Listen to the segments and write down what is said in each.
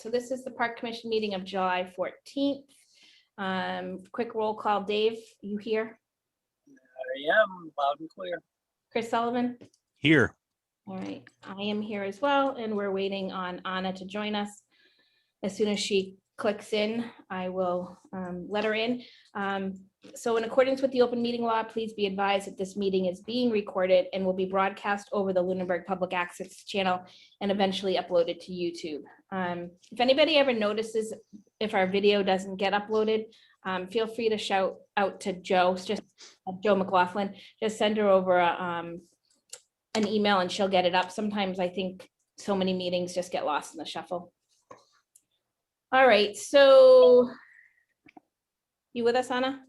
so this is the Park Commission meeting of July 14th. Quick roll call. Dave, you here? I am loud and clear. Chris Sullivan? Here. All right, I am here as well, and we're waiting on Anna to join us. As soon as she clicks in, I will let her in. So in accordance with the open meeting law, please be advised that this meeting is being recorded and will be broadcast over the Lunenburg Public Access channel and eventually uploaded to YouTube. If anybody ever notices if our video doesn't get uploaded, feel free to shout out to Joe, just Joe McLaughlin, just send her over an email and she'll get it up. Sometimes I think so many meetings just get lost in the shuffle. All right, so you with us, Anna?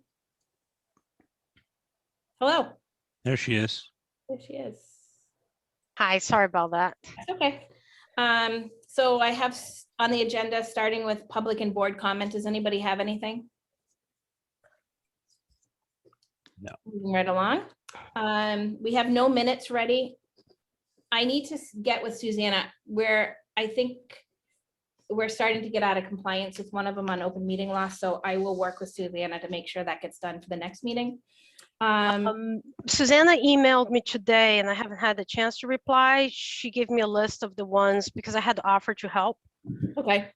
Hello. There she is. There she is. Hi, sorry about that. That's okay. So I have on the agenda, starting with public and board comment. Does anybody have anything? No. Moving right along. We have no minutes ready. I need to get with Susanna where I think we're starting to get out of compliance with one of them on open meeting law. So I will work with Susanna to make sure that gets done for the next meeting. Susanna emailed me today and I haven't had the chance to reply. She gave me a list of the ones because I had offered to help. Okay.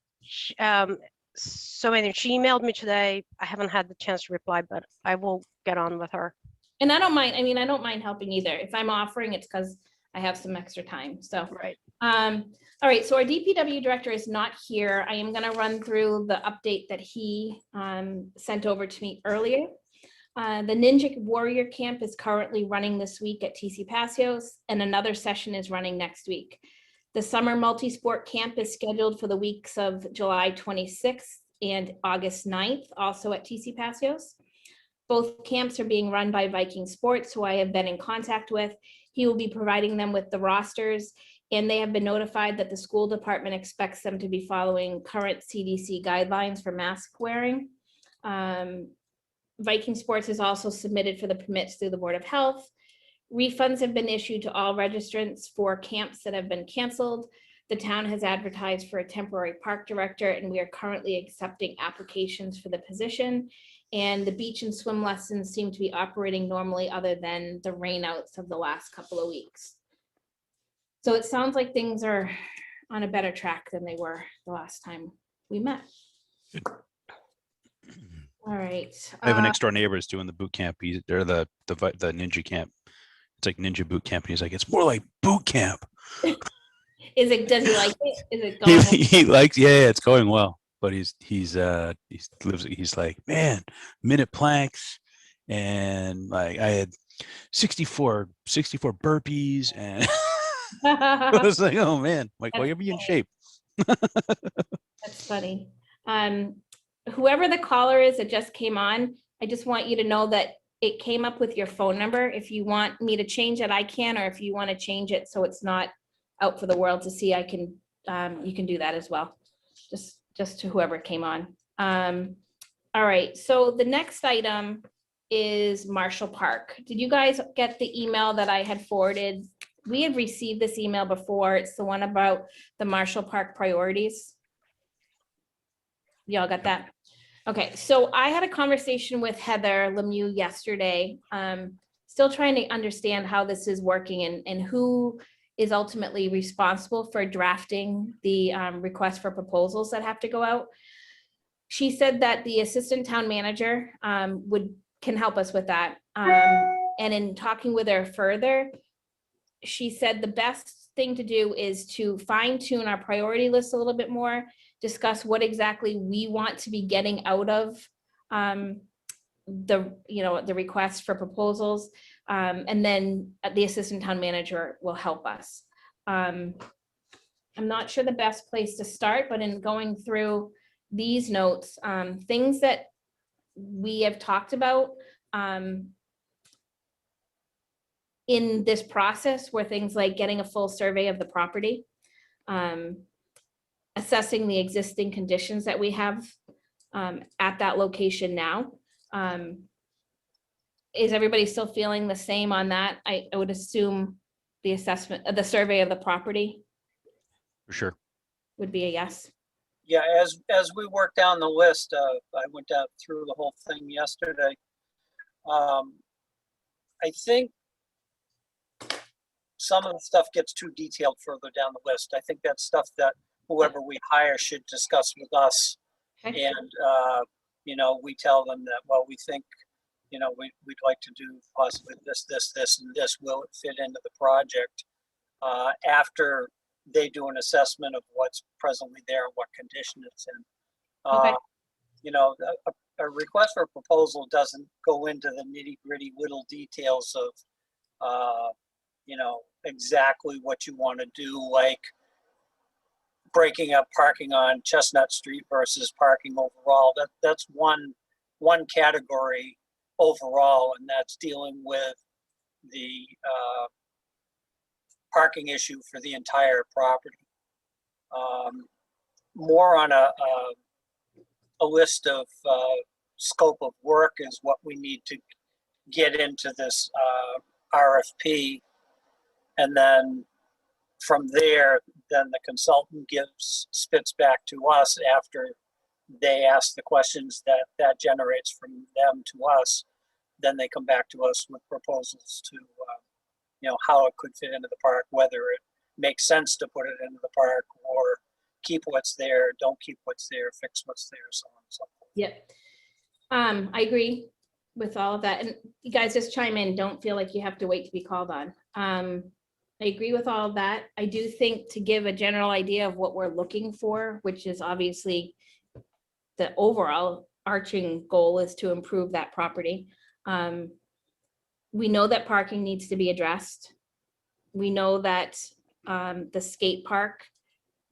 So anyway, she emailed me today. I haven't had the chance to reply, but I will get on with her. And I don't mind, I mean, I don't mind helping either. If I'm offering, it's because I have some extra time. So, Right. all right. So our DPW director is not here. I am going to run through the update that he sent over to me earlier. The Ninja Warrior Camp is currently running this week at TC Passios, and another session is running next week. The Summer Multi-Sport Camp is scheduled for the weeks of July 26th and August 9th, also at TC Passios. Both camps are being run by Viking Sports, who I have been in contact with. He will be providing them with the rosters, and they have been notified that the school department expects them to be following current CDC guidelines for mask wearing. Viking Sports has also submitted for the permits through the Board of Health. Refunds have been issued to all registrants for camps that have been canceled. The town has advertised for a temporary park director, and we are currently accepting applications for the position. And the beach and swim lessons seem to be operating normally other than the rainouts of the last couple of weeks. So it sounds like things are on a better track than they were the last time we met. All right. I have a next door neighbor is doing the boot camp. They're the ninja camp. It's like ninja boot camp. And he's like, it's more like boot camp. Does he like it? Is it going? He likes, yeah, it's going well. But he's like, man, minute planks. And like I had 64 burpees. And I was like, oh man, like, well, you'll be in shape. That's funny. Whoever the caller is that just came on, I just want you to know that it came up with your phone number. If you want me to change it, I can, or if you want to change it so it's not out for the world to see, I can. You can do that as well. Just to whoever came on. All right. So the next item is Marshall Park. Did you guys get the email that I had forwarded? We had received this email before. It's the one about the Marshall Park priorities. Y'all got that? Okay, so I had a conversation with Heather Lemieux yesterday. Still trying to understand how this is working and who is ultimately responsible for drafting the request for proposals that have to go out. She said that the assistant town manager can help us with that. And in talking with her further, she said the best thing to do is to fine tune our priority list a little bit more, discuss what exactly we want to be getting out of the request for proposals, and then the assistant town manager will help us. I'm not sure the best place to start, but in going through these notes, things that we have talked about in this process were things like getting a full survey of the property, assessing the existing conditions that we have at that location now. Is everybody still feeling the same on that? I would assume the assessment of the survey of the property For sure. would be a yes. Yeah, as we work down the list, I went out through the whole thing yesterday. I think some of the stuff gets too detailed further down the list. I think that's stuff that whoever we hire should discuss with us. Okay. And, we tell them that, well, we think, we'd like to do possibly this, and this. Will it fit into the project? After they do an assessment of what's presently there and what condition it's in. Okay. A request for a proposal doesn't go into the nitty-gritty little details of, exactly what you want to do, like breaking up parking on Chestnut Street versus parking overall. That's one category overall, and that's dealing with the parking issue for the entire property. More on a list of scope of work is what we need to get into this RFP. And then from there, then the consultant spits back to us after they ask the questions that generates from them to us. Then they come back to us with proposals to, how it could fit into the park, whether it makes sense to put it into the park or keep what's there, don't keep what's there, fix what's there, so on and so forth. Yep. I agree with all of that. And you guys just chime in. Don't feel like you have to wait to be called on. I agree with all of that. I do think to give a general idea of what we're looking for, which is obviously the overall arching goal is to improve that property. We know that parking needs to be addressed. We know that the skate park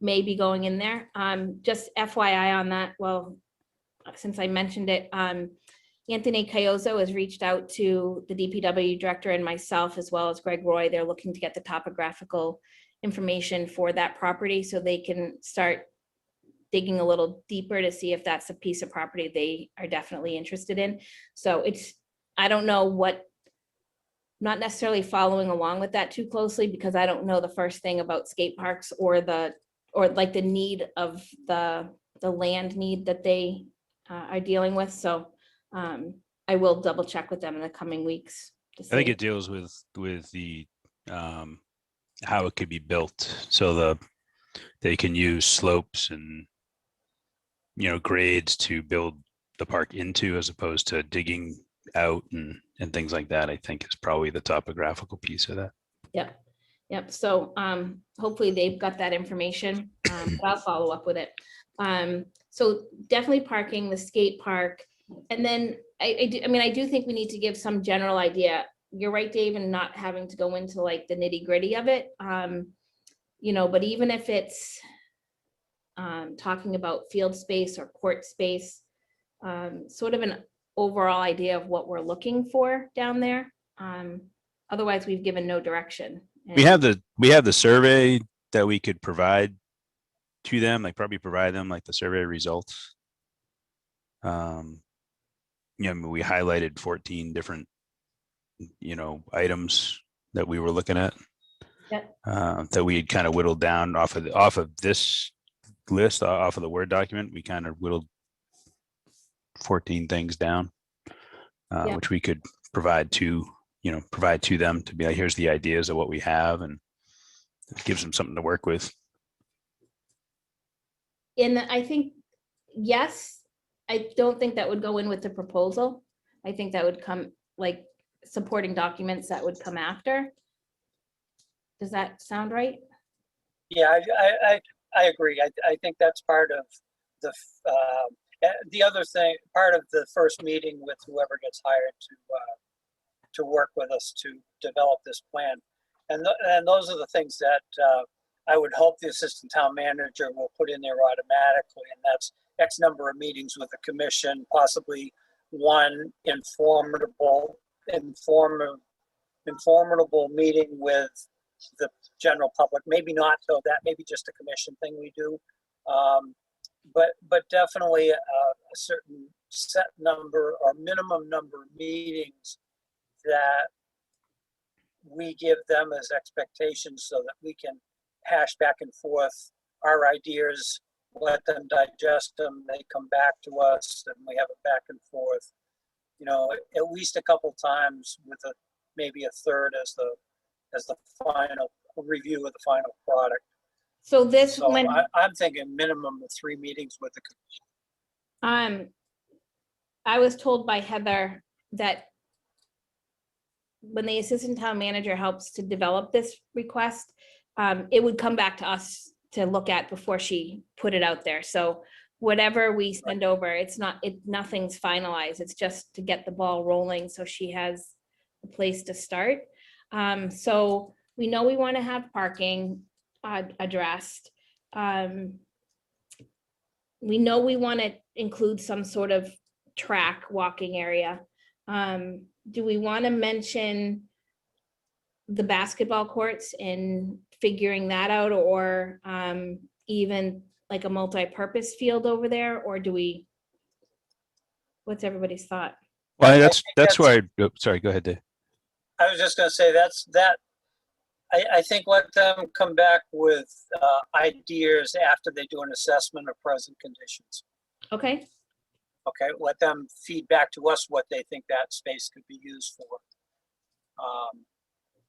may be going in there. Just FYI on that, well, since I mentioned it, Anthony Cayozo has reached out to the DPW director and myself, as well as Greg Roy. They're looking to get the topographical information for that property so they can start digging a little deeper to see if that's a piece of property they are definitely interested in. So I don't know not necessarily following along with that too closely because I don't know the first thing about skate parks or the need of the land need that they are dealing with. So I will double check with them in the coming weeks. I think it deals with the how it could be built, so they can use slopes and grades to build the park into, as opposed to digging out and things like that. I think is probably the topographical piece of that. Yep. So hopefully they've got that information, but I'll follow up with it. So definitely parking, the skate park. And then I do think we need to give some general idea. You're right, Dave, and not having to go into like the nitty gritty of it. But even if it's talking about field space or court space, sort of an overall idea of what we're looking for down there. Otherwise, we've given no direction. We have the survey that we could provide to them, probably provide them the survey results. We highlighted 14 different, items that we were looking at. Yep. That we had kind of whittled down off of this list, off of the Word document. We kind of whittled 14 things down, which we could provide to them to be like, here's the ideas of what we have, and it gives them something to work with. And I think, yes, I don't think that would go in with the proposal. I think that would come like supporting documents that would come after. Does that sound right? Yeah, I agree. I think that's part of the other thing, part of the first meeting with whoever gets hired to work with us to develop this plan. And those are the things that I would hope the assistant town manager will put in there automatically. And that's X number of meetings with the commission, possibly one informative meeting with the general public. Maybe not, so that may be just a commission thing we do. But definitely a certain set number or minimum number of meetings that we give them as expectations so that we can hash back and forth our ideas let them digest them, they come back to us, and we have a back and forth. You know, at least a couple times with maybe a third as the final review of the final product. So this, So when, I'm thinking minimum of 3 meetings with the I was told by Heather that when the assistant town manager helps to develop this request, it would come back to us to look at before she put it out there. So whatever we send over, nothing's finalized. It's just to get the ball rolling so she has a place to start. So we know we want to have parking addressed. We know we want to include some sort of track walking area. Do we want to mention the basketball courts and figuring that out, or even like a multi-purpose field over there, or do we? What's everybody's thought? Well, think that's where sorry, go ahead, Dave. I was just going to say I think let them come back with ideas after they do an assessment of present conditions. Okay, Okay, let them feed back to us what they think that space could be used for.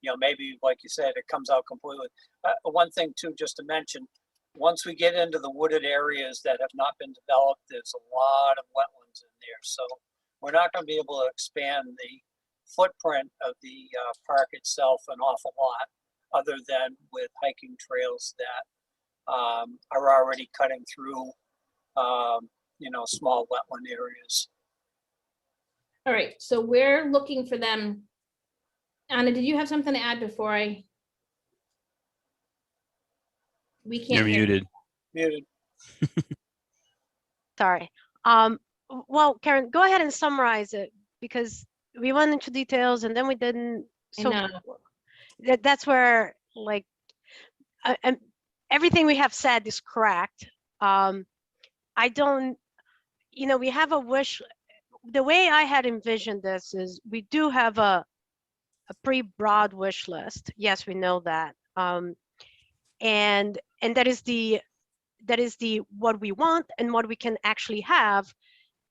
You know, maybe like you said, it comes out completely. One thing too, just to mention, once we get into the wooded areas that have not been developed, there's a lot of wetlands in there. So we're not going to be able to expand the footprint of the park itself an awful lot, other than with hiking trails that are already cutting through, you know, small wetland areas. all right, so we're looking for them. Anna, did you have something to add before we can't You're hear you. muted. Muted. Sorry. Well, Karen, go ahead and summarize it, because we went into details and then we didn't. I So know. that's where, like, everything we have said is correct. I don't, you know, we have a wish. The way I had envisioned this is we do have a pretty broad wish list. Yes, we know that. And that is the what we want and what we can actually have.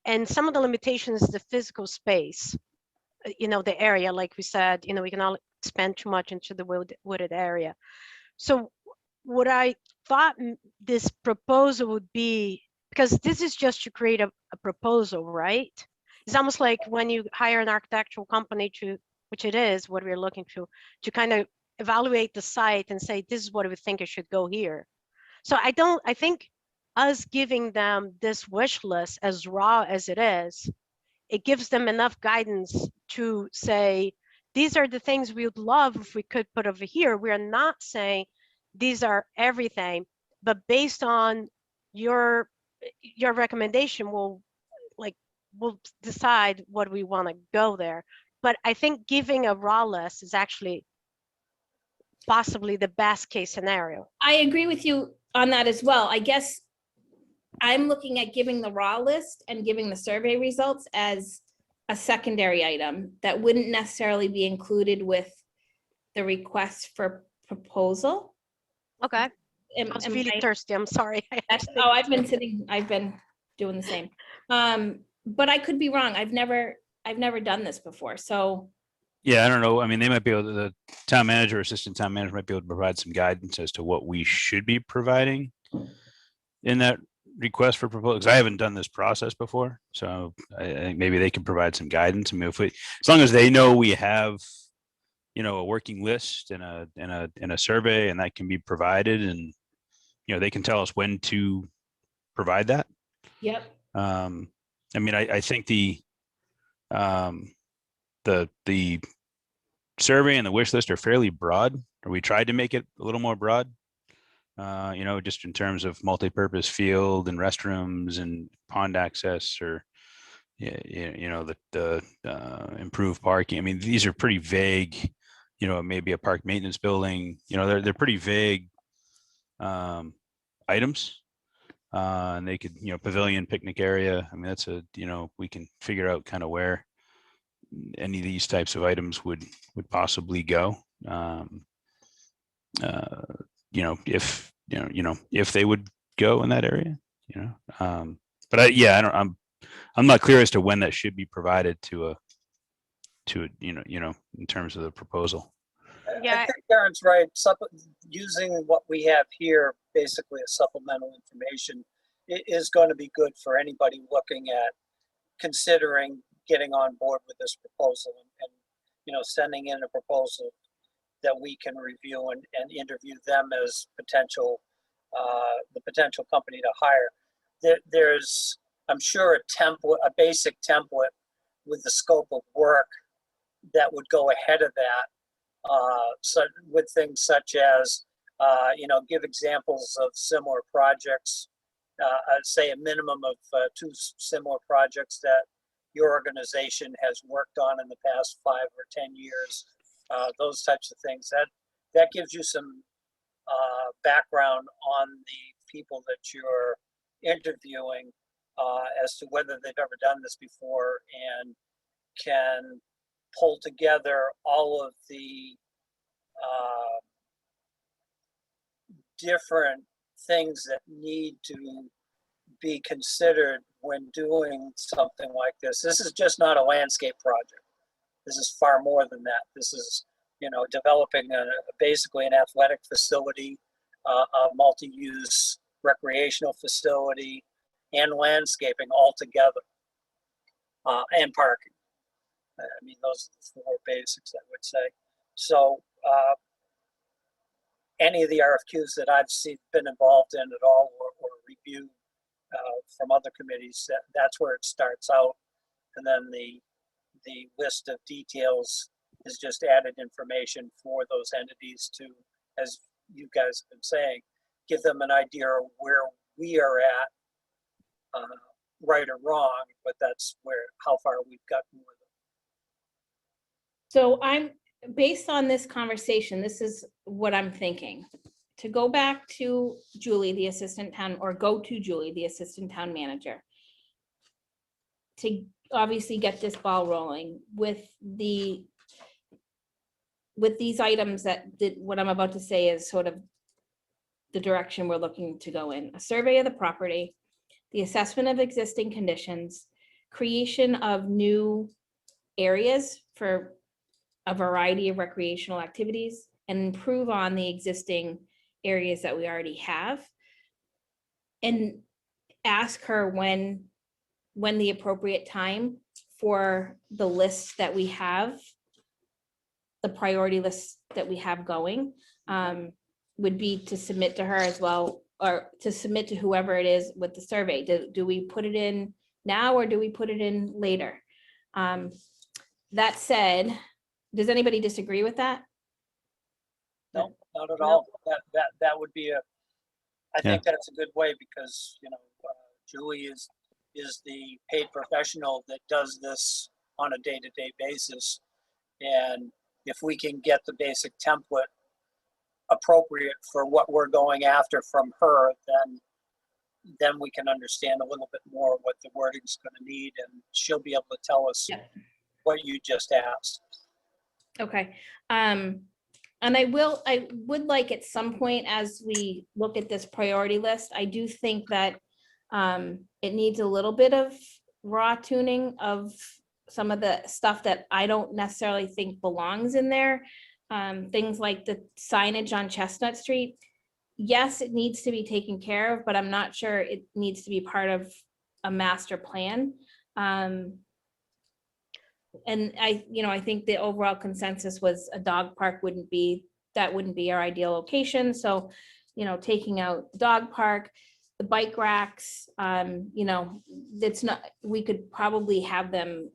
And some of the limitations is the physical space, you know, the area, like we said, you know, we cannot expand too much into the wooded area. So what I thought this proposal would be, because this is just to create a proposal, right? It's almost like when you hire an architectural company to, which it is what we're looking to kind of evaluate the site and say, this is what we think it should go here. So I think us giving them this wish list, as raw as it is, it gives them enough guidance to say, these are the things we would love if we could put over here. We are not saying these are everything, but based on your recommendation, we'll decide what we want to go there. But I think giving a raw list is actually possibly the best case scenario. I agree with you on that as well. I guess I'm looking at giving the raw list and giving the survey results as a secondary item that wouldn't necessarily be included with the request for proposal. Okay. Am- I was am really I- thirsty. I'm sorry. I've been doing the same. But I could be wrong. I've never done this before. So Yeah, I don't know. I mean, they might be able to, the town manager, assistant town manager might be able to provide some guidance as to what we should be providing in that request for proposal, because I haven't done this process before. So I think maybe they can provide some guidance. I mean, as long as they know we have, you know, a working list and a survey, and that can be provided, and, you know, they can tell us when to provide that. yep. I mean, I think the survey and the wish list are fairly broad, or we tried to make it a little more broad. You know, just in terms of multi-purpose field and restrooms and pond access, or you know, the improved parking. I mean, these are pretty vague. You know, maybe a park maintenance building. You know, they're pretty vague items. And they could, you know, pavilion, picnic area. I mean, that's you know, we can figure out kind of where any of these types of items would possibly go. You know, if they would go in that area. you know. But yeah, I'm not clear as to when that should be provided to in terms of the proposal. I Yeah. think Karen's right. Using what we have here, basically a supplemental information, is going to be good for anybody looking at considering getting on board with this proposal and sending in a proposal that we can review and interview them as the potential company to hire. There's, I'm sure, a basic template with the scope of work that would go ahead of that, so with things such as, give examples of similar projects, I'd say a minimum of 2 similar projects that your organization has worked on in the past 5 or 10 years, those types of things. That gives you some background on the people that you're interviewing as to whether they've ever done this before, and can pull together all of the different things that need to be considered when doing something like this. This is just not a landscape project. This is far more than that. This is, developing basically an athletic facility, a multi-use recreational facility, and landscaping all together, and parking. I mean, those are the 4 basics, I would say. So any of the RFQs that I've been involved in at all or reviewed from other committees, that's where it starts out. And then the list of details is just added information for those entities to, as you guys have been saying, give them an idea of where we are at, right or wrong, but that's how far we've gotten with it. So based on this conversation, this is what I'm thinking. To go back to Julie, the assistant town, or go to Julie, the assistant town manager, to obviously get this ball rolling with these items what I'm about to say is sort of the direction we're looking to go in. A survey of the property, the assessment of existing conditions, creation of new areas for a variety of recreational activities, and improve on the existing areas that we already have. And ask her when the appropriate time for the lists that we have, the priority lists that we have going, would be to submit to her as well, or to submit to whoever it is with the survey. Do we put it in now or do we put it in later? That said, does anybody disagree with that? No, not at all. That would be I think that's a good way, because, Julie is the paid professional that does this on a day-to-day basis. And if we can get the basic template appropriate for what we're going after from her, then we can understand a little bit more what the wording is going to need, and she'll be able to tell us what you just asked. Okay. And I would like at some point, as we look at this priority list, I do think that it needs a little bit of raw tuning of some of the stuff that I don't necessarily think belongs in there. Things like the signage on Chestnut Street. Yes, it needs to be taken care of, but I'm not sure it needs to be part of a master plan. And I think the overall consensus was a dog park wouldn't be our ideal location. So, taking out the dog park, the bike racks, it's not, we could probably have them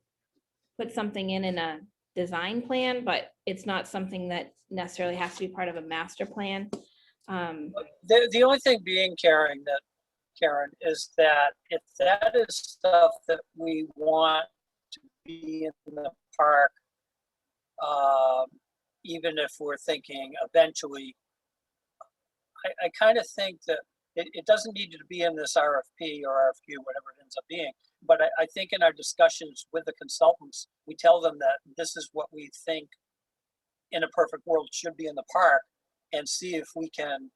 put something in a design plan, but it's not something that necessarily has to be part of a master plan. The only thing being, Karen, is that if that is stuff that we want to be in the park, even if we're thinking eventually, I kind of think that it doesn't need to be in this RFP or RFQ, whatever it ends up being. But I think in our discussions with the consultants, we tell them that this is what we think in a perfect world should be in the park, and see if we can,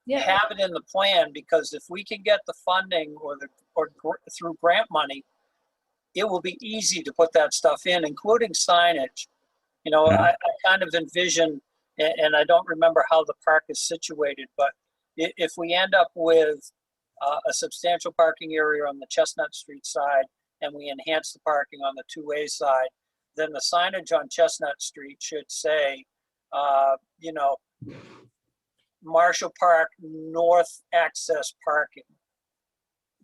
Yeah, have it in the plan, because if we can get the funding or through grant money, it will be easy to put that stuff in, including signage. You know, Yeah. I kind of envision, and I don't remember how the park is situated, but if we end up with a substantial parking area on the Chestnut Street side and we enhance the parking on the 2A side, then the signage on Chestnut Street should say, you know, Marshall Park North access parking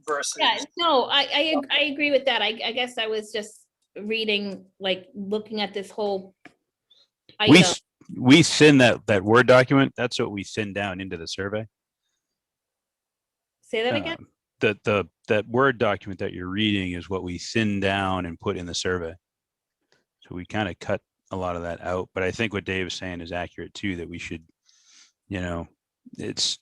versus. yeah, no, I agree with that. I guess I was just reading, like, looking at this whole We, item. we send that Word document. That's what we send down into the survey. Say that again? That Word document that you're reading is what we send down and put in the survey. So we kind of cut a lot of that out, but I think what Dave is saying is accurate too, that we should, you know, it's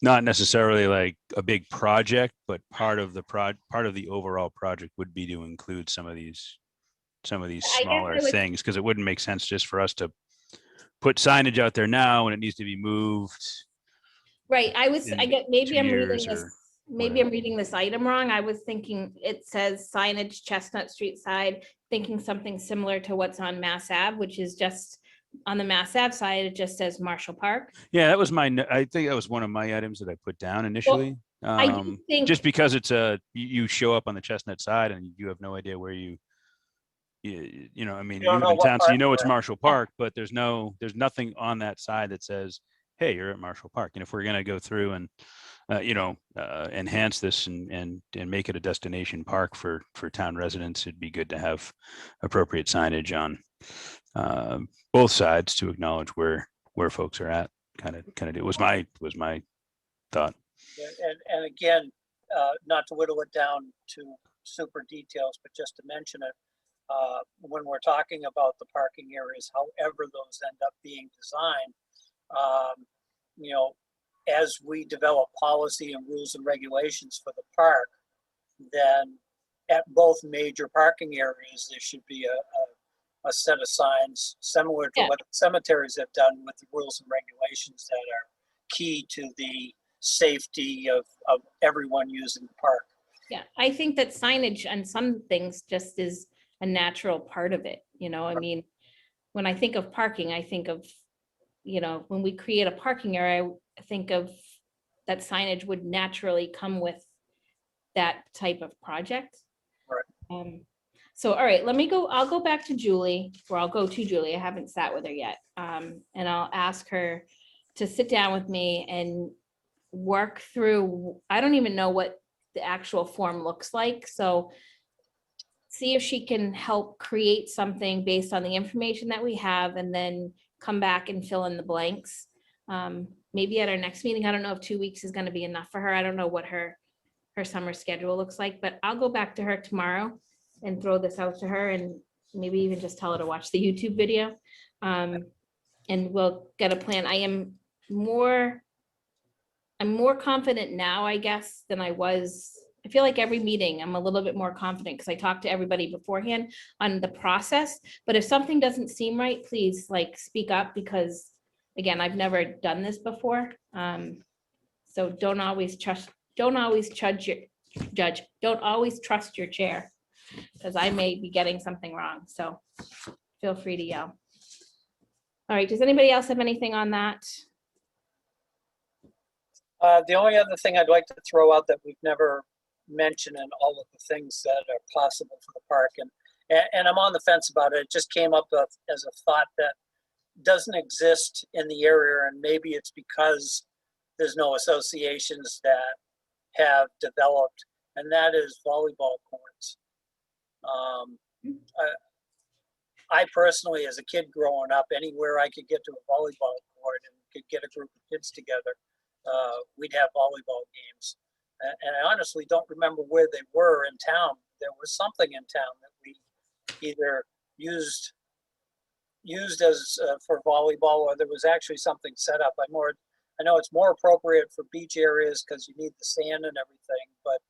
not necessarily like a big project, but part of the overall project would be to include some of these I guess smaller I would- things, because it wouldn't make sense just for us to put signage out there now when it needs to be moved. Right, I in get, maybe 2 I'm reading years this, or maybe I'm reading this item wrong. I was thinking it says signage Chestnut Street side, thinking something similar to what's on Mass Ave, which is just on the Mass Ave side, it just says Marshall Park. Yeah, that was I think that was one of my items that I put down initially. I do think, Just because it's you show up on the Chestnut side and you have no idea where you know, I mean, You don't you know live in what town, so you park know it's you're at. Marshall Park, but there's nothing on that side that says, hey, you're at Marshall Park. And if we're going to go through and, enhance this and make it a destination park for town residents, it'd be good to have appropriate signage on both sides to acknowledge where folks are at. Kind of it was my thought. And again, not to whittle it down to super details, but just to mention it, when we're talking about the parking areas, however those end up being designed, you know, as we develop policy and rules and regulations for the park, then at both major parking areas, there should be a set of signs similar to Yeah. what cemeteries have done with the rules and regulations that are key to the safety of everyone using the park. yeah, I think that signage on some things just is a natural part of it, you know, I mean, when I think of parking, I think of, you know, when we create a parking area, I think of that signage would naturally come with that type of project. Right. So, all right, I'll go back to Julie, or I'll go to Julie, I haven't sat with her yet. And I'll ask her to sit down with me and work through, I don't even know what the actual form looks like, so see if she can help create something based on the information that we have, and then come back and fill in the blanks. Maybe at our next meeting, I don't know if 2 weeks is gonna be enough for her. I don't know what her summer schedule looks like, but I'll go back to her tomorrow and throw this out to her, and maybe even just tell her to watch the YouTube video. And we'll get a plan. I'm more confident now, I guess, than I was. I feel like every meeting, I'm a little bit more confident because I talked to everybody beforehand on the process. But if something doesn't seem right, please like speak up, because again, I've never done this before. So don't always trust your chair, because I may be getting something wrong. So feel free to yell. All right, does anybody else have anything on that? The only other thing I'd like to throw out that we've never mentioned in all of the things that are possible for the park, and I'm on the fence about it. It just came up as a thought that doesn't exist in the area, and maybe it's because there's no associations that have developed, and that is volleyball courts. I personally, as a kid growing up, anywhere I could get to a volleyball court and could get a group of kids together, we'd have volleyball games. And I honestly don't remember where they were in town. There was something in town that we either used as for volleyball, or there was actually something set up. I know it's more appropriate for beach areas because you need the sand and everything, but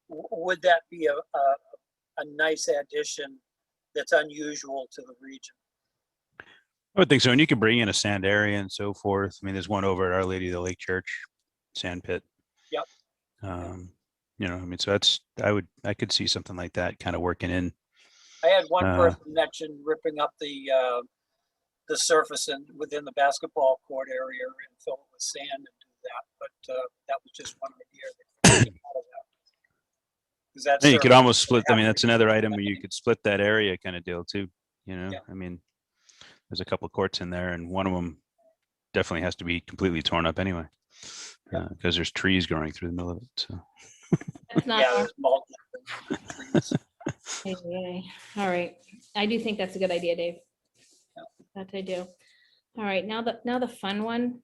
would that be a nice addition that's unusual to the region? I would think so. And you could bring in a sand area and so forth. I mean, there's one over at Our Lady of the Lake Church, sand pit. Yep. You know, I mean, so I could see something like that kind of working in. I had one Uh, person mention ripping up the surface and within the basketball court area and fill it with sand and do that, but that was just one idea. Because that And you could surface almost split. I have mean, to that's be- another item where you could split that area kind of deal too. You know, Yeah. I mean, there's a couple of courts in there, and one of them definitely has to be completely torn up anyway, because there's trees growing through the middle of it. So That's not. Yeah, there's multiple trees. All right. I do think that's a good idea, Dave. Yeah. That I do. All right, now the fun one,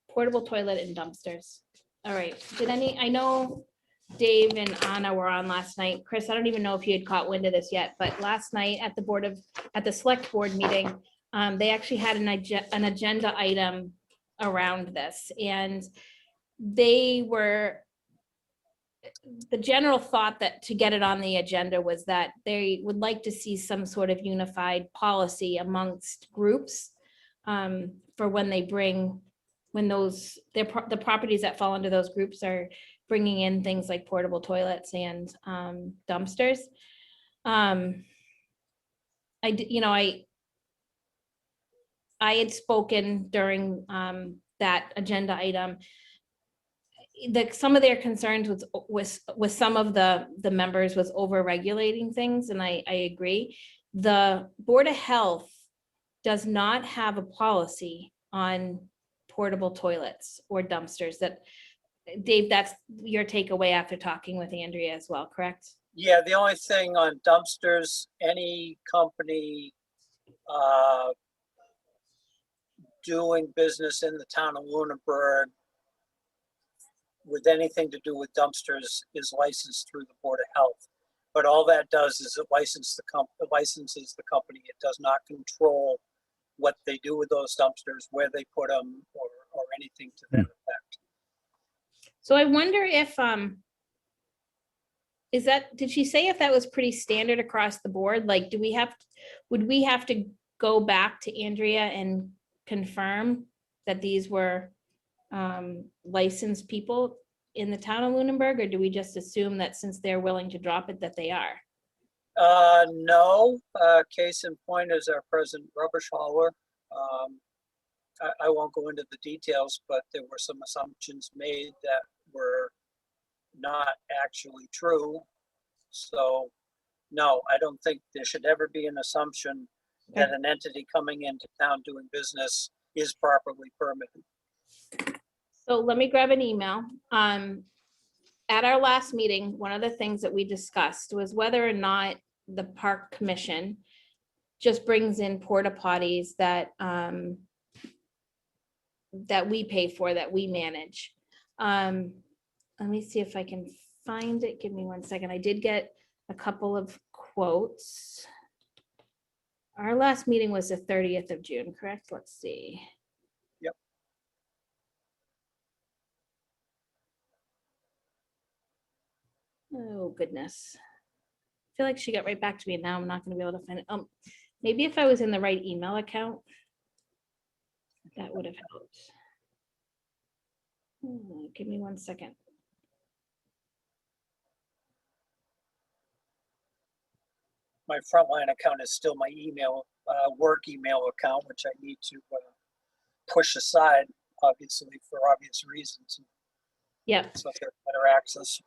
portable toilet and dumpsters. All right, I know Dave and Anna were on last night. Chris, I don't even know if you had caught wind of this yet, but last night at the select board meeting, they actually had an agenda item around this, and the general thought that to get it on the agenda was that they would like to see some sort of unified policy amongst groups for when the properties that fall under those groups are bringing in things like portable toilets and dumpsters. I had spoken during that agenda item. Some of their concerns with some of the members was over regulating things, and I agree. The Board of Health does not have a policy on portable toilets or dumpsters. That, Dave, that's your takeaway after talking with Andrea as well, correct? Yeah, the only thing on dumpsters, any company doing business in the town of Lunenburg with anything to do with dumpsters is licensed through the Board of Health. But all that does is it licenses the company. It does not control what they do with those dumpsters, where they put them, or anything to that effect. So I wonder if, did she say if that was pretty standard across the board? Like, would we have to go back to Andrea and confirm that these were licensed people in the town of Lunenburg, or do we just assume that since they're willing to drop it, that they are? No, case in point is our president Rubbershauer. I won't go into the details, but there were some assumptions made that were not actually true. So, no, I don't think there should ever be an assumption that an entity coming into town doing business is properly permitted. So let me grab an email. At our last meeting, one of the things that we discussed was whether or not the park commission just brings in porta potties that we pay for, that we manage. Let me see if I can find it. Give me 1 second. I did get a couple of quotes. Our last meeting was the 30th of June, correct? Let's see. Yep. Oh, goodness. I feel like she got right back to me, and now I'm not going to be able to find it. Maybe if I was in the right email account, that would have helped. Give me 1 second. My frontline account is still my email, work email account, which I need to push aside, obviously, for obvious reasons. Yep. So there's better access.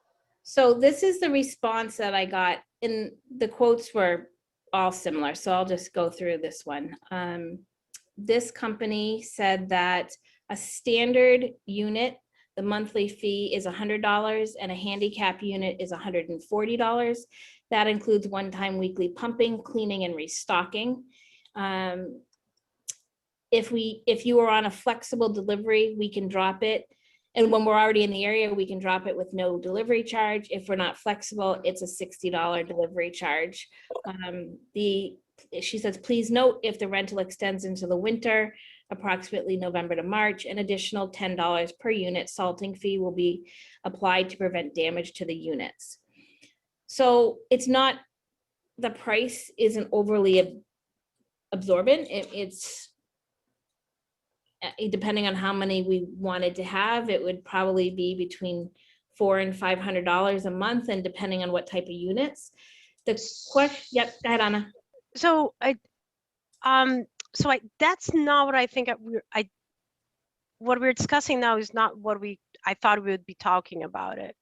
So this is the response that I got, and the quotes were all similar. So I'll just go through this one. This company said that a standard unit, the monthly fee is $100, and a handicap unit is $140. That includes one-time weekly pumping, cleaning, and restocking. If you are on a flexible delivery, we can drop it. And when we're already in the area, we can drop it with no delivery charge. If we're not flexible, it's a $60 delivery charge. She says, please note, if the rental extends into the winter, approximately November to March, an additional $10 per unit salting fee will be applied to prevent damage to the units. So it's not, the price isn't overly absorbent. It's depending on how many we wanted to have, it would probably be between $400 and $500 a month, and depending on what type of units. The question, yep, go ahead, Anna. So that's not what I think what we're discussing now is not what I thought we would be talking about it.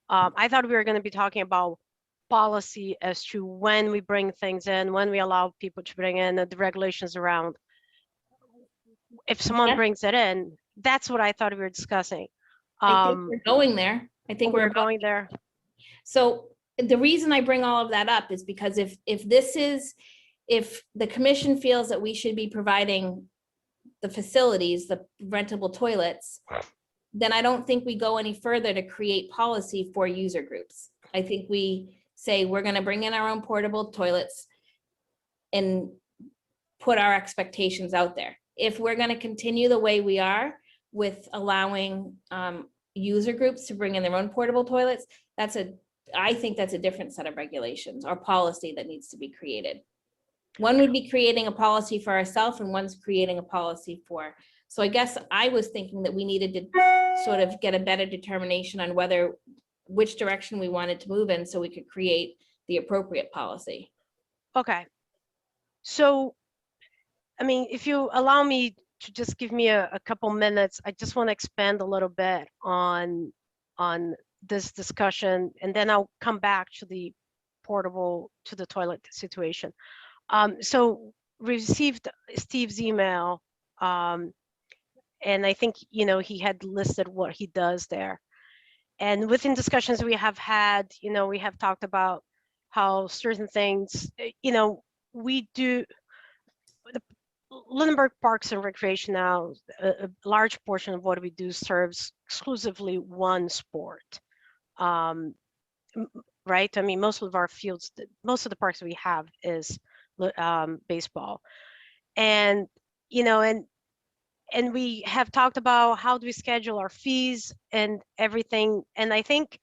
I thought we were going to be talking about policy as to when we bring things in, when we allow people to bring in, the regulations around. If someone Yeah. brings it in, that's what I thought we were discussing. I think we're going there. I think We're we're about going there. So the reason I bring all of that up is because if the commission feels that we should be providing the facilities, the rentable toilets, then I don't think we go any further to create policy for user groups. I think we say we're going to bring in our own portable toilets and put our expectations out there. If we're going to continue the way we are with allowing user groups to bring in their own portable toilets, I think that's a different set of regulations or policy that needs to be created. One would be creating a policy for ourselves, and one's creating a policy for. So I guess I was thinking that we needed to sort of get a better determination on which direction we wanted to move in, so we could create the appropriate policy. Okay. So, I mean, if you allow me to just give me a couple minutes, I just want to expand a little bit on this discussion, and then I'll come back to the toilet situation. So we received Steve's email, and I think, he had listed what he does there. And within discussions we have had, we have talked about how certain things, we do, the Lunenburg Parks and Recreation now, a large portion of what we do serves exclusively one sport. Right? I mean, most of our fields, most of the parks we have is baseball. And, and we have talked about how do we schedule our fees and everything. And I think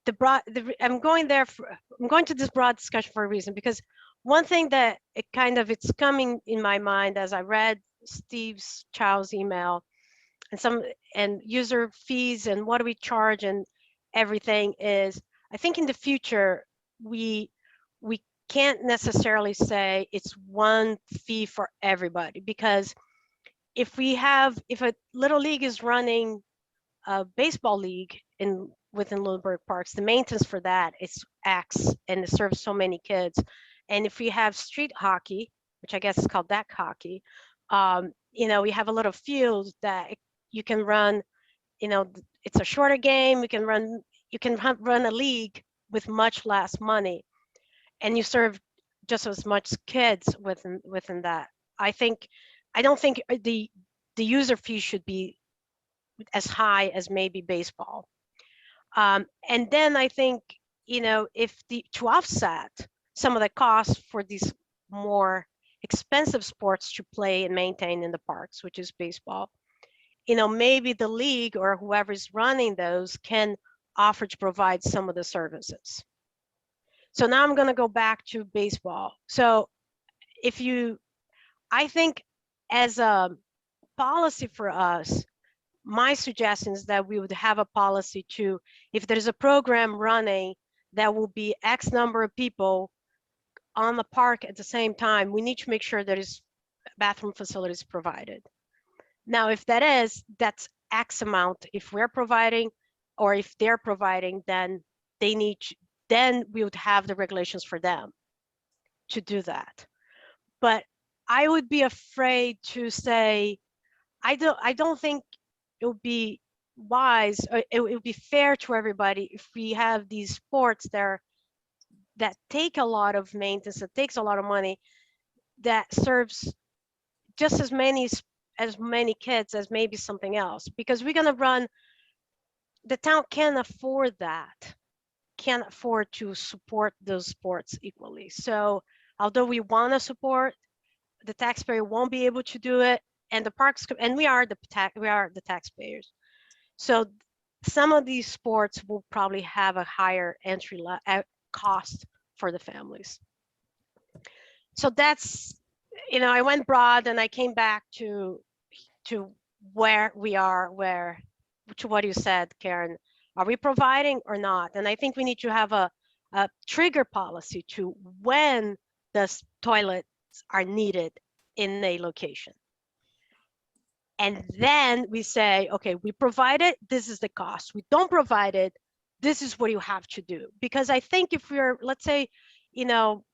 I'm going to this broad discussion for a reason, because one thing that it's coming in my mind as I read Steve's Chow's email and user fees and what do we charge and everything is, I think in the future, we can't necessarily say it's one fee for everybody, because if a Little League is running a baseball league within Lunenburg Parks, the maintenance for that is X, and it serves so many kids. And if we have street hockey, which I guess is called deck hockey, we have a little field that you can run, it's a shorter game. You can run a league with much less money, and you serve just as much kids within that. I don't think the user fee should be as high as maybe baseball. And then I think, to offset some of the costs for these more expensive sports to play and maintain in the parks, which is baseball, maybe the league or whoever's running those can offer to provide some of the services. So now I'm going to go back to baseball. So I think as a policy for us, my suggestion is that we would have a policy to, if there's a program running that will be X number of people on the park at the same time, we need to make sure there is bathroom facilities provided. Now, if that's X amount, if we're providing or if they're providing, then then we would have the regulations for them to do that. But I would be afraid to say, I don't think it would be wise, or it would be fair to everybody if we have these sports there that take a lot of maintenance, that takes a lot of money, that serves just as many kids as maybe something else, because we're going to the town can't afford that, can't afford to support those sports equally. So although we want to support, the taxpayer won't be able to do it, and the parks, and we are the taxpayers. So some of these sports will probably have a higher entry cost for the families. So that's, I went broad and I came back to to where we are, to what you said, Karen. Are we providing or not? And I think we need to have a trigger policy to when the toilets are needed in a location. And then we say, okay, we provide it, this is the cost. We don't provide it, this is what you have to do. Because I think if we're, let's say, you know,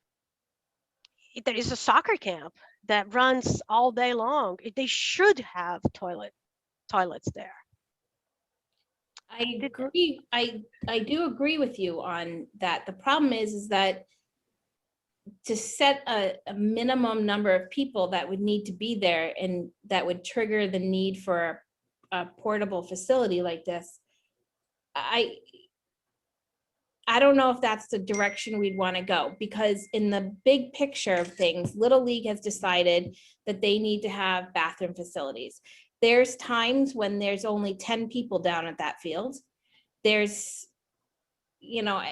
if there is a soccer camp that runs all day long, they should have toilets there. I agree. I do agree with you on that. The problem is that to set a minimum number of people that would need to be there and that would trigger the need for a portable facility like this, I don't know if that's the direction we'd want to go, because in the big picture of things, Little League has decided that they need to have bathroom facilities. There's times when there's only 10 people down at that field. There's, you know,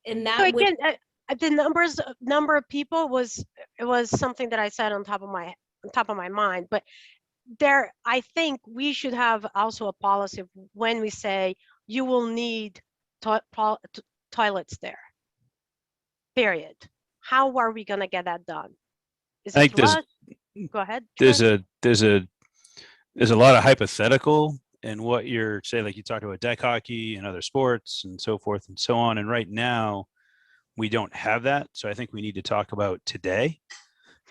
and that So would, again, the number of people was something that I said on top of my mind. But there, I think we should have also a policy of when we say you will need toilets there. Period. How are we going to get that done? Is I it think there's- us? Go ahead. Trent. there's a lot of hypothetical in what you're saying, like you talked about deck hockey and other sports and so forth and so on. And right now we don't have that. So I think we need to talk about today.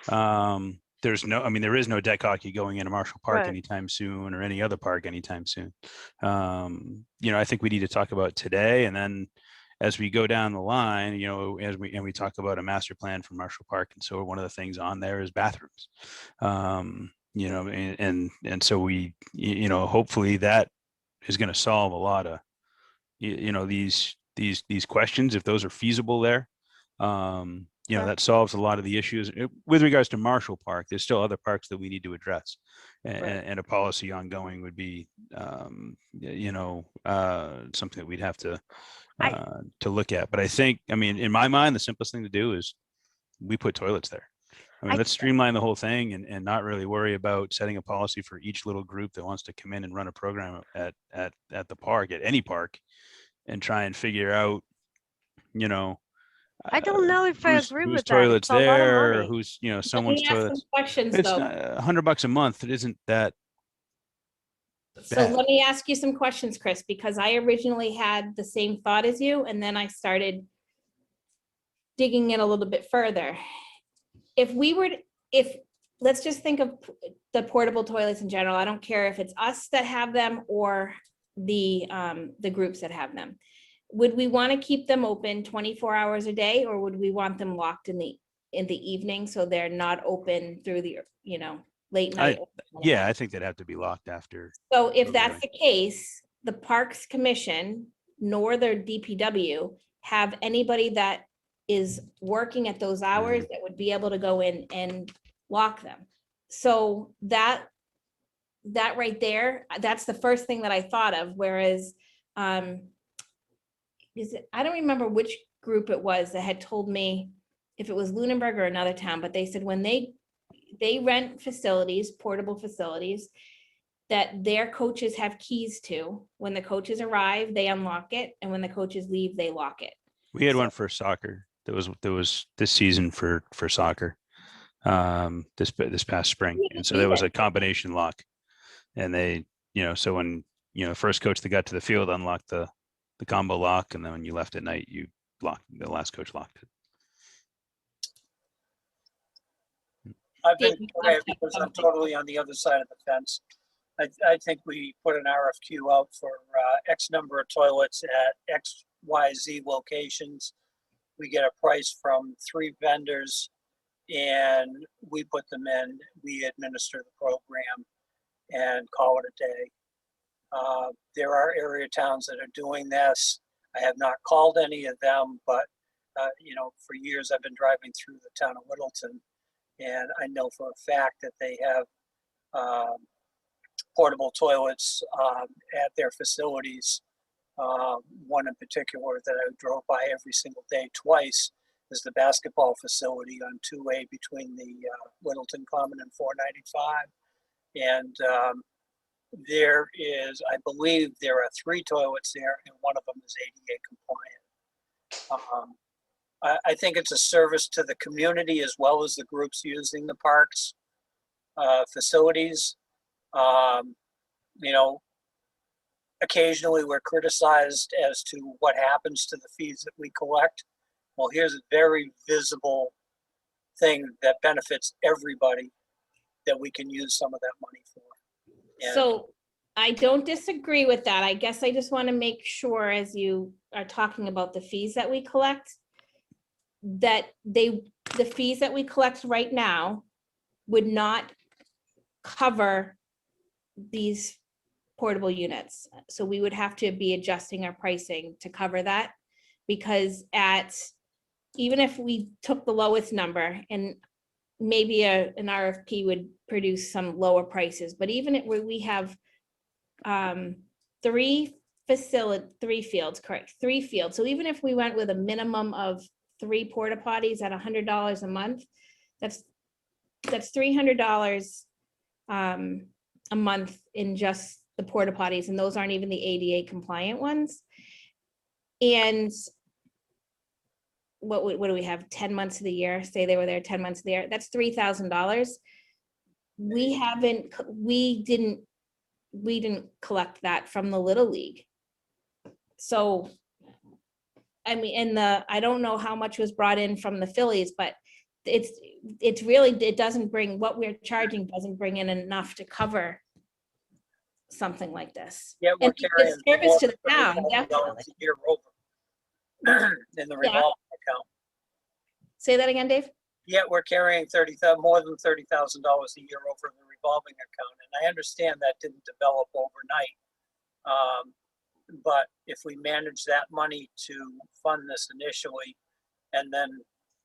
There is no deck hockey going into Marshall Park Right. anytime soon, or any other park anytime soon. I think we need to talk about today, and then as we go down the line, as we talk about a master plan for Marshall Park, and so one of the things on there is bathrooms. And so we, hopefully that is going to solve a lot of, these questions, if those are feasible there. Sure. That solves a lot of the issues. With regards to Marshall Park, there's still other parks that we need to address, and a policy ongoing would be, something that we'd have to look at. But I think, in my mind, the simplest thing to do is we put toilets there. Let's streamline the whole thing and not really worry about setting a policy for each little group that wants to come in and run a program at the park, at any park, and try and figure out, I don't know if I agree whose with that. toilets It's a lot of there, or money. who's, let someone's me ask toilets. some questions It's though. $100 a month. It isn't that. So bad. let me ask you some questions, Chris, because I originally had the same thought as you, and then I started digging in a little bit further. Let's just think of the portable toilets in general. I don't care if it's us that have them or the groups that have them. Would we want to keep them open 24 hours a day, or would we want them locked in the evening so they're not open through the, late night? I think they'd have to be locked after. So if that's the case, the Parks Commission nor the DPW have anybody that is working at those hours that would be able to go in and lock them. So that right there, that's the first thing that I thought of. Whereas, I don't remember which group it was that had told me, if it was Lunenburg or another town, but they said when they rent facilities, portable facilities, that their coaches have keys to. When the coaches arrive, they unlock it, and when the coaches leave, they lock it. We had one for soccer. There was this season for soccer, this past spring, and so there was a combination lock, and they, so when first coach that got to the field unlocked the combo lock, and then when you left at night, the last coach locked it. I've been quiet because I'm totally on the other side of the fence. I think we put an RFQ out for X number of toilets at XYZ locations. We get a price from 3 vendors and we put them in, we administer the program and call it a day. There are area towns that are doing this. I have not called any of them, but for years I've been driving through the town of Littleton, and I know for a fact that they have portable toilets at their facilities. One in particular that I drove by every single day twice is the basketball facility on 2A between the Littleton Common and 495. And there is, I believe there are 3 toilets there and one of them is ADA compliant. I think it's a service to the community as well as the groups using the parks facilities. You know, occasionally we're criticized as to what happens to the fees that we collect. Well, here's a very visible thing that benefits everybody that we can use some of that money for. And So I don't disagree with that. I guess I just want to make sure, as you are talking about the fees that we collect, that the fees that we collect right now would not cover these portable units. So we would have to be adjusting our pricing to cover that, because even if we took the lowest number, and maybe an RFP would produce some lower prices, but even where we have 3 fields, correct, 3 fields. So even if we went with a minimum of 3 porta potties at $100 a month, that's $300 a month in just the porta potties, and those aren't even the ADA compliant ones. And what do we have, 10 months of the year? Say they were there 10 months of the year, that's $3,000. We didn't collect that from the Little League. So, I mean, I don't know how much was brought in from the Phillies, but it's really, it doesn't bring, what we're charging doesn't bring in enough to cover something like this. yeah, we're And carrying it's service to the more town, than $30,000 definitely. a year over in the revolving account. Say that again, Dave? Yeah, we're carrying more than $30,000 a year over in the revolving account, and I understand that didn't develop overnight. But if we manage that money to fund this initially, and then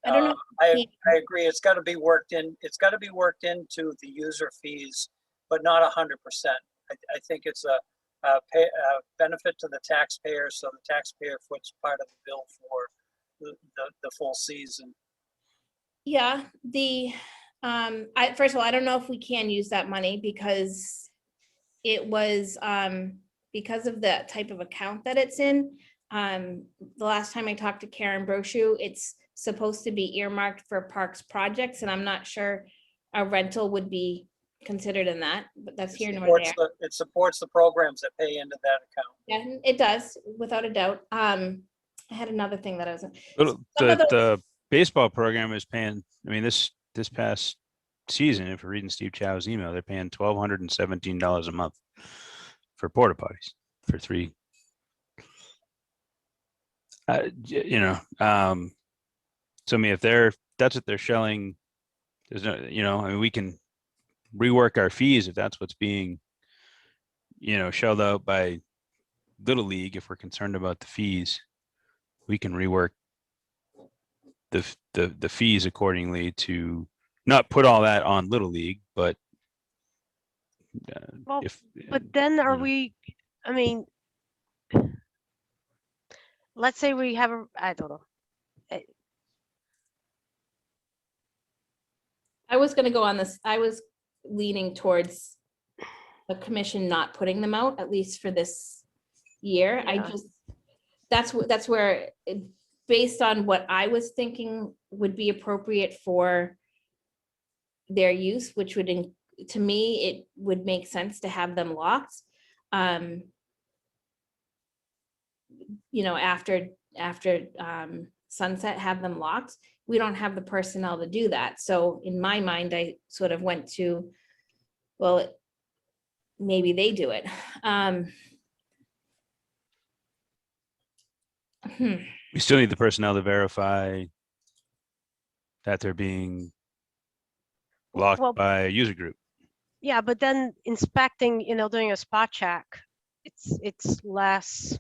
I don't know. I agree, it's got to be worked in. It's got to be worked into the user fees, but not 100%. I think it's a benefit to the taxpayer, so the taxpayer foots part of the bill for the full season. Yeah, first of all, I don't know if we can use that money because it was, because of the type of account that it's in. The last time I talked to Karen Brochu, it's supposed to be earmarked for parks projects, and I'm not sure a rental would be considered in that, but that's here nor there. It supports the programs that pay into that account. Yeah, it does, without a doubt. I had another thing that I was. The baseball program is paying, I mean, this past season, if you're reading Steve Chow's email, they're paying $1,217 a month for porta potties for 3. You know, so I mean, if that's what they're shelling, there's no, you know, I mean, we can rework our fees if that's what's being, you know, shelled out by Little League. If we're concerned about the fees, we can rework the fees accordingly to not put all that on Little League, but Well, if but then are know. we, I mean, let's say we have I don't know. I was gonna go on this, I was leaning towards the commission not putting them out, at least for this year. Yeah. That's where, based on what I was thinking would be appropriate for their use, which would, to me, it would make sense to have them locked. You know, after sunset, have them locked. We don't have the personnel to do that. So in my mind, I sort of went to, well, maybe they do it. We still need the personnel to verify that they're being locked Well, by a user group. yeah, but then inspecting, you know, doing a spot check, it's less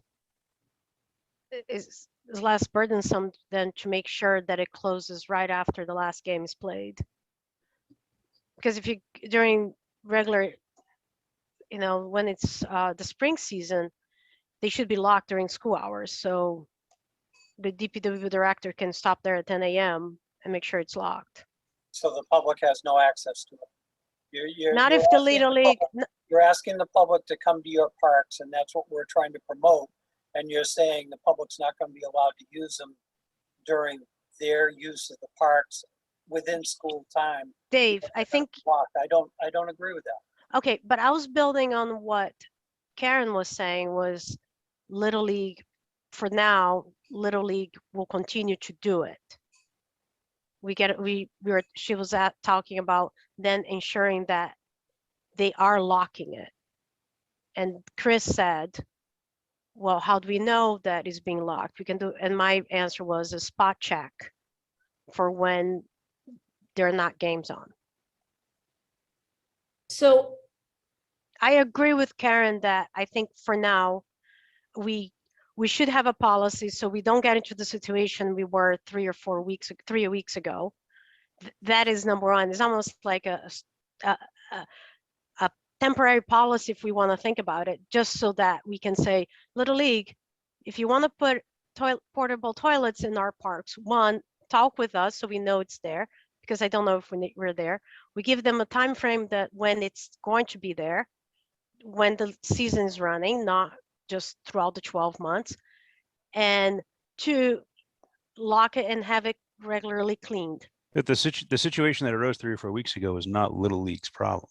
burdensome than to make sure that it closes right after the last game is played. Because if you, during regular, you know, when it's the spring season, they should be locked during school hours. So the DPW director can stop there at 10 a.m. and make sure it's locked. So the public has no access to it. Not you're if the asking Little League, You're asking the public to come to your parks, and that's what we're trying to promote. And you're saying the public's not going to be allowed to use them during their use of the parks within school time. Dave, I think, Block. I don't agree with that. okay, but I was building on what Karen was saying was Little League, for now, Little League will continue to do it. She was talking about then ensuring that they are locking it. And Chris said, well, how do we know that it's being locked? We can do, and my answer was a spot check for when there are not games on. So I agree with Karen that I think for now, we should have a policy so we don't get into the situation we were 3 weeks ago. That is number one. It's almost like a temporary policy if we want to think about it, just so that we can say, Little League, if you want to put portable toilets in our parks, one, talk with us so we know it's there, because I don't know if we're there. We give them a time frame that when it's going to be there, when the season is running, not just throughout the 12 months, and to lock it and have it regularly cleaned. That the situation that arose 3 or 4 weeks ago was not Little League's problem.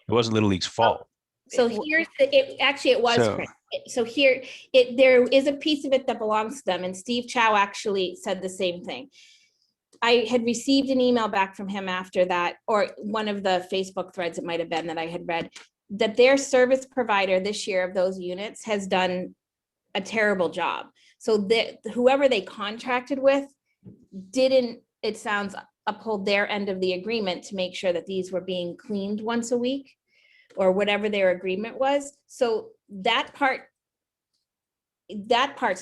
It wasn't Little League's fault. So here's it was, So- Chris. So here, there is a piece of it that belongs to them, and Steve Chow actually said the same thing. I had received an email back from him after that, or one of the Facebook threads it might have been that I had read, that their service provider this year of those units has done a terrible job. So that whoever they contracted with didn't, it sounds, uphold their end of the agreement to make sure that these were being cleaned once a week or whatever their agreement was. So that part's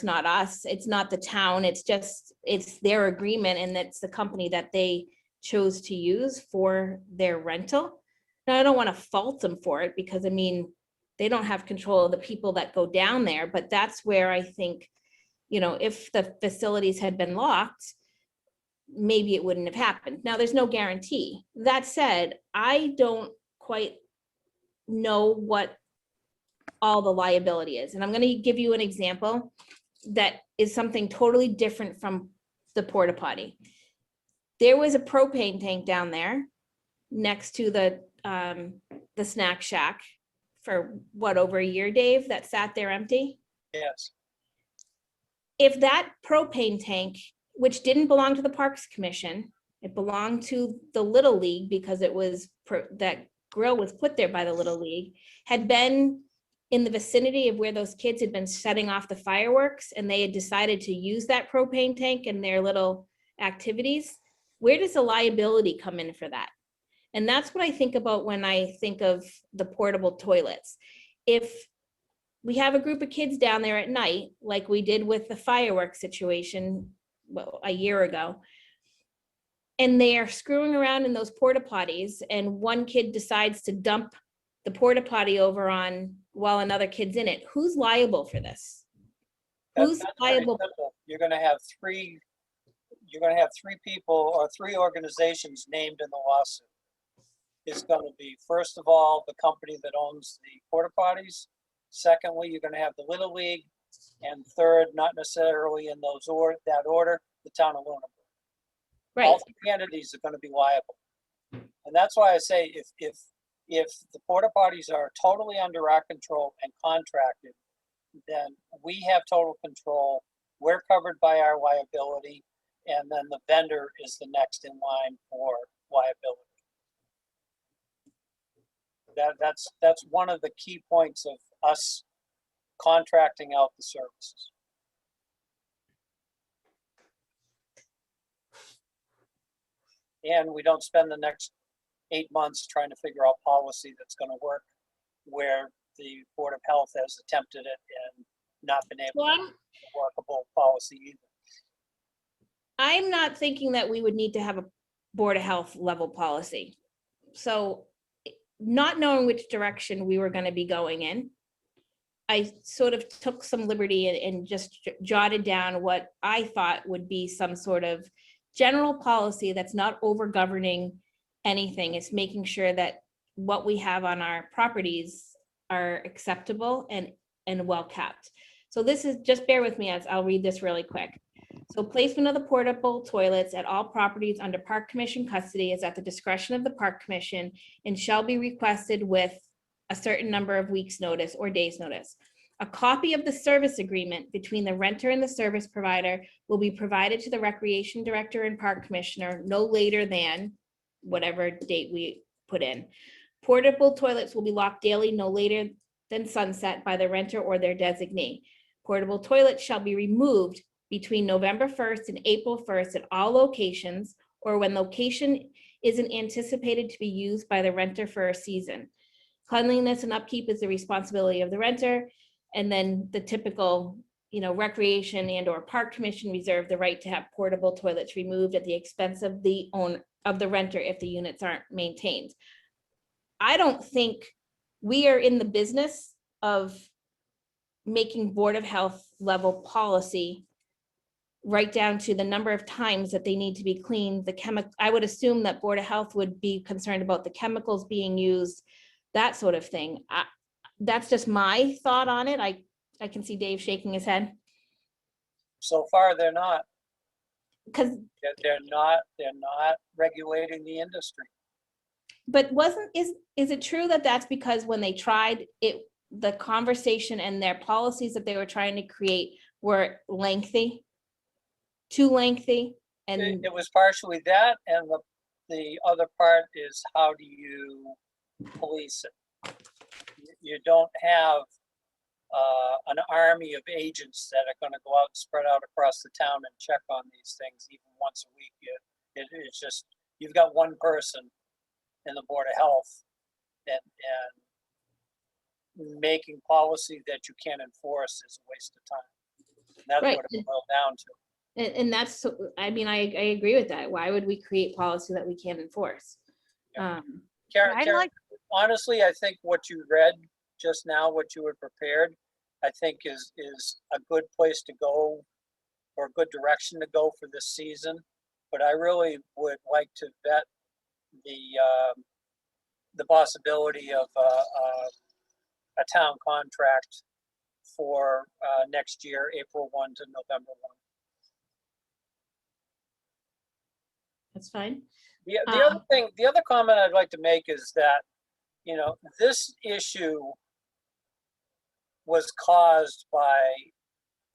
not us. It's not the town. It's just, it's their agreement, and that's the company that they chose to use for their rental. Now, I don't want to fault them for it, because I mean, they don't have control of the people that go down there, but that's where I think, if the facilities had been locked, maybe it wouldn't have happened. Now, there's no guarantee. That said, I don't quite know what all the liability is. And I'm going to give you an example that is something totally different from the porta potty. There was a propane tank down there next to the snack shack for over a year, Dave, that sat there empty. Yes. If that propane tank, which didn't belong to the Parks Commission, it belonged to the Little League, because it was that grill was put there by the Little League, had been in the vicinity of where those kids had been setting off the fireworks, and they had decided to use that propane tank in their little activities, where does the liability come in for that? And that's what I think about when I think of the portable toilets. If we have a group of kids down there at night, like we did with the fireworks situation a year ago, and they are screwing around in those porta potties, and one kid decides to dump the porta potty over on while another kid's in it, who's liable for this? Who's That's pretty liable? simple. You're going to have three people or three organizations named in the lawsuit. It's going to be, first of all, the company that owns the porta potties. Secondly, you're going to have the Little League, and third, not necessarily in that order, the town of Lunenburg. Right, All three entities are going to be liable, and that's why I say if the porta potties are totally under our control and contracted, then we have total control. We're covered by our liability, and then the vendor is the next in line for liability. That's one of the key points of us contracting out the services. And we don't spend the next 8 months trying to figure out policy that's going to work, where the Board of Health has attempted it and not been able well, to make a workable policy either. I'm not thinking that we would need to have a Board of Health level policy. So not knowing which direction we were going to be going in, I sort of took some liberty and just jotted down what I thought would be some sort of general policy that's not over governing anything. It's making sure that what we have on our properties are acceptable and well kept. So this is, just bear with me as I'll read this really quick. So placement of the portable toilets at all properties under Park Commission custody is at the discretion of the Park Commission and shall be requested with a certain number of weeks' notice or days' notice. A copy of the service agreement between the renter and the service provider will be provided to the Recreation Director and Park Commissioner no later than whatever date we put in. Portable toilets will be locked daily no later than sunset by the renter or their designee. Portable toilets shall be removed between November 1st and April 1st at all locations or when location isn't anticipated to be used by the renter for a season. Cleanliness and upkeep is the responsibility of the renter. And then the typical, recreation and or park commission reserve the right to have portable toilets removed at the expense of the renter if the units aren't maintained. I don't think we are in the business of making Board of Health level policy right down to the number of times that they need to be cleaned. I would assume that Board of Health would be concerned about the chemicals being used, that sort of thing. That's just my thought on it. I can see Dave shaking his head. So far, they're not. Because, They're not regulating the industry. but is it true that that's because when they tried it, the conversation and their policies that they were trying to create were lengthy, too lengthy? And It was partially that, and the other part is how do you police it? You don't have an army of agents that are going to go out and spread out across the town and check on these things even once a week. It's just, you've got one person in the Board of Health and making policy that you can't enforce is a waste of time. That's Right. what it boiled down to. And that's, I agree with that. Why would we create policy that we can't enforce? Karen, I like, honestly, I think what you read just now, what you had prepared, I think is a good place to go or a good direction to go for this season. But I really would like to vet the possibility of a town contract for next year, April 1 to November 1. That's fine. The other comment I'd like to make is that, this issue was caused by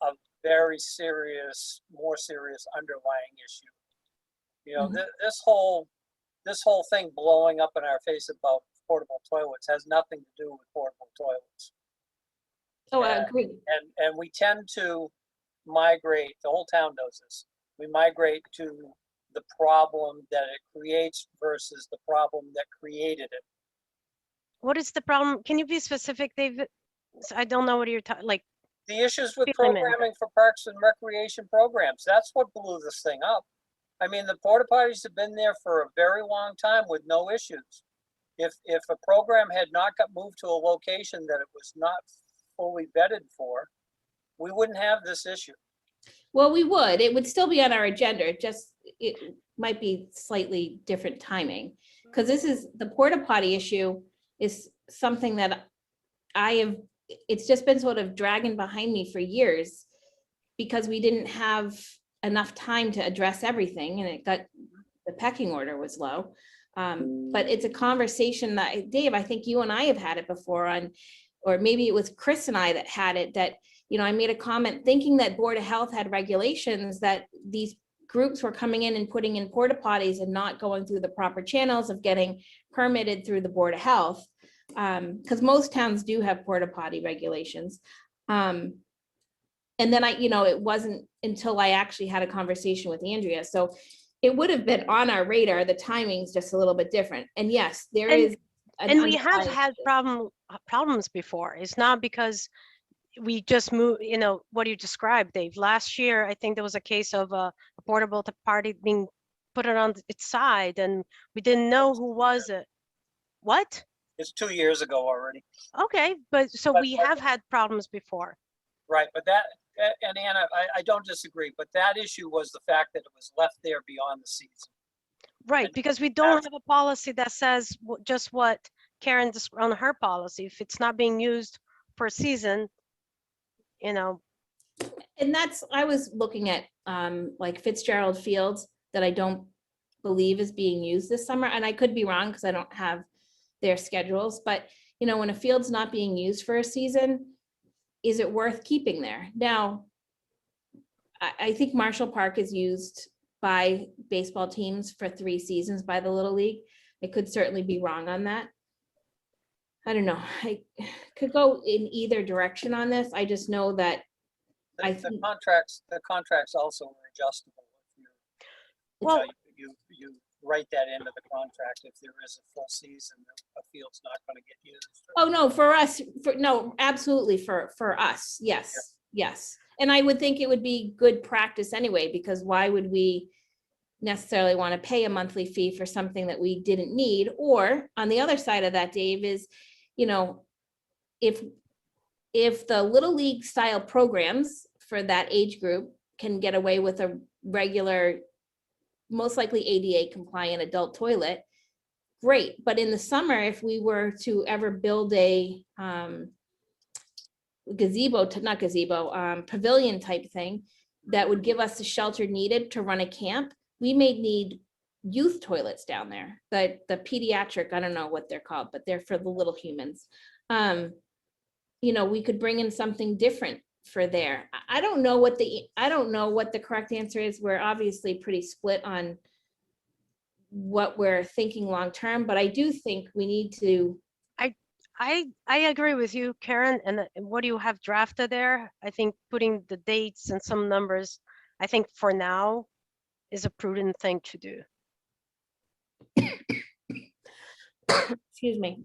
a very serious, more serious underlying issue. Mhm. This whole thing blowing up in our face about portable toilets has nothing to do with portable toilets. Oh, I Yeah. agree. And we tend to migrate, the whole town does this. We migrate to the problem that it creates versus the problem that created it. what is the problem? Can you be specific, David? I don't know what you're talking, like, The issues with Fill 'em in. programming for parks and recreation programs, that's what blew this thing up. I mean, the porta potties have been there for a very long time with no issues. If a program had not got moved to a location that it was not fully vetted for, we wouldn't have this issue. Well, it would still be on our agenda, it might be slightly different timing. Because the porta potty issue is something that it's just been sort of dragging behind me for years because we didn't have enough time to address everything and the pecking order was low. But it's a conversation that, Dave, I think you and I have had it before or maybe it was Chris and I that had it, that, I made a comment thinking that Board of Health had regulations that these groups were coming in and putting in porta potties and not going through the proper channels of getting permitted through the Board of Health. Because most towns do have porta potty regulations. And then it wasn't until I actually had a conversation with Andrea. So it would have been on our radar. The timing's just a little bit different. And yes, there is. and we have had problems before. It's not because we just moved, what you described, Dave. Last year, I think there was a case of a portable party being put it on its side and we didn't know who was it. What? It's 2 years ago already. Okay, but we have had problems before. Right, but and Anna, I don't disagree, but that issue was the fact that it was left there beyond the season. Right, because we don't have a policy that says just what Karen on her policy. If it's not being used for a season, And that's, I was looking at like Fitzgerald Fields that I don't believe is being used this summer, and I could be wrong because I don't have their schedules, but when a field's not being used for a season, is it worth keeping there? Now, I think Marshall Park is used by baseball teams for 3 seasons by the Little League. I could certainly be wrong on that. I don't know. I could go in either direction on this. I just know that The I the think- contracts also are adjustable. If you, Well- you write that into the contract. If there is a full season, a field's not going to get used. Oh, no, for us, no, absolutely for us. Yes, yes. And I would think it would be good practice anyway, because why would we necessarily want to pay a monthly fee for something that we didn't need? Or on the other side of that, Dave, is, if the Little League style programs for that age group can get away with a regular, most likely ADA compliant adult toilet, great. But in the summer, if we were to ever build a pavilion type thing that would give us the shelter needed to run a camp, we may need youth toilets down there. The pediatric, I don't know what they're called, but they're for the little humans. We could bring in something different for there. I don't know what the correct answer is. We're obviously pretty split on what we're thinking long-term, but I do think we need to. I agree with you, Karen, and what you have drafted there, I think putting the dates and some numbers, I think for now is a prudent thing to do. Excuse me.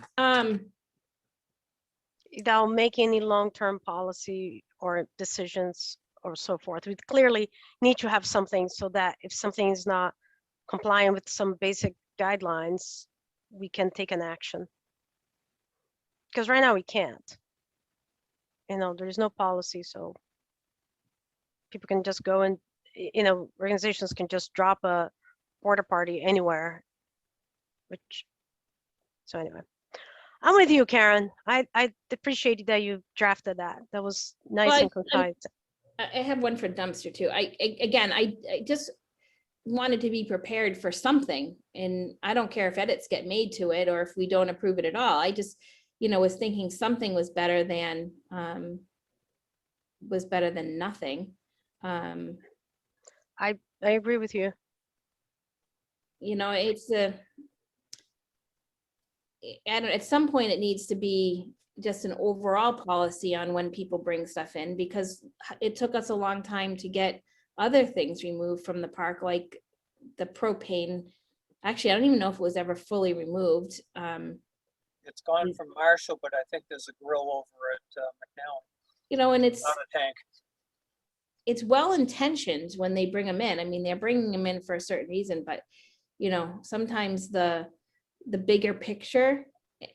Without making any long-term policy or decisions or so forth. We clearly need to have something so that if something is not compliant with some basic guidelines, we can take an action. Because right now we can't. There's no policy, so people can just go and, organizations can just drop a porta party anywhere, so anyway. I'm with you, Karen. I appreciate that you drafted that. That was nice Well, and concise. I have one for dumpster too. I just wanted to be prepared for something, and I don't care if edits get made to it or if we don't approve it at all. I just, was thinking something was better than nothing. I agree with you. It's at some point it needs to be just an overall policy on when people bring stuff in, because it took us a long time to get other things removed from the park, like the propane. Actually, I don't even know if it was ever fully removed. It's gone from Marshall, but I think there's a grill over at McNally. And it's Not a tank. it's well intentioned when they bring them in. I mean, they're bringing them in for a certain reason, but sometimes the bigger picture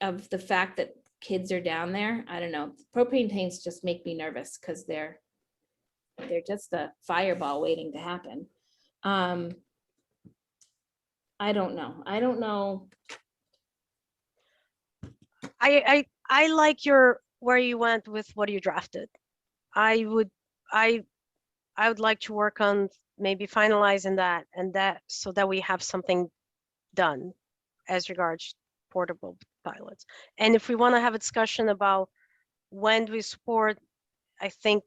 of the fact that kids are down there, I don't know. Propane tanks just make me nervous because they're just a fireball waiting to happen. I don't know. I like where you went with what you drafted. I would like to work on maybe finalizing that so that we have something done as regards portable toilets. And if we want to have a discussion about when we support, I think,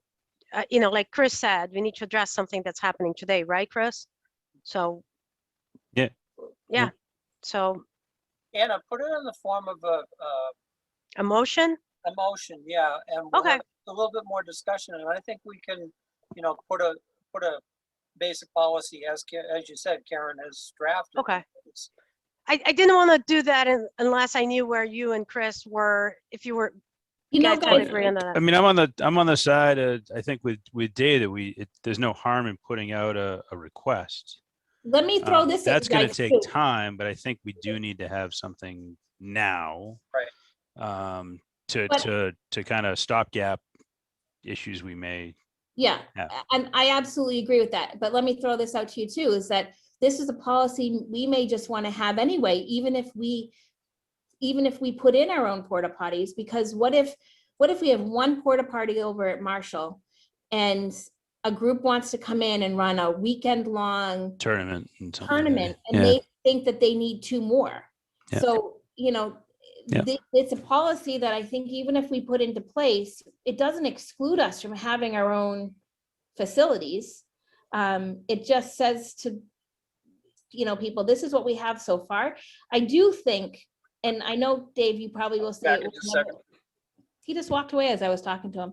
like Chris said, we need to address something that's happening today, right, Chris? So. Yeah. Yeah. So. Anna, put it in the form of A motion? a motion, yeah, and we'll Okay. have a little bit more discussion, and I think we can, put a basic policy as you said, Karen has drafted. Okay. It's- I didn't want to do that unless I knew where you and Chris were, if you were, guys guys, agree on that. I mean, I'm on the side of, I think with data, there's no harm in putting out a request. let me throw this at That's you going guys, to too. take time, but I think we do need to have something now. Right. To kind of stopgap issues we may. Yeah, Yeah. and I absolutely agree with that. But let me throw this out to you too, is that this is a policy we may just want to have anyway, even if we even if we put in our own porta potties, because what if we have one porta potty over at Marshall and a group wants to come in and run a weekend long Tournament and something. tournament and Yeah. they think that they need 2 more. Yeah. So, Yeah. it's a policy that I think even if we put into place, it doesn't exclude us from having our own facilities. It just says to, people, this is what we have so far. I do think, and I know, Dave, you probably will say Back it in was just a second. he just walked away as I was talking to him.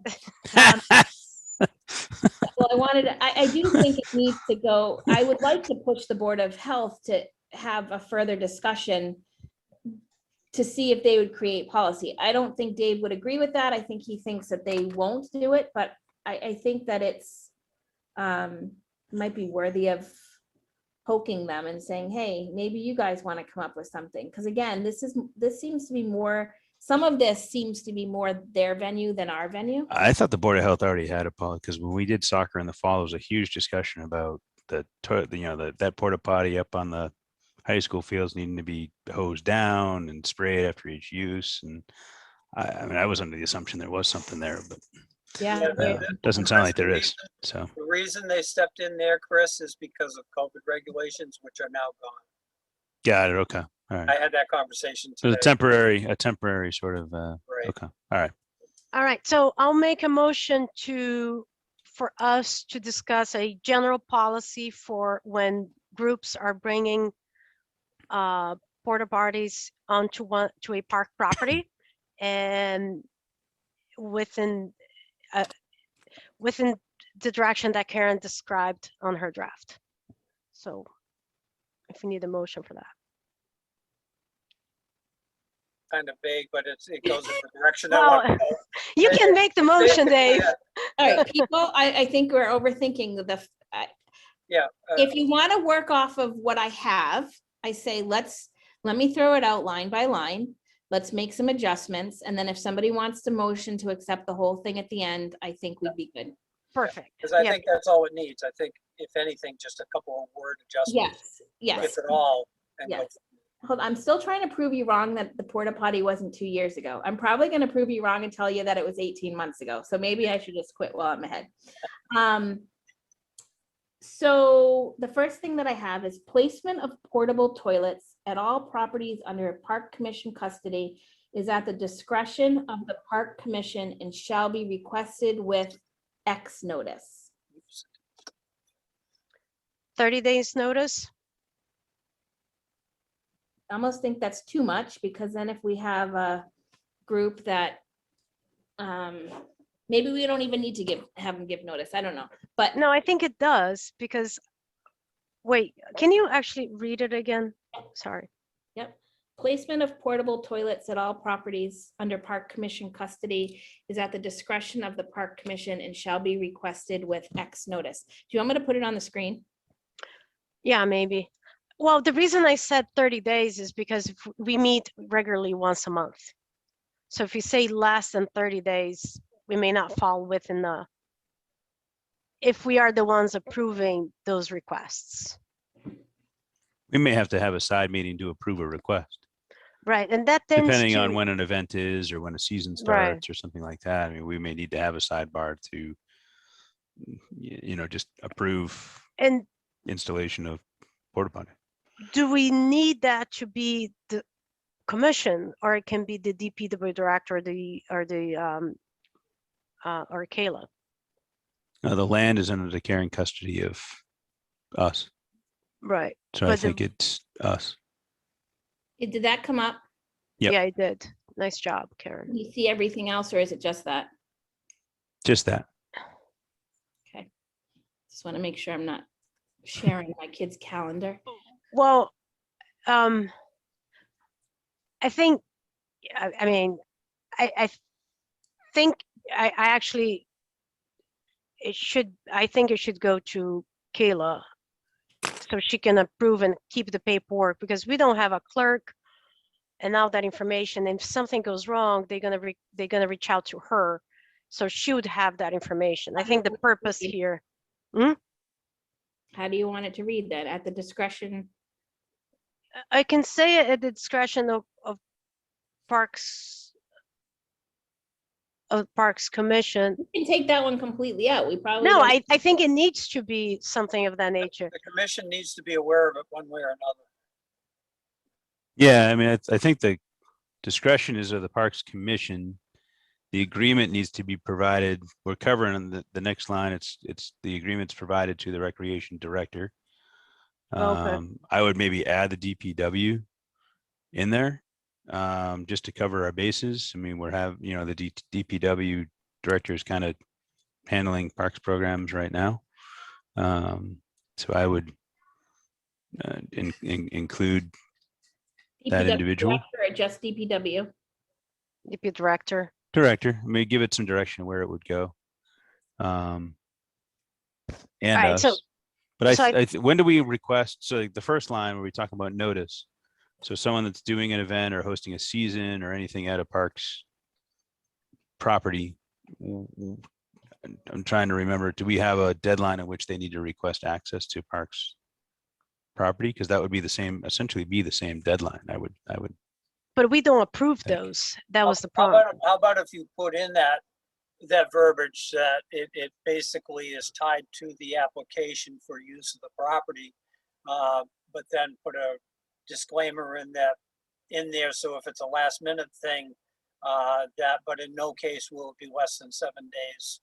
Well, I do think it needs to go. I would like to push the Board of Health to have a further discussion to see if they would create policy. I don't think Dave would agree with that. I think he thinks that they won't do it, but I think that it's might be worthy of poking them and saying, hey, maybe you guys want to come up with something. Because again, this seems to be more, some of this seems to be more their venue than our venue. I thought the Board of Health already had a policy, because when we did soccer in the fall, there was a huge discussion about that porta potty up on the high school fields needing to be hosed down and sprayed after each use. And I mean, I was under the assumption there was something there, but Yeah. doesn't sound like there is. So The reason they stepped in there, Chris, is because of COVID regulations, which are now gone. got it. Okay. All right. I had that conversation So today. a temporary sort of, Right. okay. All right. All right, so I'll make a motion for us to discuss a general policy for when groups are bringing porta potties onto a park property, and within the direction that Karen described on her draft. So if you need a motion for that. Kind of vague, but it goes in the direction I Well, want to go. you can make the motion, Dave. Yeah, All right, people, I think we're overthinking yeah, if you want to work off of what I have, I say, let me throw it out line by line. Let's make some adjustments. And then if somebody wants to motion to accept the whole thing at the end, I think we'd be good. Perfect. because I Yeah. think that's all it needs. I think if anything, just a couple of word adjustments, Yes, yes. if at all. And go Yes. Hold, I'm still trying to prove you wrong that the porta potty wasn't 2 years ago. I'm probably going to prove you wrong and tell you that it was 18 months ago. So maybe I should just quit while I'm ahead. So the first thing that I have is placement of portable toilets at all properties under Park Commission custody is at the discretion of the Park Commission and shall be requested with X notice. 30 days notice. I almost think that's too much, because then if we have a group that maybe we don't even need to have them give notice. I don't know, but No, I think it does, because, wait, can you actually read it again? Sorry. yep. Placement of portable toilets at all properties under Park Commission custody is at the discretion of the Park Commission and shall be requested with X notice. Do you want me to put it on the screen? Yeah, maybe. Well, the reason I said 30 days is because we meet regularly once a month. So if you say less than 30 days, we may not fall within if we are the ones approving those requests. We may have to have a side meeting to approve a request, Right, and that tends depending on to- when an event is or when a season Right. starts or something like that. I mean, we may need to have a sidebar to, just approve And installation of porta potty. do we need that to be the commission, or it can be the DPW director or Kayla? The land is under the care and custody of us, Right, so I But the- think it's us. Did that come up? Yep. yeah, I did. Nice job, Karen. Do you see everything else, or is it just that? Just that. Okay. Just want to make sure I'm not sharing my kid's calendar. Well, I think, I mean, I think I actually, I think it should go to Kayla so she can approve and keep the paperwork, because we don't have a clerk. And now that information, if something goes wrong, they're gonna reach out to her. So she would have that information. I think the purpose here, How do you want it to read then? At the discretion? I can say it at the discretion of Parks Commission. We can take that one completely out. We probably. No, don't- I think it needs to be something of that nature. The commission needs to be aware of it one way or another. Yeah, I mean, I think the discretion is of the Parks Commission. The agreement needs to be provided. We're covering on the next line. It's the agreement's provided to the Recreation Director. Okay. I would maybe add the DPW in there, just to cover our bases. I mean, the DPW Director is kind of handling parks programs right now. So I would include that DPW individual. director or just DPW. DP Director. Director, I mean, give it some direction where it would go. And Alright, so- us. But so when do we request, so like the first line where we talk about notice, so someone that's doing an event or hosting a season or anything at a parks property, I'm trying to remember, do we have a deadline at which they need to request access to parks property? Because that would be essentially be the same deadline. I would But we don't approve Thank those. That was the How problem. how about if you put in that verbiage that it basically is tied to the application for use of the property, but then put a disclaimer in there, so if it's a last minute thing, but in no case will it be less than 7 days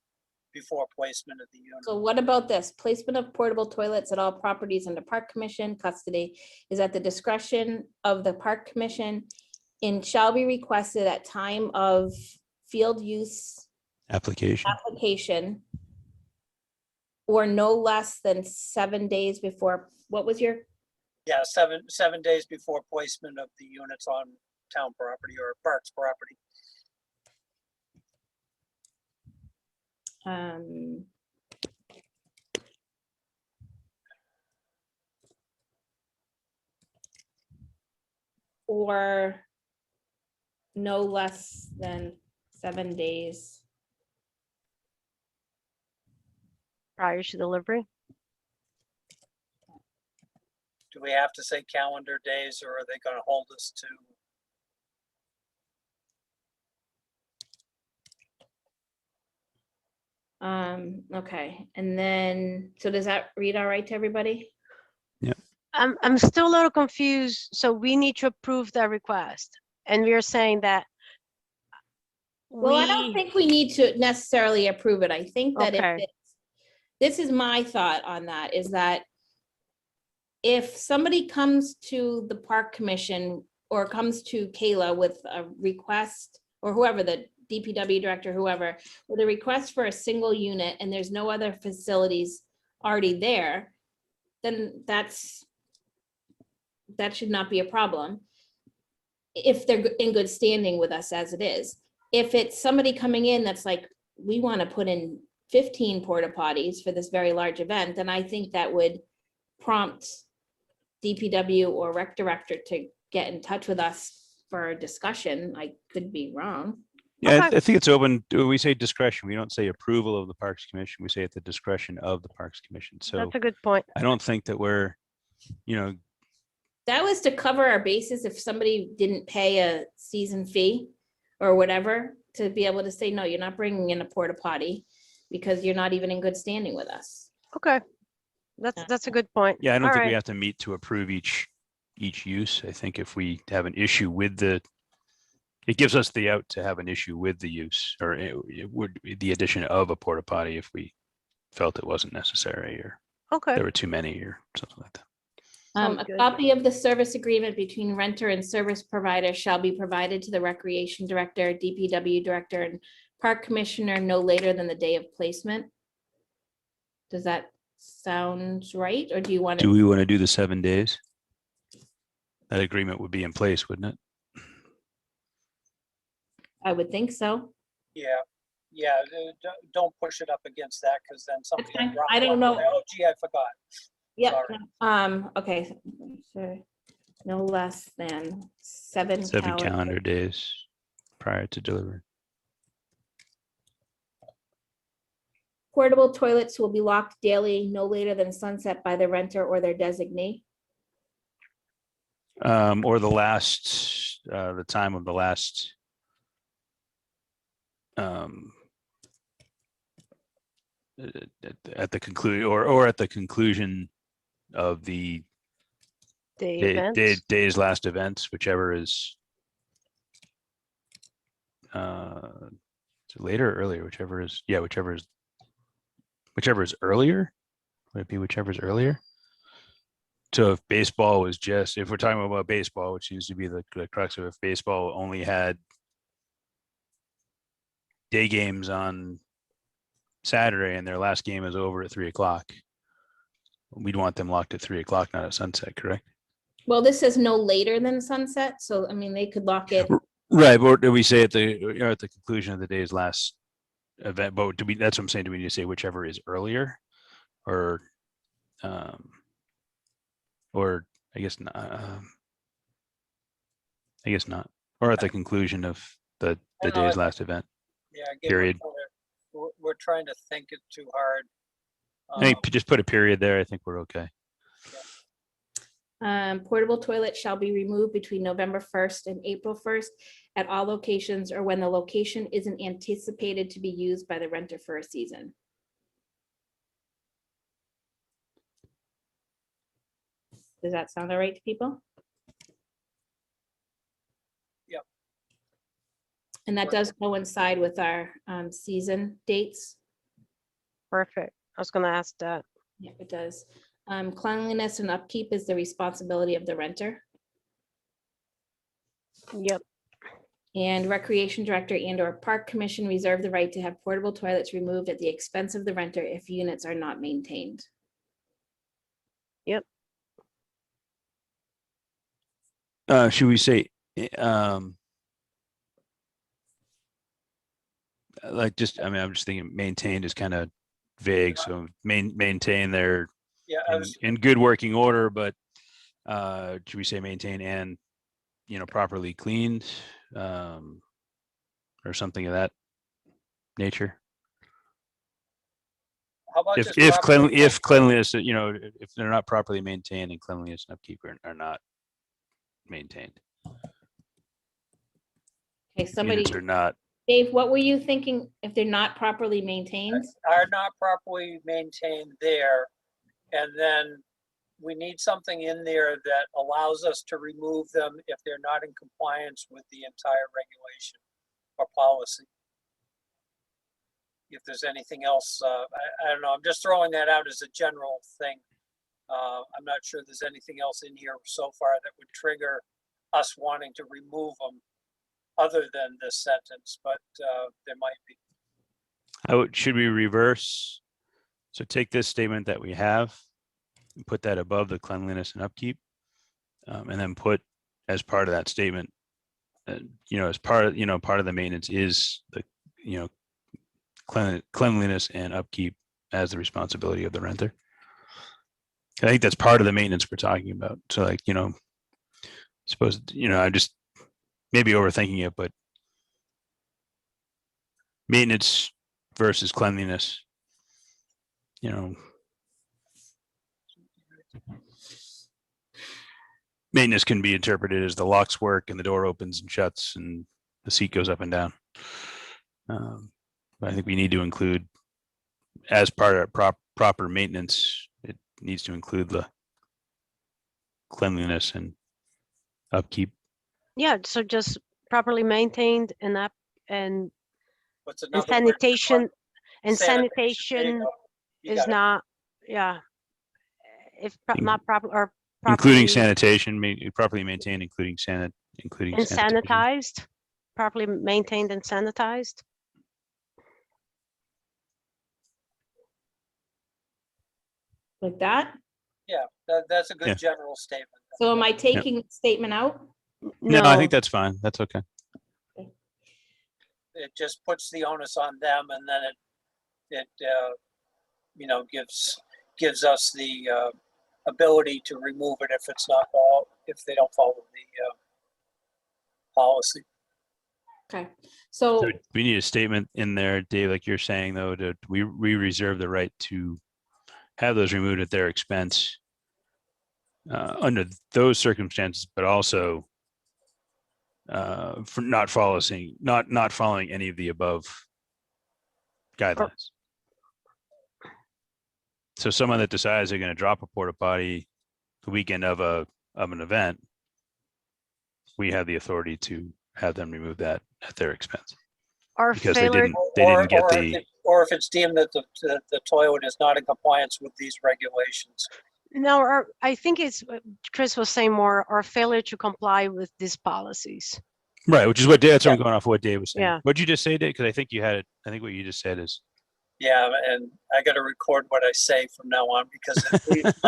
before placement of the unit. So what about this? Placement of portable toilets at all properties under Park Commission custody is at the discretion of the Park Commission and shall be requested at time of field use application. or no less than 7 days before, what was your, Yeah, 7 days before placement of the units on town property or parks property. or no less than 7 days. Prior to delivery. Do we have to say calendar days, or are they gonna hold us to? Okay, and then, so does that read all right to everybody? I'm still a little confused. So we need to approve that request. And we are saying that Well, I don't we, think we need to necessarily approve it. I think that if Okay. this is my thought on that, is that if somebody comes to the Park Commission or comes to Kayla with a request, or whoever, the DPW director, whoever, with a request for a single unit and there's no other facilities already there, then that should not be a problem if they're in good standing with us as it is. If it's somebody coming in that's like, we want to put in 15 porta potties for this very large event, then I think that would prompt DPW or rec director to get in touch with us for a discussion. I could be wrong. Yeah, Okay. I think it's open. We say discretion. We don't say approval of the Parks Commission. We say at the discretion of the Parks Commission. So that's a good point. I don't think that we're, That was to cover our bases if somebody didn't pay a season fee or whatever, to be able to say, no, you're not bringing in a porta potty because you're not even in good standing with us. Okay. That's a good point. yeah, I don't All think we right. have to meet to approve each use. I think if we have an issue with it gives us the out to have an issue with the use, or it would be the addition of a porta potty if we felt it wasn't necessary or Okay. there were too many or something like that. Sounds A good. copy of the service agreement between renter and service provider shall be provided to the Recreation Director, DPW Director, and Park Commissioner no later than the day of placement. Does that sound right, or do you want Do to? we want to do the 7 days? That agreement would be in place, wouldn't it? I would think so. Yeah, don't push it up against that, because then somebody. fine. will drop I don't one. know. Oh gee, I forgot. Yep. Sorry. Okay. So no less than 7 7 calendar days prior to delivery. Portable toilets will be locked daily, no later than sunset by the renter or their designee. Or the last the time of the last at the conclusion or at the conclusion of the The events. day's last events, whichever is later or earlier, whichever is earlier. Would it be whichever is earlier? So if baseball was just, if we're talking about baseball, which seems to be the crux of it, if baseball only had day games on Saturday and their last game is over at 3:00, we'd want them locked at 3:00, not at sunset, correct? Well, this says no later than sunset, so I mean, they could lock it. Right, but do we say at the conclusion of the day's last event? But do we? That's what I'm saying. Do we need to say whichever is earlier, or I guess not. I guess not. Or at the conclusion of the day's last event. Yeah, again, Period. We're trying to think it too hard. I think just put a period there. I think we're okay. Portable toilets shall be removed between November 1st and April 1st at all locations or when the location isn't anticipated to be used by the renter for a season. Does that sound all right to people? Yep. And that does coincide with our season dates. Perfect. I was gonna ask that. Yeah, it does. Cleanliness and upkeep is the responsibility of the renter. Yep. And recreation director and or park commission reserve the right to have portable toilets removed at the expense of the renter if units are not maintained. Yep. Should we say, like just, I mean, I'm just thinking maintained is kind of vague, so maintain their Yeah, in good working order, but should we say maintain and, properly cleaned, or something of that nature? how about just If properly cleanliness, if they're not properly maintained and cleanliness and upkeep are not maintained, Okay, somebody, units are not. Dave, what were you thinking if they're not properly maintained? are not properly maintained there? And then we need something in there that allows us to remove them if they're not in compliance with the entire regulation or policy. If there's anything else, I don't know, I'm just throwing that out as a general thing. I'm not sure there's anything else in here so far that would trigger us wanting to remove them other than this sentence, but there might be. Should we reverse? So take this statement that we have and put that above the cleanliness and upkeep, and then put as part of that statement, as part of the maintenance is the cleanliness and upkeep as the responsibility of the renter. I think that's part of the maintenance we're talking about. So suppose I'm just maybe overthinking it, but maintenance versus cleanliness, maintenance can be interpreted as the locks work and the door opens and shuts and the seat goes up and down. But I think we need to include, as part of proper maintenance, it needs to include the cleanliness and upkeep. Yeah, so just properly maintained and up and What's another word for sanitation and There you sanitation go. You is got it. not, yeah. If not proper or Including properly sanitation, properly maintained, including and sanitation. sanitized, properly maintained and sanitized. Like that? Yeah, that's a good Yeah. general statement. So am I taking the statement out? No, I think that's fine. That's okay. It just puts the onus on them, and then it gives us the ability to remove it if they don't follow the policy. Okay, so So we need a statement in there, Dave, like you're saying, though, we reserve the right to have those removed at their expense under those circumstances, but also for not following any of the above guidelines. So someone that decides they're going to drop a porta potty the weekend of an event, we have the authority to have them remove that at their expense Or because failure, they didn't get or if it's deemed that the toilet is not in compliance with these regulations. no, or I think it's what Chris was saying more, or failure to comply with these policies. right, which is what that's what I'm going off of what Dave was saying. Yeah. What'd you just say, Dave? Because I think you had it. I think what you just said is Yeah, and I got to record what I say from now on because it leaves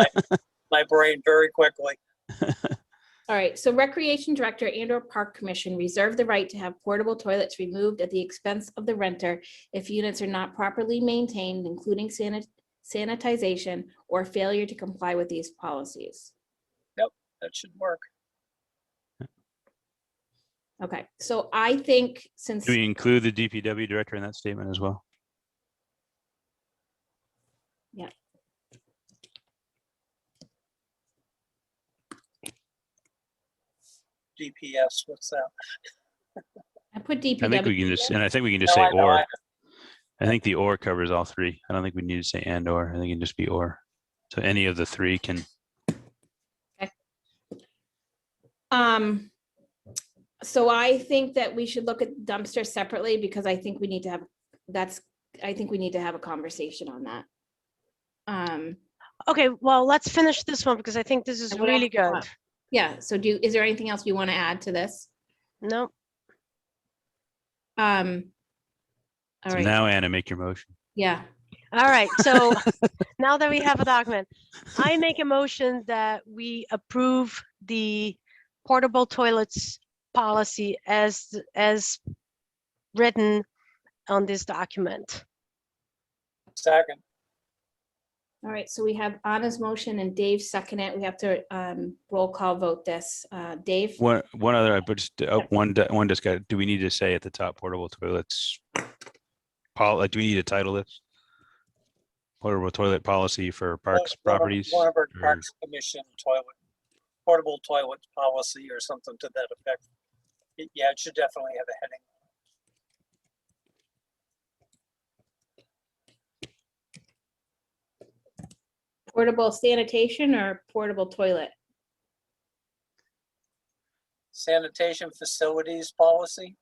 my brain very quickly. All right, so Recreation Director and/or Park Commission reserve the right to have portable toilets removed at the expense of the renter if units are not properly maintained, including sanitization or failure to comply with these policies. That should work. Okay, so I think since, do we include the DPW director in that statement as well? DPS, what's that? I put I think we DPW, can just, and I think we can just No, say I know, or. I- I think the or covers all three. I don't think we need to say and or. I think it can just be or. So any of the three can. so I think that we should look at dumpsters separately because I think we need to have, I think we need to have a conversation on that. Okay, well, let's finish this one because I think this is And what really else do you good. want? Yeah, so is there anything else you want to add to this? No, All So right, now, Anna, make your motion. yeah, all right, so now that we have a document, I make a motion that we approve the portable toilets policy as written on this document. Second, all right, so we have Anna's motion and Dave second it. We have to roll call vote this. Dave? One other, but just one just got. Do we need to say at the top portable toilets? Paul, do we need to title this? Portable toilet policy for parks properties? Lunenburg or- Parks Commission portable toilet policy or something to that effect. Yeah, it should definitely have a heading. Portable sanitation or portable toilet? Sanitation facilities policy.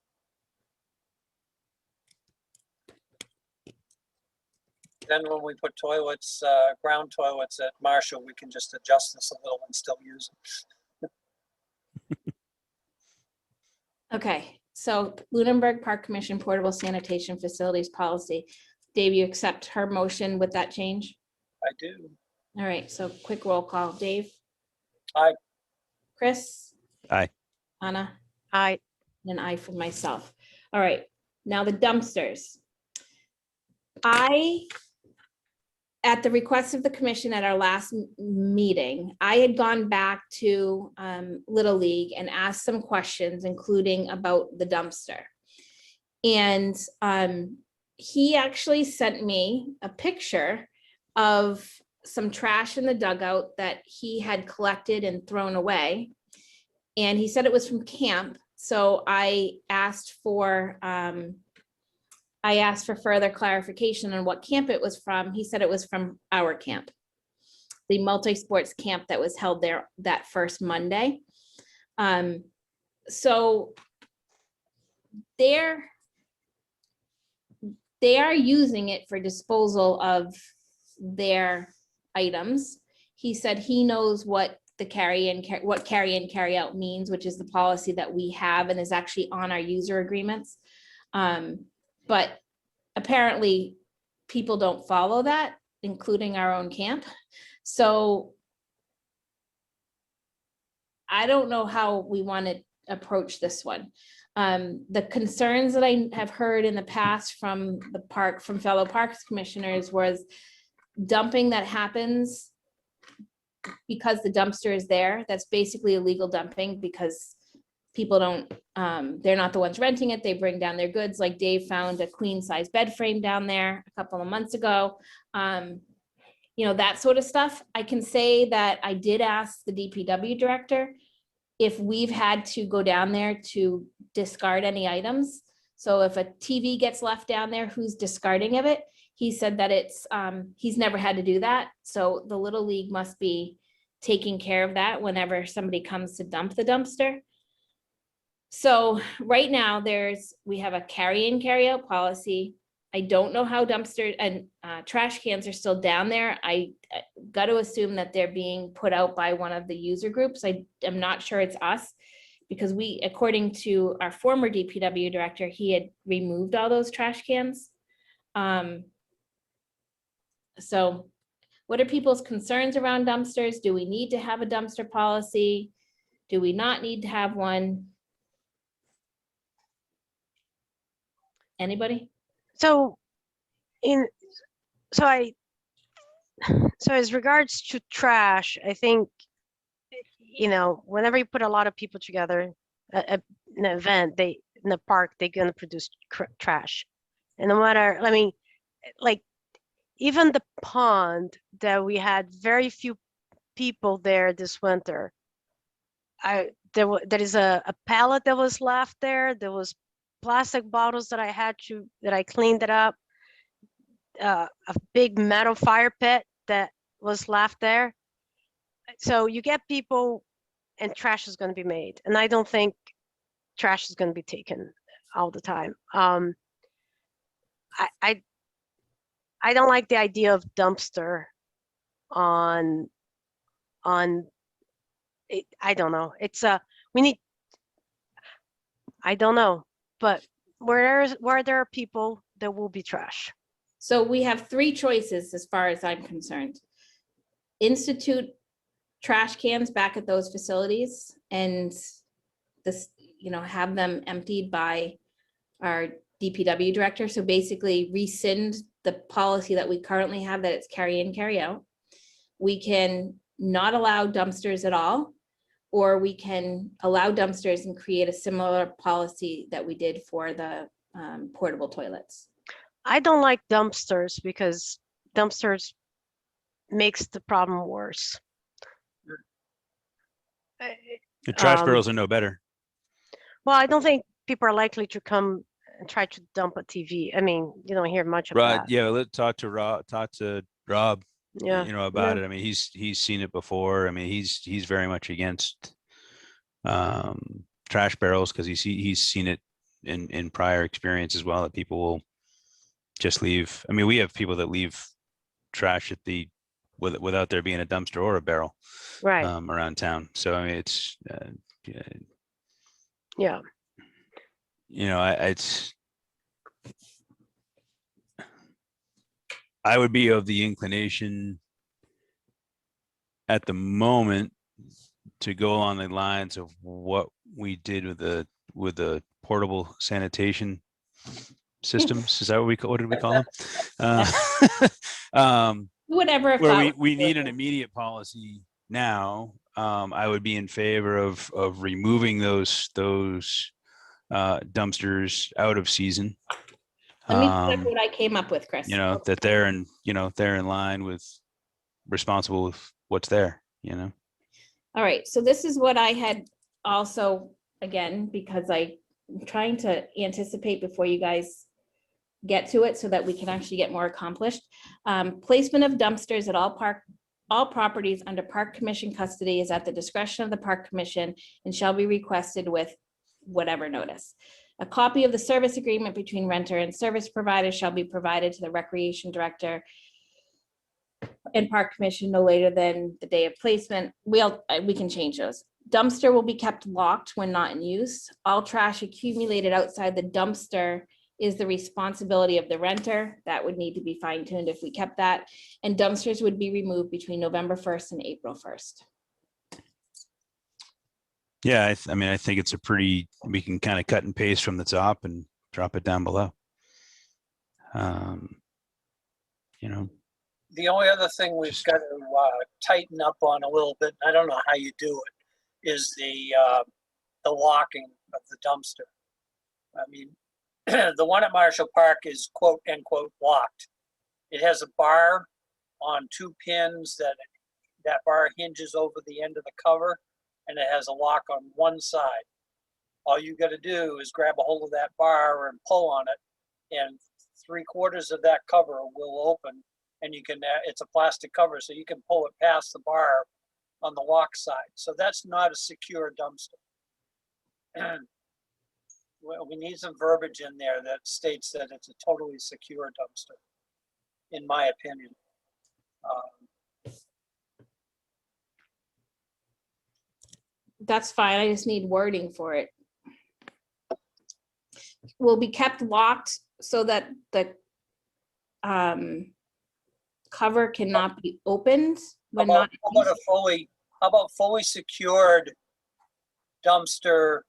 Then when we put toilets, ground toilets at Marshall, we can just adjust this a little and still use it. Okay, so Lunenburg Park Commission Portable Sanitation Facilities Policy. Dave, you accept her motion with that change? I do. All right, so quick roll call. Dave? Aye. Chris? Aye. Anna? I And I for myself. All right, now the dumpsters. At the request of the commission at our last meeting, I had gone back to Little League and asked some questions, including about the dumpster. And he actually sent me a picture of some trash in the dugout that he had collected and thrown away. And he said it was from camp. So I asked for further clarification on what camp it was from. He said it was from our camp, the multi-sports camp that was held there that first Monday. So they are using it for disposal of their items. He said he knows what the carry in, carry out means, which is the policy that we have and is actually on our user agreements. But apparently people don't follow that, including our own camp. So I don't know how we want to approach this one. The concerns that I have heard in the past from fellow parks commissioners was dumping that happens because the dumpster is there. That's basically illegal dumping because people don't, they're not the ones renting it. They bring down their goods. Like Dave found a queen size bed frame down there a couple of months ago. You know, that sort of stuff. I can say that I did ask the DPW director if we've had to go down there to discard any items. So if a TV gets left down there, who's discarding of it? He said that it's, he's never had to do that. So the Little League must be taking care of that whenever somebody comes to dump the dumpster. So right now we have a carry in, carry out policy. I don't know how dumpster and trash cans are still down there. I got to assume that they're being put out by one of the user groups. I am not sure it's us, because we, according to our former DPW director, he had removed all those trash cans. So what are people's concerns around dumpsters? Do we need to have a dumpster policy? Do we not need to have one? Anybody? So as regards to trash, I think, whenever you put a lot of people together, an event, in the park, they're going to produce trash. And no matter, I mean, like, even the pond that we had very few people there this winter, there is a pallet that was left there. There was plastic bottles that I cleaned it up. A big metal fire pit that was left there. So you get people and trash is going to be made. And I don't think trash is going to be taken all the time. I don't like the idea of dumpster on it. I don't know. It's I don't know, but where there are people, there will be trash. So we have three choices as far as I'm concerned. Institute trash cans back at those facilities and this, have them emptied by our DPW director. So basically rescind the policy that we currently have, that it's carry in, carry out. We can not allow dumpsters at all, or we can allow dumpsters and create a similar policy that we did for the portable toilets. I don't like dumpsters because dumpsters makes the problem worse. The trash Um, barrels are no better. Well, I don't think people are likely to come and try to dump a TV. I mean, you don't hear much of Right. that. Yeah. Let's talk to Rob, Yeah. about No. it. I mean, he's seen it before. I mean, he's very much against trash barrels because he's seen it in prior experience as well, that people will just leave. I mean, we have people that leave trash at without there being a dumpster or a barrel Right. around town. So I mean, it's Yeah. I would be of the inclination at the moment to go along the lines of what we did with the portable sanitation systems. Is that what did we call them? Whatever. Where we need an immediate policy now. I would be in favor of removing those dumpsters out of season. Let me check what I came up with, Chris. That they're in line with, responsible with what's there, All right, so this is what I had also, again, because I'm trying to anticipate before you guys get to it so that we can actually get more accomplished. Placement of dumpsters at all properties under Park Commission custody is at the discretion of the Park Commission and shall be requested with whatever notice. A copy of the service agreement between renter and service provider shall be provided to the Recreation Director and Park Commission no later than the day of placement. We can change those. Dumpster will be kept locked when not in use. All trash accumulated outside the dumpster is the responsibility of the renter. That would need to be fine tuned if we kept that. And dumpsters would be removed between November 1st and April 1st. Yeah, I mean, I think it's we can kind of cut and paste from the top and drop it down below. The only other thing we've got to tighten up on a little bit, I don't know how you do it, is the locking of the dumpster. I mean, the one at Marshall Park is quote unquote locked. It has a bar on 2 pins that bar hinges over the end of the cover. and it has a lock on one side. All you got to do is grab a hold of that bar and pull on it, and 3/4 of that cover will open, and you can, it's a plastic cover, so you can pull it past the bar on the lock side. So that's not a secure dumpster. And we need some verbiage in there that states that it's a totally secure dumpster, in my opinion. That's fine. I just need wording for it. Will be kept locked so that the cover cannot be opened when not. How about fully secured dumpster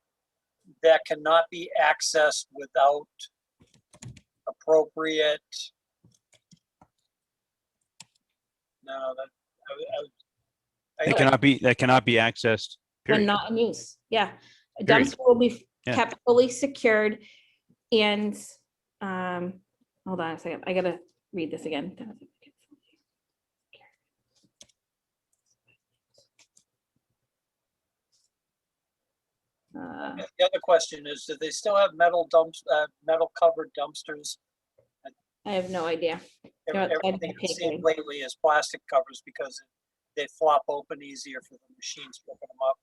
that cannot be accessed without appropriate? No, that. That cannot be accessed. When Period. not in use, yeah. A Period. dumpster will be Yeah. kept fully secured and, hold on a second, I gotta read this again. The other question is, do they still have metal covered dumpsters? I have no idea. They're outside my Everything pay I've seen grade. lately is plastic covers because they flop open easier for the machines picking them up.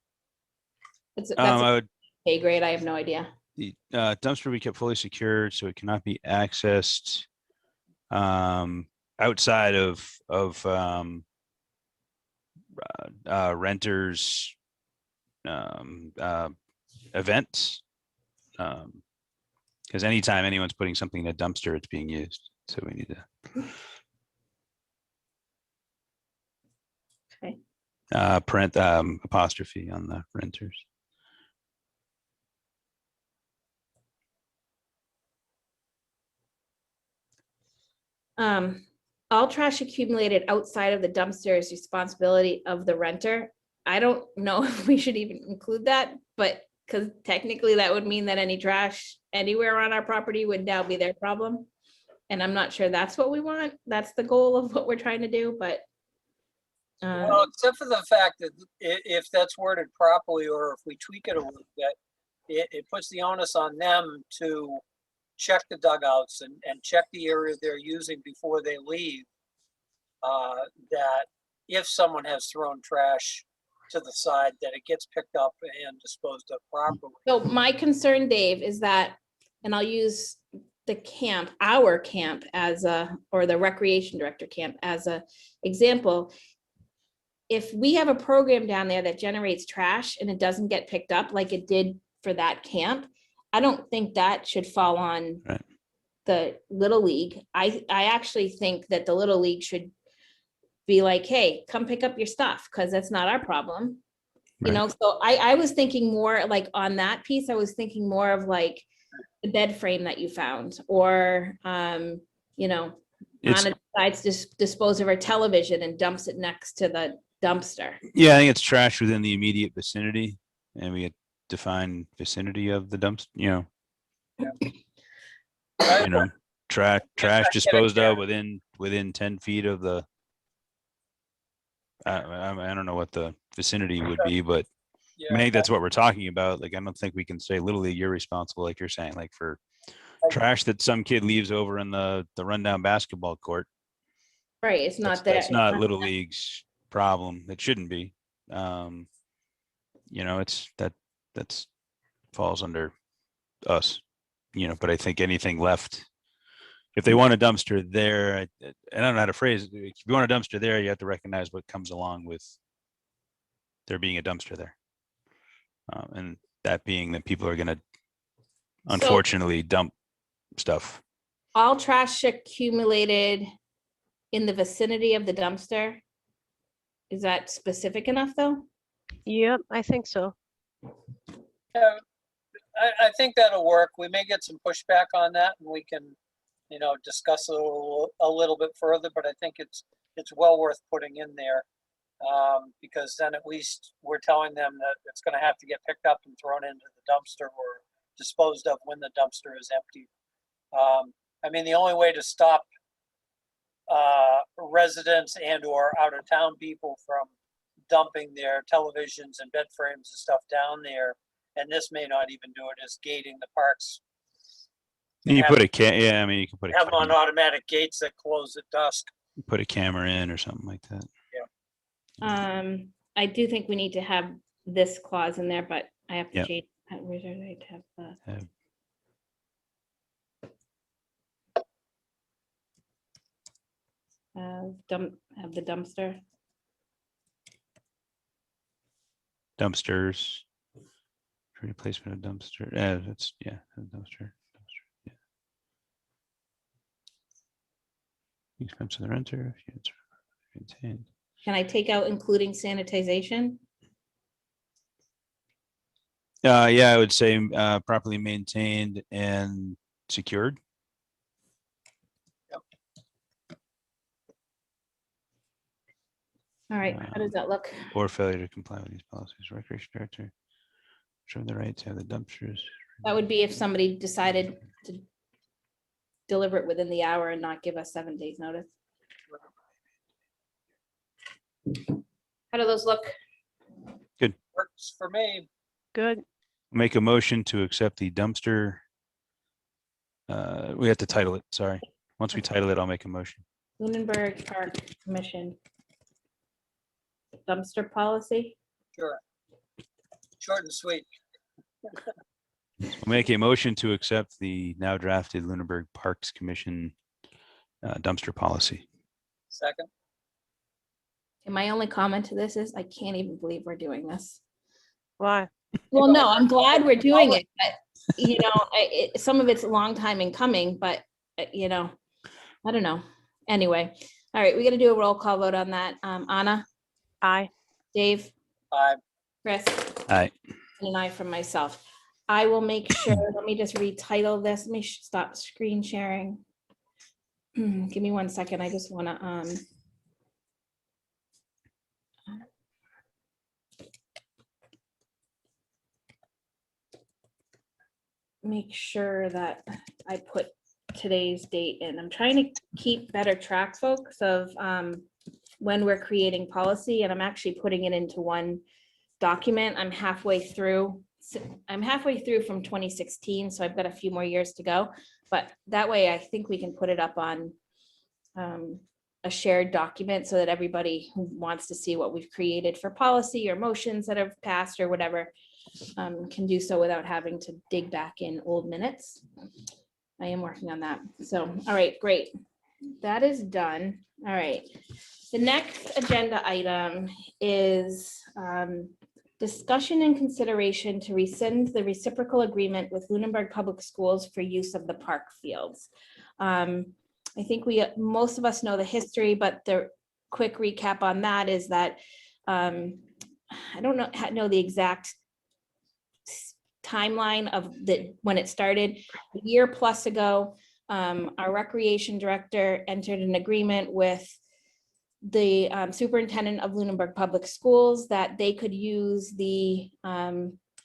That's I would, pay grade, I have no idea. the dumpster will be kept fully secured, so it cannot be accessed outside of renters events, because anytime anyone's putting something in a dumpster, it's being used. So we need to Okay. print apostrophe on the renters. All trash accumulated outside of the dumpster is responsibility of the renter. I don't know if we should even include that, but because technically that would mean that any trash anywhere on our property would now be their problem. And I'm not sure that's what we want. That's the goal of what we're trying to do, but. Well, except for the fact that if that's worded properly, or if we tweak it a little bit, it puts the onus on them to check the dugouts and check the area they're using before they leave. That if someone has thrown trash to the side, that it gets picked up and disposed of properly. So my concern, Dave, is that, and I'll use the camp, our camp as a, or the recreation director camp as a example. If we have a program down there that generates trash and it doesn't get picked up like it did for that camp, I don't think that should fall on Right. the Little League. I actually think that the Little League should be like, hey, come pick up your stuff, because that's not our problem. You Right. know, so I was thinking more like on that piece, I was thinking more of like the bed frame that you found, or you know, It's, Anna decides to dispose of her television and dumps it next to the dumpster. yeah, I think it's trash within the immediate vicinity, and we define vicinity of the dumpster. You know, trash disposed of within 10 feet of the. I don't know what the vicinity would be, but I think that's what we're talking about. Like, I don't think we can say Little League, you're responsible, like you're saying, like for trash that some kid leaves over in the rundown basketball court. Right, it's not That's that. not Little League's problem. It shouldn't be. You know, that's falls under us, you know, but I think anything left, if they want a dumpster there, I don't know how to phrase it. If you want a dumpster there, you have to recognize what comes along with there being a dumpster there. And that being that people are going to unfortunately dump stuff. All trash accumulated in the vicinity of the dumpster. Is that specific enough, though? Yep, I think so. Yeah, I think that'll work. We may get some pushback on that, and we can, you know, discuss a little bit further, but I think it's well worth putting in there, because then at least we're telling them that it's going to have to get picked up and thrown into the dumpster or disposed of when the dumpster is empty. I mean, the only way to stop residents and or out of town people from dumping their televisions and bed frames and stuff down there. And this may not even do it, is gating the parks. You have- put a yeah, I mean, you can put Have them on camera, automatic gates that close at dusk. put a camera in or something like that. I do think we need to have this clause in there, but I have to Yep. change. Where's our right to have the? Have- Have the dumpster. Dumpsters. For replacement of dumpster. That's yeah, a dumpster. Yeah. Expense of the renter. If it's maintained. Can I take out including sanitization? Yeah, I would say properly maintained and secured. All right, how does that look? Or failure to comply with these policies. Recreation director. Show the right to have the dumpsters. That would be if somebody decided to deliver it within the hour and not give us 7 days notice. How do those look? Works for me. Good. Make a motion to accept the dumpster. We have to title it, sorry. Once we title it, I'll make a motion. Lunenburg Park Commission. Dumpster policy. Sure. Short and sweet. We'll make a motion to accept the now drafted Lunenburg Parks Commission dumpster policy. Second. And my only comment to this is I can't even believe we're doing this. Why? Well, no, I'm glad we're doing it, but you know, some of it's a long time in coming, but you know, I don't know. Anyway, all right, we got to do a roll call vote on that. Anna, Aye. Dave, Aye. Chris, Aye. and an aye from myself. I will make sure, let me just retitle this. Let me stop screen sharing. Give me 1 second. I just want to, make sure that I put today's date in. I'm trying to keep better track, folks, of when we're creating policy, and I'm actually putting it into one document. I'm halfway through from 2016, so I've got a few more years to go. But that way, I think we can put it up on a shared document so that everybody who wants to see what we've created for policy or motions that have passed or whatever can do so without having to dig back in old minutes. I am working on that. So, all right, great. That is done. All right. The next agenda item is discussion and consideration to rescind the reciprocal agreement with Lunenburg Public Schools for use of the park fields. I think most of us know the history, but the quick recap on that is that I don't know the exact timeline of when it started. A year plus ago, our recreation director entered an agreement with the superintendent of Lunenburg Public Schools that they could use the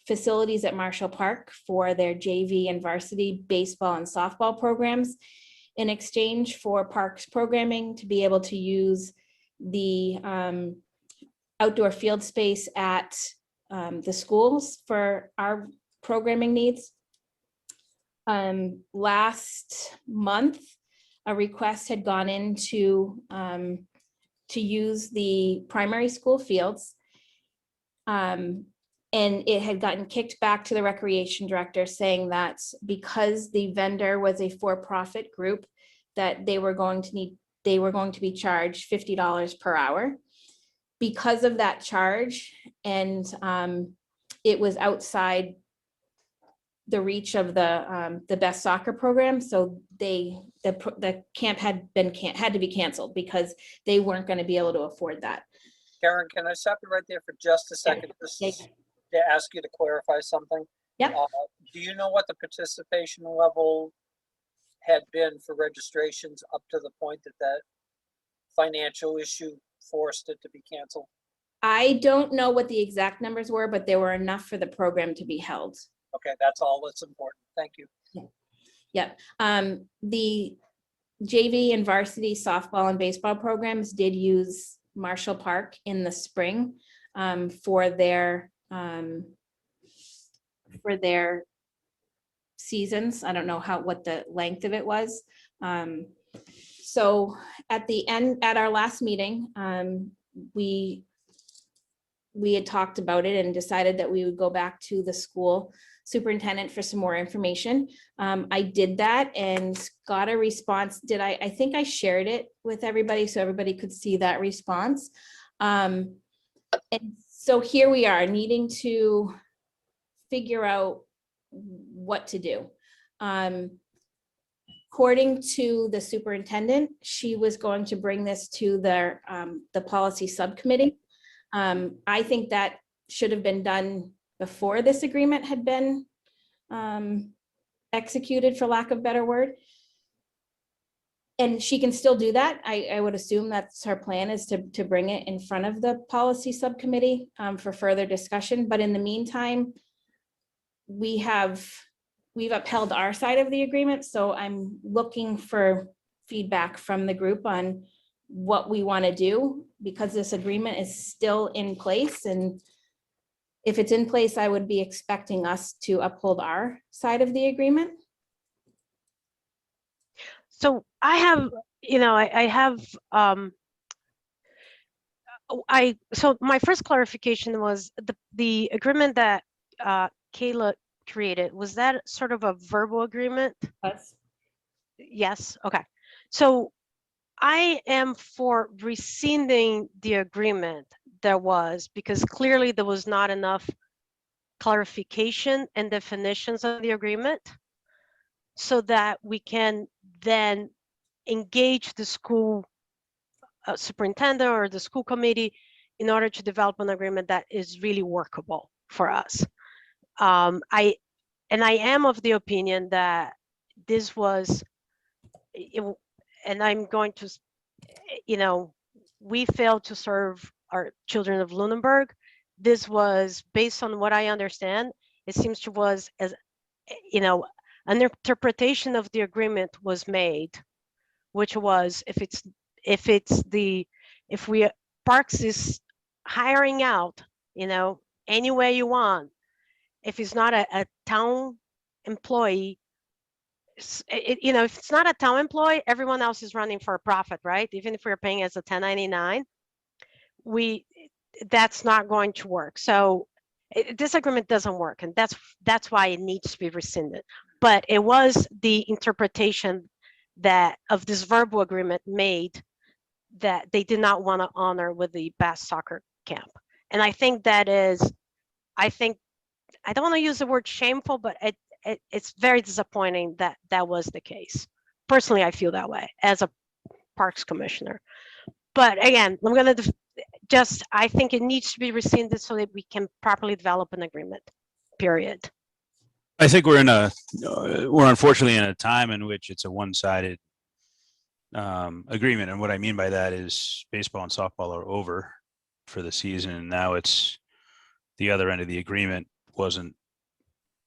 facilities at Marshall Park for their JV and varsity baseball and softball programs in exchange for parks programming to be able to use the outdoor field space at the schools for our programming needs. Last month, a request had gone in to use the primary school fields. And it had gotten kicked back to the recreation director saying that because the vendor was a for-profit group, that they were going to be charged $50 per hour. Because of that charge, and it was outside the reach of the best soccer program, so the camp had to be canceled because they weren't going to be able to afford that. Karen, can I stop you right there for just a second? Just to ask you to clarify something. Yep. Do you know what the participation level had been for registrations up to the point that financial issue forced it to be canceled? I don't know what the exact numbers were, but there were enough for the program to be held. Okay, that's all that's important. Thank you. Yep. The JV and varsity softball and baseball programs did use Marshall Park in the spring for their seasons. I don't know what the length of it was. So at our last meeting, we had talked about it and decided that we would go back to the school superintendent for some more information. I did that and got a response. I think I shared it with everybody so everybody could see that response. And so here we are needing to figure out what to do. According to the superintendent, she was going to bring this to the policy subcommittee. I think that should have been done before this agreement had been executed, for lack of a better word. And she can still do that. I would assume that's her plan, is to bring it in front of the policy subcommittee for further discussion. But in the meantime, we've upheld our side of the agreement. So I'm looking for feedback from the group on what we want to do, because this agreement is still in place. And if it's in place, I would be expecting us to uphold our side of the agreement. So I have, so my first clarification was the agreement that Kayla created, was that sort of a verbal agreement? Yes. Okay. So I am for rescinding the agreement there was, because clearly there was not enough clarification and definitions of the agreement, so that we can then engage the school superintendent or the school committee in order to develop an agreement that is really workable for us. I am of the opinion that this was, and I'm going to, we failed to serve our children of Lunenburg. This was, based on what I understand, it seems to was, as an interpretation of the agreement was made, which was, if Parks is hiring out, any way you want, if it's not a town employee, if it's not a town employee, everyone else is running for a profit, right? Even if we're paying as a 1099, that's not going to work. So this agreement doesn't work, and that's why it needs to be rescinded. But it was the interpretation that of this verbal agreement made that they did not want to honor with the Bass soccer camp. And I think that is, I don't want to use the word shameful, but it's very disappointing that that was the case. Personally, I feel that way as a Parks Commissioner. But again, I'm going to I think it needs to be rescinded so that we can properly develop an agreement, period. I think we're unfortunately in a time in which it's a one-sided agreement. And what I mean by that is baseball and softball are over for the season. And now it's the other end of the agreement wasn't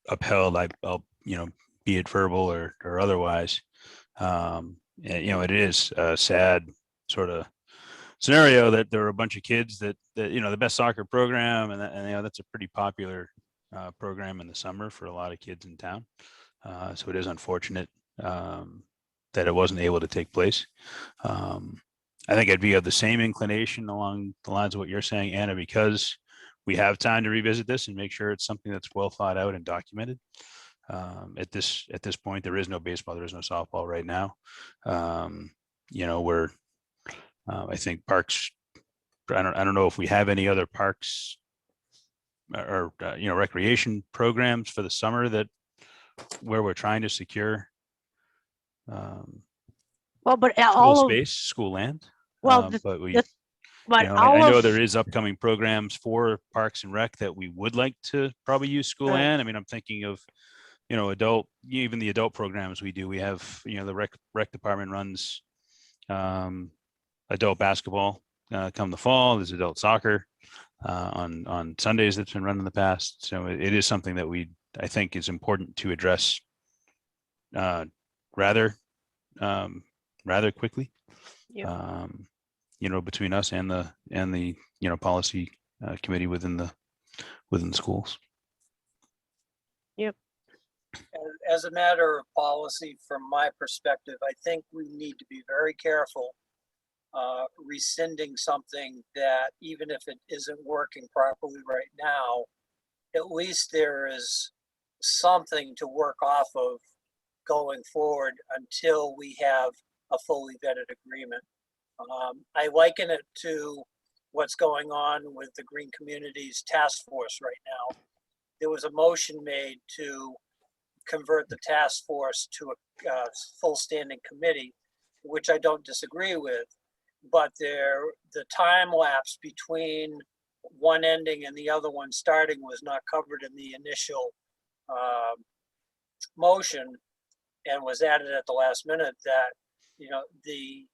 upheld. I'll be it verbal or otherwise. It is a sad sort of scenario that there were a bunch of kids that the best soccer program, and that's a pretty popular program in the summer for a lot of kids in town. So it is unfortunate that it wasn't able to take place. I think I'd be of the same inclination along the lines of what you're saying, Anna, because we have time to revisit this and make sure it's something that's well thought out and documented. At this point, there is no baseball, there is no softball right now. I think parks, I don't know if we have any other parks or recreation programs for the summer where we're trying to secure but school space, school land. Well, I know there is upcoming programs for Parks and Rec that we would like to probably use school land. I mean, I'm thinking of even the adult programs we do. We have the rec department runs adult basketball come the fall. There's adult soccer on Sundays that's been run in the past. So it is something that I think is important to address rather quickly. Yeah. between us and the policy committee within the schools. As a matter of policy, from my perspective, I think we need to be very careful rescinding something that, even if it isn't working properly right now, at least there is something to work off of going forward until we have a fully vetted agreement. I liken it to what's going on with the Green Communities Task Force right now. There was a motion made to convert the task force to a full standing committee, which I don't disagree with, but the time lapse between one ending and the other one starting was not covered in the initial motion, and was added at the last minute, that the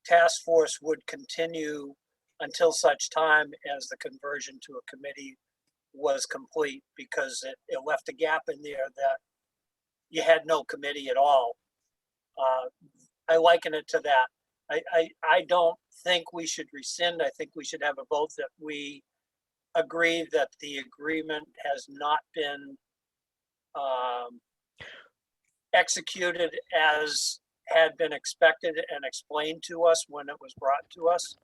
task force would continue until such time as the conversion to a committee was complete, because it left a gap in there that you had no committee at all. I liken it to that. I don't think we should rescind. I think we should have a vote that we agree that the agreement has not been executed as had been expected and explained to us when it was brought to us,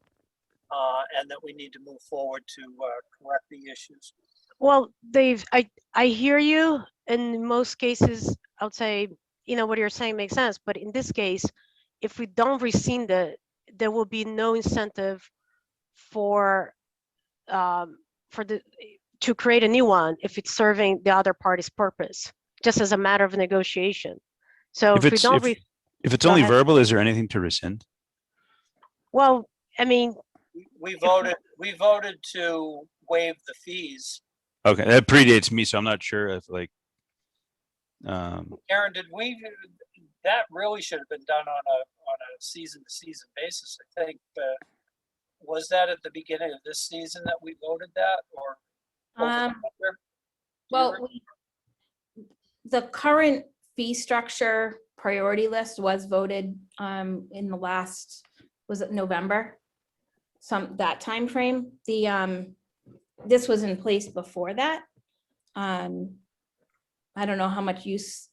and that we need to move forward to correct the issues. Well, Dave, I hear you. In most cases, I would say, what you're saying makes sense. But in this case, if we don't rescind it, there will be no incentive to create a new one if it's serving the other party's purpose, just as a matter of negotiation. So if we don't, if it's Go only ahead. verbal, is there anything to rescind? well, I mean, We voted to waive the fees. Okay, that predates me, so I'm not sure if Aaron, that really should have been done on a season to season basis, I think. Was that at the beginning of this season that we voted that, or? over the winter? Well, the current fee structure priority list was voted in the last, was it November? That time frame. This was in place before that. I don't know how much use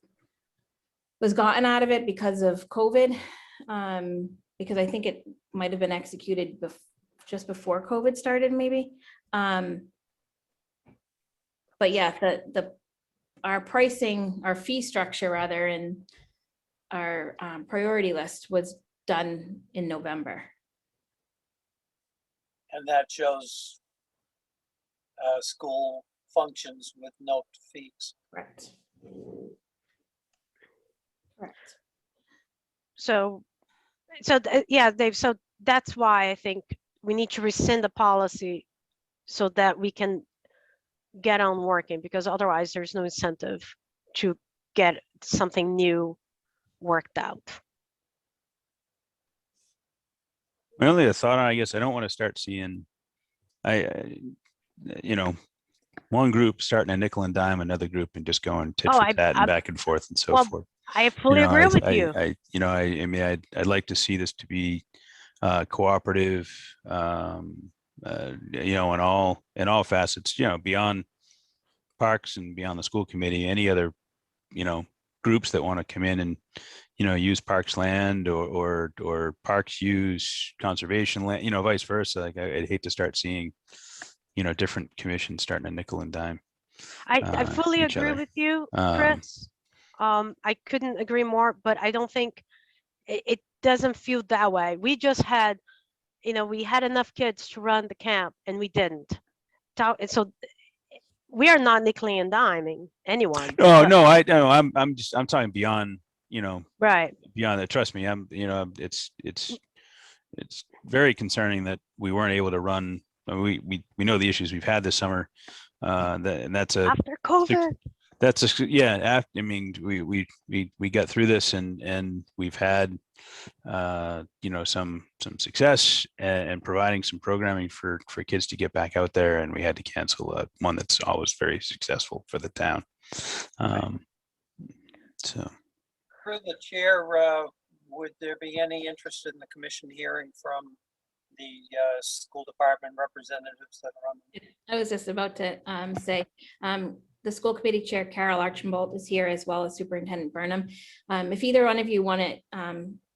was gotten out of it because of COVID, because I think it might have been executed just before COVID started, maybe. But yeah, our pricing, our fee structure rather, and our priority list was done in November. And that shows school functions with no fees. Correct. Correct. So yeah, Dave, so that's why I think we need to rescind the policy so that we can get on working, because otherwise there's no incentive to get something new worked out. my only thought, I guess I don't want to start seeing, one group starting a nickel and dime, another group and just going tit for tat and back and forth and so forth. I fully agree with you. I'd like to see this to be cooperative, in all facets, beyond parks and beyond the school committee, any other, groups that want to come in and, use parks land or parks use conservation land, vice versa. Like I'd hate to start seeing, different commissions starting a nickel and dime. I fully each agree other. with you, Chris. I couldn't agree more, but I don't think it doesn't feel that way. We just had, we had enough kids to run the camp and we didn't. And so we are not nickeling and diming anyone. Oh, no, I'm talking beyond, Right. beyond that. Trust me, it's very concerning that we weren't able to run. We know the issues we've had this summer, and that's After COVID. We got through this and we've had some success and providing some programming for kids to get back out there, and we had to cancel one that's always very successful for the town. So Through the chair, would there be any interest in the commission hearing from the school department representatives that are on? I was just about to say, the school committee chair, Carol Archibald, is here, as well as Superintendent Burnham. If either one of you want to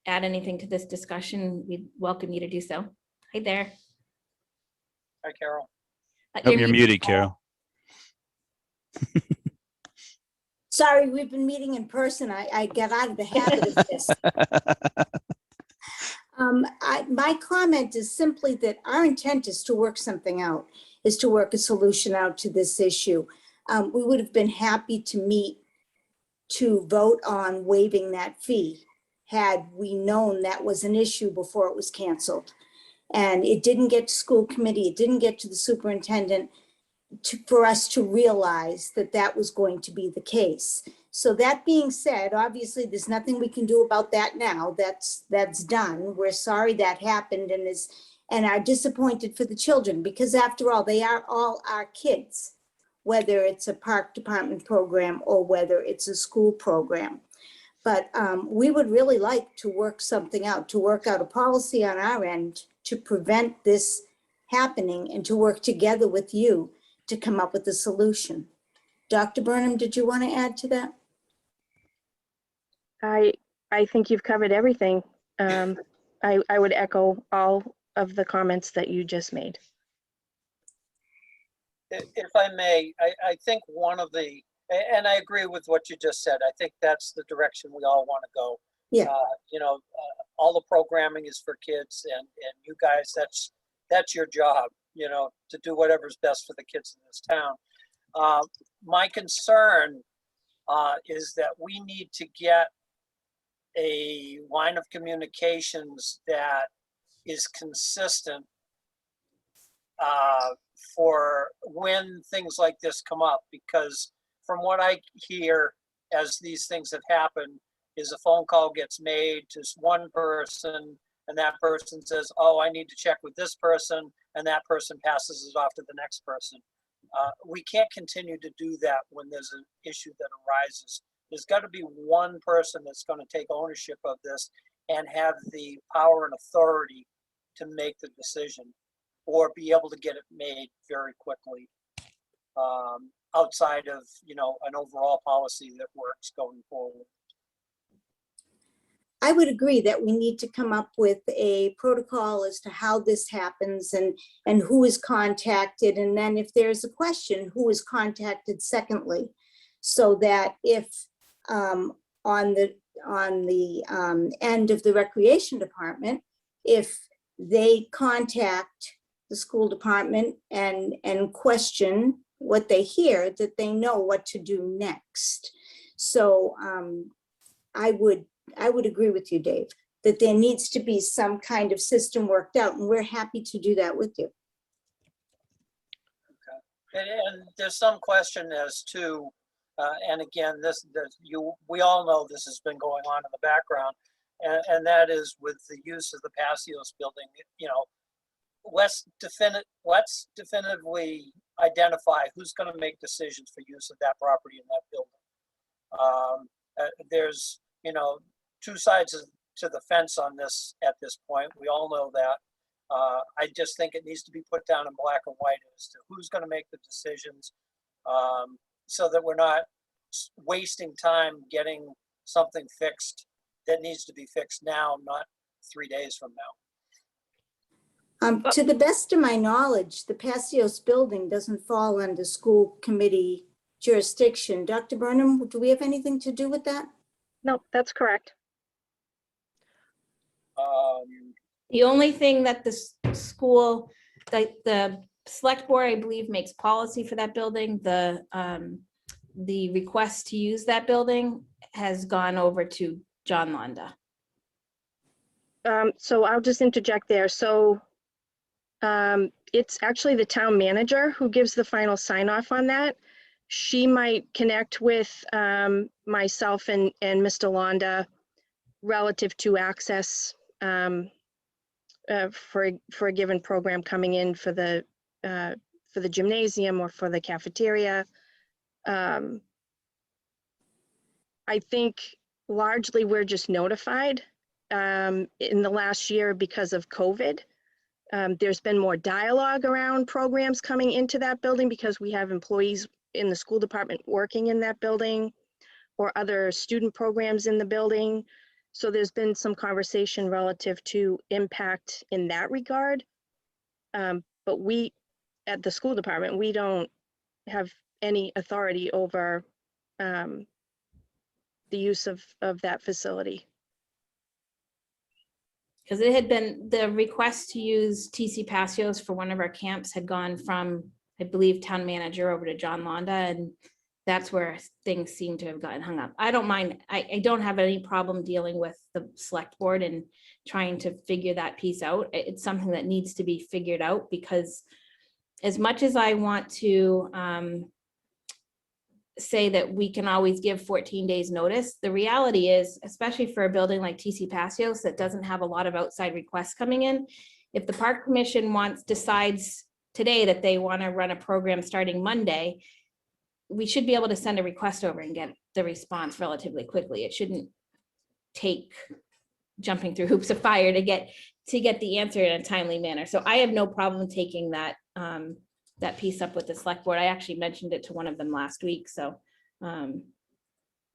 add anything to this discussion, we'd welcome you to do so. Hi there. Hi, Carol. Oh, you're muted, Carol. Sorry, we've been meeting in person. I got out of the habit of this. My comment is simply that our intent is to work something out, is to work a solution out to this issue. We would have been happy to meet to vote on waiving that fee had we known that was an issue before it was canceled. And it didn't get to school committee, it didn't get to the superintendent for us to realize that that was going to be the case. So that being said, obviously there's nothing we can do about that now. That's done. We're sorry that happened and are disappointed for the children, because after all, they are all our kids, whether it's a park department program or whether it's a school program. But we would really like to work something out, to work out a policy on our end to prevent this happening and to work together with you to come up with a solution. Dr. Burnham, did you want to add to that? I think you've covered everything. I would echo all of the comments that you just made. If I may, I think one of the, and I agree with what you just said. I think that's the direction we all want to go. Yeah. All the programming is for kids, and you guys, that's your job, to do whatever's best for the kids in this town. My concern is that we need to get a line of communications that is consistent for when things like this come up, because from what I hear as these things have happened is a phone call gets made to one person and that person says, oh, I need to check with this person, and that person passes it off to the next person. We can't continue to do that when there's an issue that arises. There's got to be one person that's going to take ownership of this and have the power and authority to make the decision, or be able to get it made very quickly, outside of an overall policy that works going forward. I would agree that we need to come up with a protocol as to how this happens and who is contacted. And then if there's a question, who is contacted secondly, so that if on the end of the recreation department, if they contact the school department and question what they hear, that they know what to do next. So I would agree with you, Dave, that there needs to be some kind of system worked out, and we're happy to do that with you. Okay. And there's some question as to, and again, we all know this has been going on in the background, and that is with the use of the Passios building. Let's definitively identify who's going to make decisions for use of that property in that building. There's two sides to the fence on this at this point. We all know that. I just think it needs to be put down in black and white as to who's going to make the decisions, so that we're not wasting time getting something fixed that needs to be fixed now, not 3 days from now. To the best of my knowledge, the Passios building doesn't fall under school committee jurisdiction. Dr. Burnham, do we have anything to do with that? No, that's correct. The only thing that the school, the select board, I believe, makes policy for that building. The request to use that building has gone over to John Londa. So I'll just interject there. So it's actually the town manager who gives the final sign off on that. She might connect with myself and Mr. Londa relative to access for a given program coming in for the gymnasium or for the cafeteria. I think largely we're just notified in the last year because of COVID. There's been more dialogue around programs coming into that building because we have employees in the school department working in that building or other student programs in the building. So there's been some conversation relative to impact in that regard. But we, at the school department, we don't have any authority over the use of that facility. Because it had been, the request to use TC Passios for one of our camps had gone from, I believe, town manager over to John Londa, and that's where things seem to have gotten hung up. I don't mind, I don't have any problem dealing with the select board and trying to figure that piece out. It's something that needs to be figured out, because as much as I want to say that we can always give 14 days notice, the reality is, especially for a building like TC Passios that doesn't have a lot of outside requests coming in, if the park commission decides today that they want to run a program starting Monday, we should be able to send a request over and get the response relatively quickly. It shouldn't take jumping through hoops of fire to get the answer in a timely manner. So I have no problem taking that that piece up with the select board. I actually mentioned it to one of them last week. So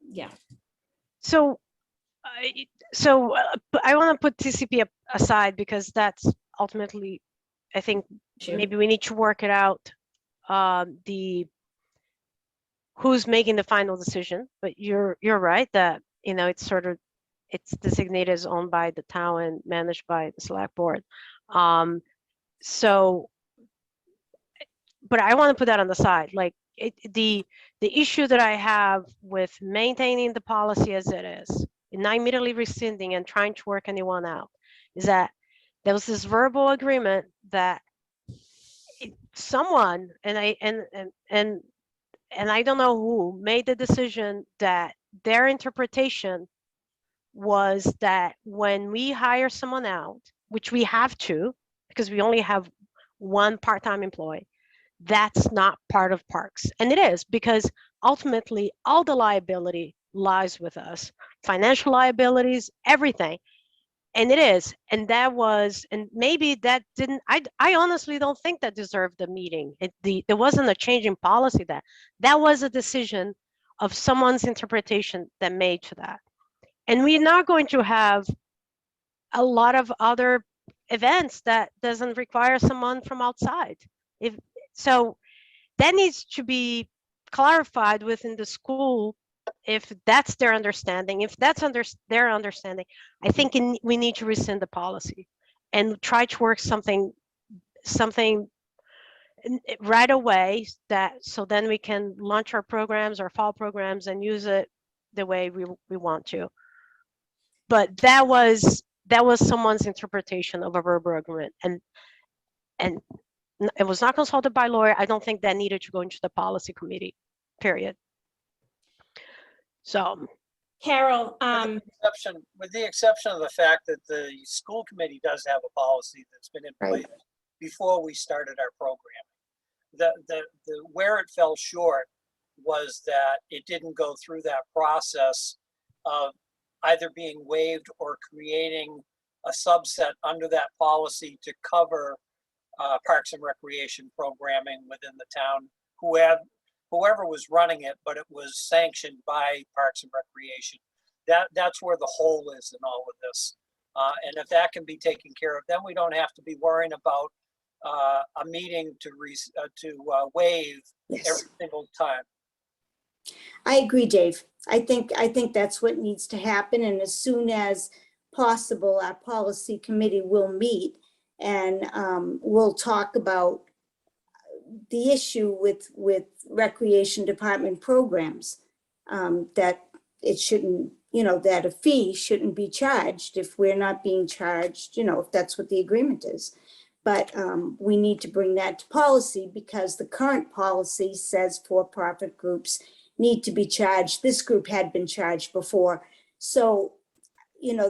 yeah. So I want to put TCP aside because that's ultimately, I think Sure. maybe we need to work it out. Who's making the final decision, but you're right that, you know, it's designated as owned by the town and managed by the select board. But I want to put that on the side. Like the issue that I have with maintaining the policy as it is and not immediately rescinding and trying to work anyone out is that there was this verbal agreement that someone, and I don't know who, made the decision that their interpretation was that when we hire someone out, which we have to, because we only have one part-time employee, that's not part of parks. And it is, because ultimately all the liability lies with us, financial liabilities, everything. And it is, and that was, and maybe that didn't, I honestly don't think that deserved the meeting. There wasn't a change in policy that was a decision of someone's interpretation that made to that. And we're not going to have a lot of other events that doesn't require someone from outside. So that needs to be clarified within the school. If that's their understanding, their understanding, I think we need to rescind the policy and try to work something right away, so then we can launch our programs, our fall programs, and use it the way we want to. But that was someone's interpretation of a verbal agreement, and it was not consulted by a lawyer. I don't think that needed to go into the policy committee, period. So, Carol, with the exception of the fact that the school committee does have a policy that's been in place before we started our program. Where it fell short was that it didn't go through that process of either being waived or creating a subset under that policy to cover Parks and Recreation programming within the town, whoever was running it, but it was sanctioned by Parks and Recreation. That's where the hole is in all of this. And if that can be taken care of, then we don't have to be worrying about a meeting to waive every single time. I agree, Dave. I think that's what needs to happen. And as soon as possible, our policy committee will meet and we'll talk about the issue with recreation department programs, that it shouldn't, that a fee shouldn't be charged if we're not being charged, if that's what the agreement is. But we need to bring that to policy, because the current policy says for-profit groups need to be charged. This group had been charged before. So,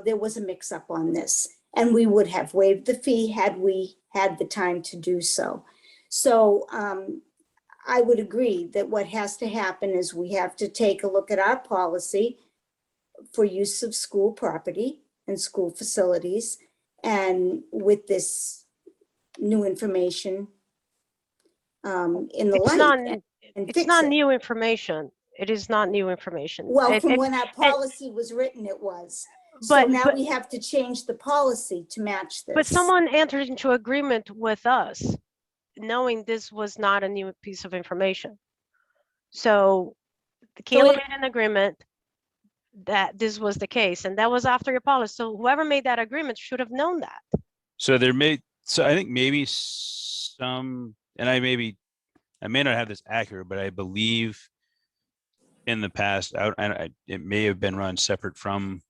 there was a mix-up on this, and we would have waived the fee had we had the time to do so. So I would agree that what has to happen is we have to take a look at our policy for use of school property and school facilities. And with this new information in the It's not, light and it's fix not it. new information. It is not new information. Well, from It- when our policy was written, it was. So But, now but, we have to change the policy to match this. but someone entered into agreement with us, knowing this was not a new piece of information. So Kayla it- made an agreement that this was the case, and that was after your policy. So whoever made that agreement should have known that. So so I think maybe some, and I may not have this accurate, but I believe in the past, it may have been run separate from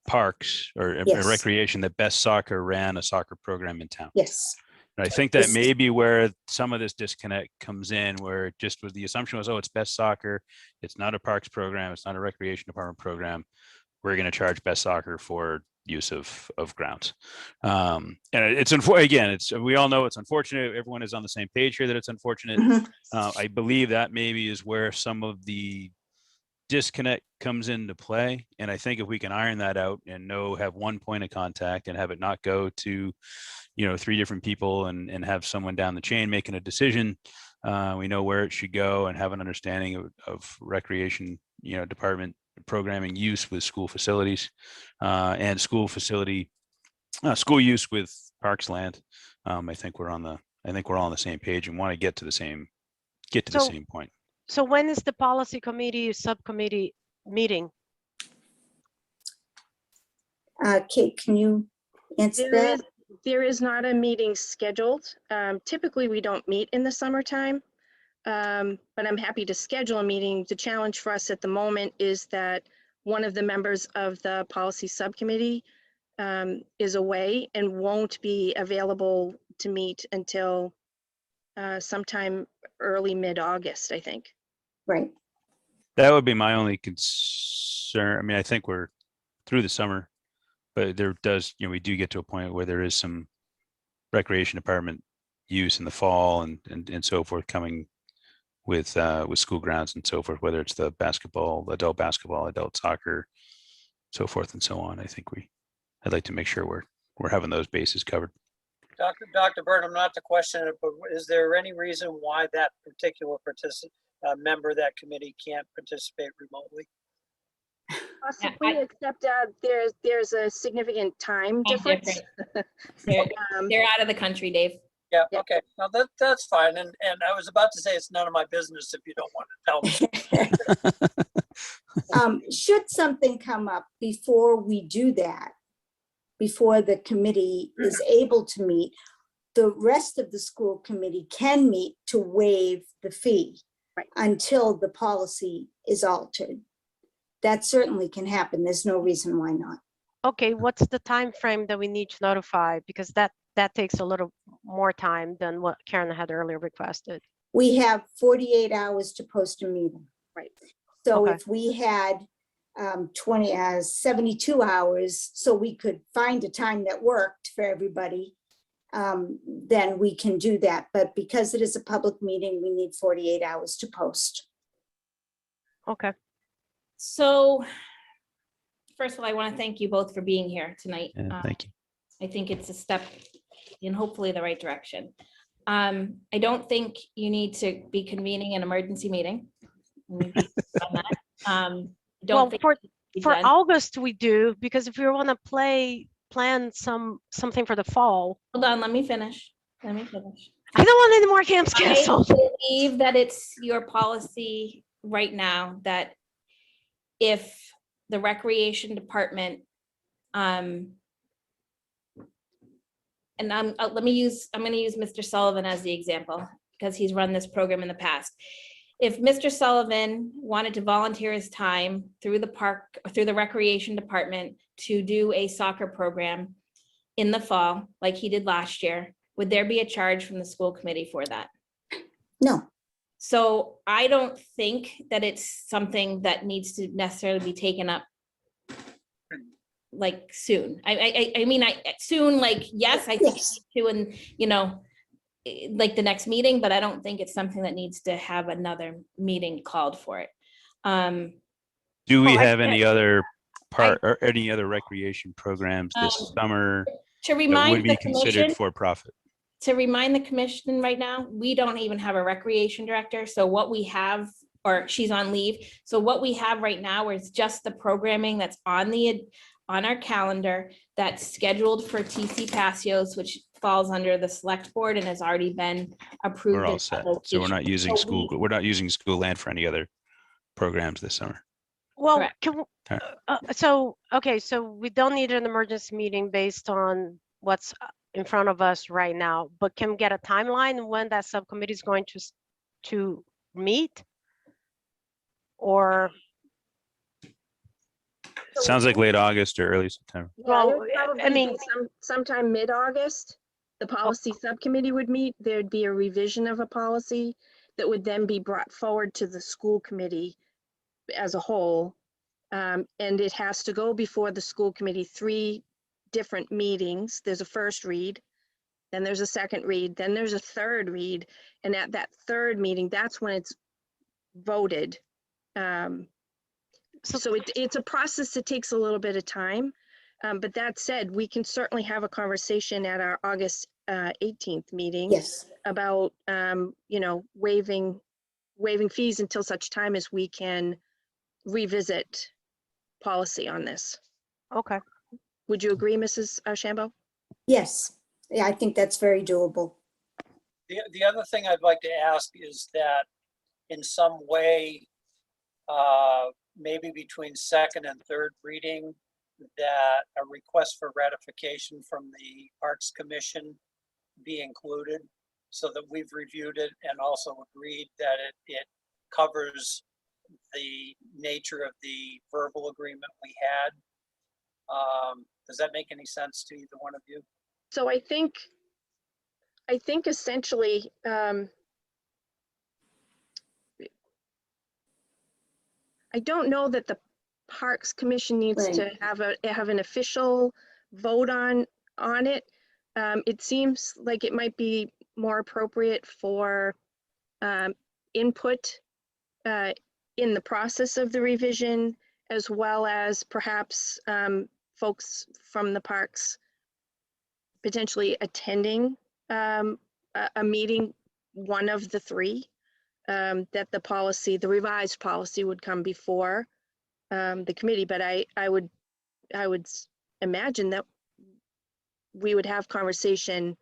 parks or Yes. recreation, that Best Soccer ran a soccer program in town. Yes, And I think that This- may be where some of this disconnect comes in, where it just was, the assumption was, oh, it's Best Soccer. It's not a parks program. It's not a recreation department program. We're going to charge Best Soccer for use of grounds. And it's again, we all know it's unfortunate. Everyone is on the same page here that it's unfortunate. Mhm. I believe that maybe is where some of the disconnect comes into play. And I think if we can iron that out and have one point of contact and have it not go to, 3 different people and have someone down the chain making a decision, we know where it should go and have an understanding of recreation, department programming use with school facilities and school use with parks land. I think we're all on the same page and want to get to the same point. So when is the policy committee subcommittee meeting? Kate, can you answer that? There is not a meeting scheduled. Typically, we don't meet in the summertime. But I'm happy to schedule a meeting. The challenge for us at the moment is that one of the members of the policy subcommittee is away and won't be available to meet until sometime early mid-August, I think. Right. That would be my only concern. I mean, I think we're through the summer, but there does, we do get to a point where there is some recreation department use in the fall and so forth coming with school grounds and so forth, whether it's the basketball, adult soccer, so forth and so on. I think I'd like to make sure we're having those bases covered. Dr. Burnham, not to question it, but is there any reason why that particular member of that committee can't participate remotely? Possibly, except there's a significant time difference. They're, Um, they're out of the country, Dave. Yeah, Yeah. okay, no, that's fine, and I was about to say it's none of my business if you don't want to tell me. Should something come up before we do that, before the committee is able to meet, the rest of the school committee can meet to waive the fee Right. until the policy is altered. That certainly can happen. There's no reason why not. Okay, what's the time frame that we need to notify? Because that takes a little more time than what Karen had earlier requested. We have 48 hours to post a meeting. Right. So Okay. if we had 72 hours, so we could find a time that worked for everybody, then we can do that. But because it is a public meeting, we need 48 hours to post. Okay, So first of all, I want to thank you both for being here tonight. Yeah, thank you. I think it's a step in hopefully the right direction. I don't think you need to be convening an emergency meeting. We've done that. well, Don't think for it needs to be for done. August we do, because if we want to plan something for the fall, Hold on, let me finish. Let me finish. I don't want any more camps I canceled. believe that it's your policy right now that if the recreation department, and I'm going to use Mr. Sullivan as the example because he's run this program in the past. If Mr. Sullivan wanted to volunteer his time through the park, or through the recreation department to do a soccer program in the fall, like he did last year, would there be a charge from the school committee for that? No, So I don't think that it's something that needs to necessarily be taken up like soon. I mean, soon, like, yes, I think Yes. to, and, like the next meeting, but I don't think it's something that needs to have another meeting called for it. Do we Oh, I have get any it. other part or any other recreation programs this Um, summer To that would remind be the considered commission, for profit? to remind the commission right now, we don't even have a recreation director. So what we have, or she's on leave. So what we have right now is just the programming that's on our calendar that's scheduled for TC Passios, which falls under the select board and has already been approved. We're all in set. that So we're location. not using So school, we're not using school land for any other programs this summer. Well, Correct. okay, so we don't need an emergency meeting based on what's in front of us right now, but can we get a timeline when that subcommittee is going to meet? Or, Sounds like late August or early September. Yeah, it well, would I probably mean, be sometime mid-August. The policy subcommittee would meet. There'd be a revision of a policy that would then be brought forward to the school committee as a whole. And it has to go before the school committee 3 different meetings. There's a first read, then there's a second read, then there's a third read. And at that third meeting, that's when it's voted. So it's a process that takes a little bit of time. But that said, we can certainly have a conversation at our August 18th meeting Yes. about, waiving fees until such time as we can revisit policy on this. okay, Would you agree, Mrs. Shambo? Yes. Yeah, I think that's very doable. The other thing I'd like to ask is that in some way, maybe between second and third reading, that a request for ratification from the Parks Commission be included so that we've reviewed it and also agreed that it covers the nature of the verbal agreement we had. Does that make any sense to either one of you? So I think essentially, I don't know that the Parks Commission needs to have an official vote on it. It seems like it might be more appropriate for input in the process of the revision, as well as perhaps folks from the parks potentially attending a meeting, one of the 3, that the revised policy would come before the committee. But I would imagine that we would have conversation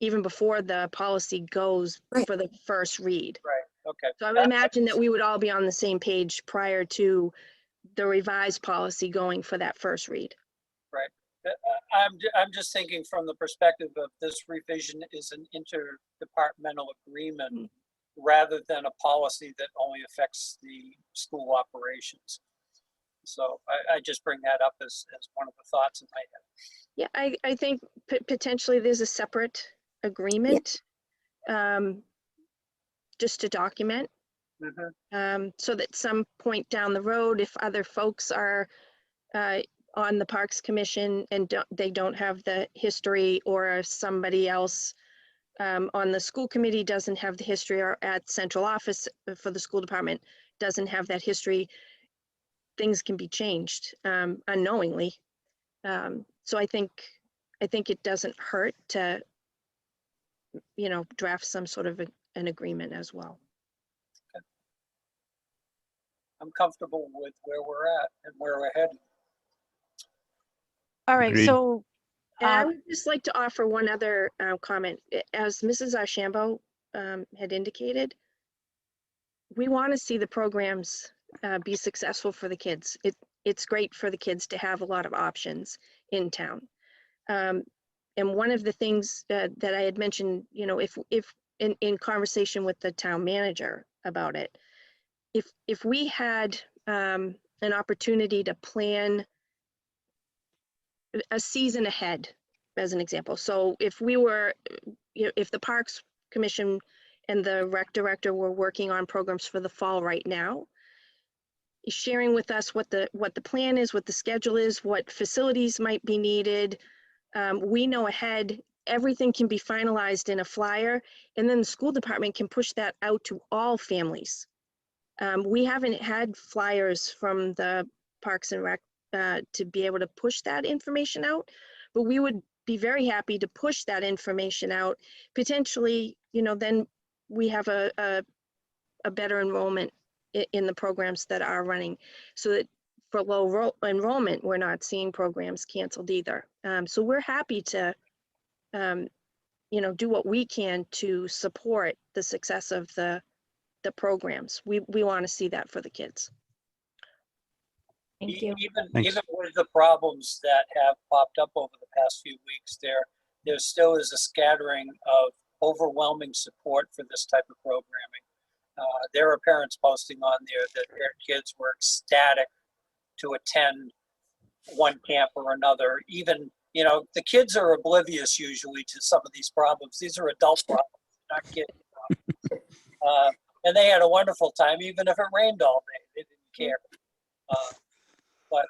even before the policy goes Right. for the first read. Right, okay. So I would imagine that we would all be on the same page prior to the revised policy going for that first read. I'm just thinking from the perspective of this revision is an interdepartmental agreement rather than a policy that only affects the school operations. So I just bring that up as one of the thoughts in my head. Yeah, I think potentially there's a separate agreement just to document. So that some point down the road, if other folks are on the Parks Commission and they don't have the history, or if somebody else on the school committee doesn't have the history, or at central office for the school department doesn't have that history, things can be changed unknowingly. So I think it doesn't hurt to, draft some sort of an agreement as well. I'm comfortable with where we're at and where we're headed. all right, Agreed. so, And I would just like to offer one other comment. As Mrs. Shambo had indicated, we want to see the programs be successful for the kids. It's great for the kids to have a lot of options in town. And one of the things that I had mentioned, if in conversation with the town manager about it, if we had an opportunity to plan a season ahead, as an example. So if we were, if the Parks Commission and the rec director were working on programs for the fall right now, sharing with us what the plan is, what the schedule is, what facilities might be needed. We know ahead, everything can be finalized in a flyer, and then the school department can push that out to all families. We haven't had flyers from the Parks and Rec to be able to push that information out. But we would be very happy to push that information out. Potentially, then we have a better enrollment in the programs that are running, so that for low enrollment, we're not seeing programs canceled either. So we're happy to, do what we can to support the success of the programs. We want to see that for the kids. Thank you. Thanks. Even with the problems that have popped up over the past few weeks, there still is a scattering of overwhelming support for this type of programming. There are parents posting on there that their kids were ecstatic to attend one camp or another. Even, the kids are oblivious usually to some of these problems. These are adult problems, not kid problems. And they had a wonderful time, even if it rained all day. They didn't care. But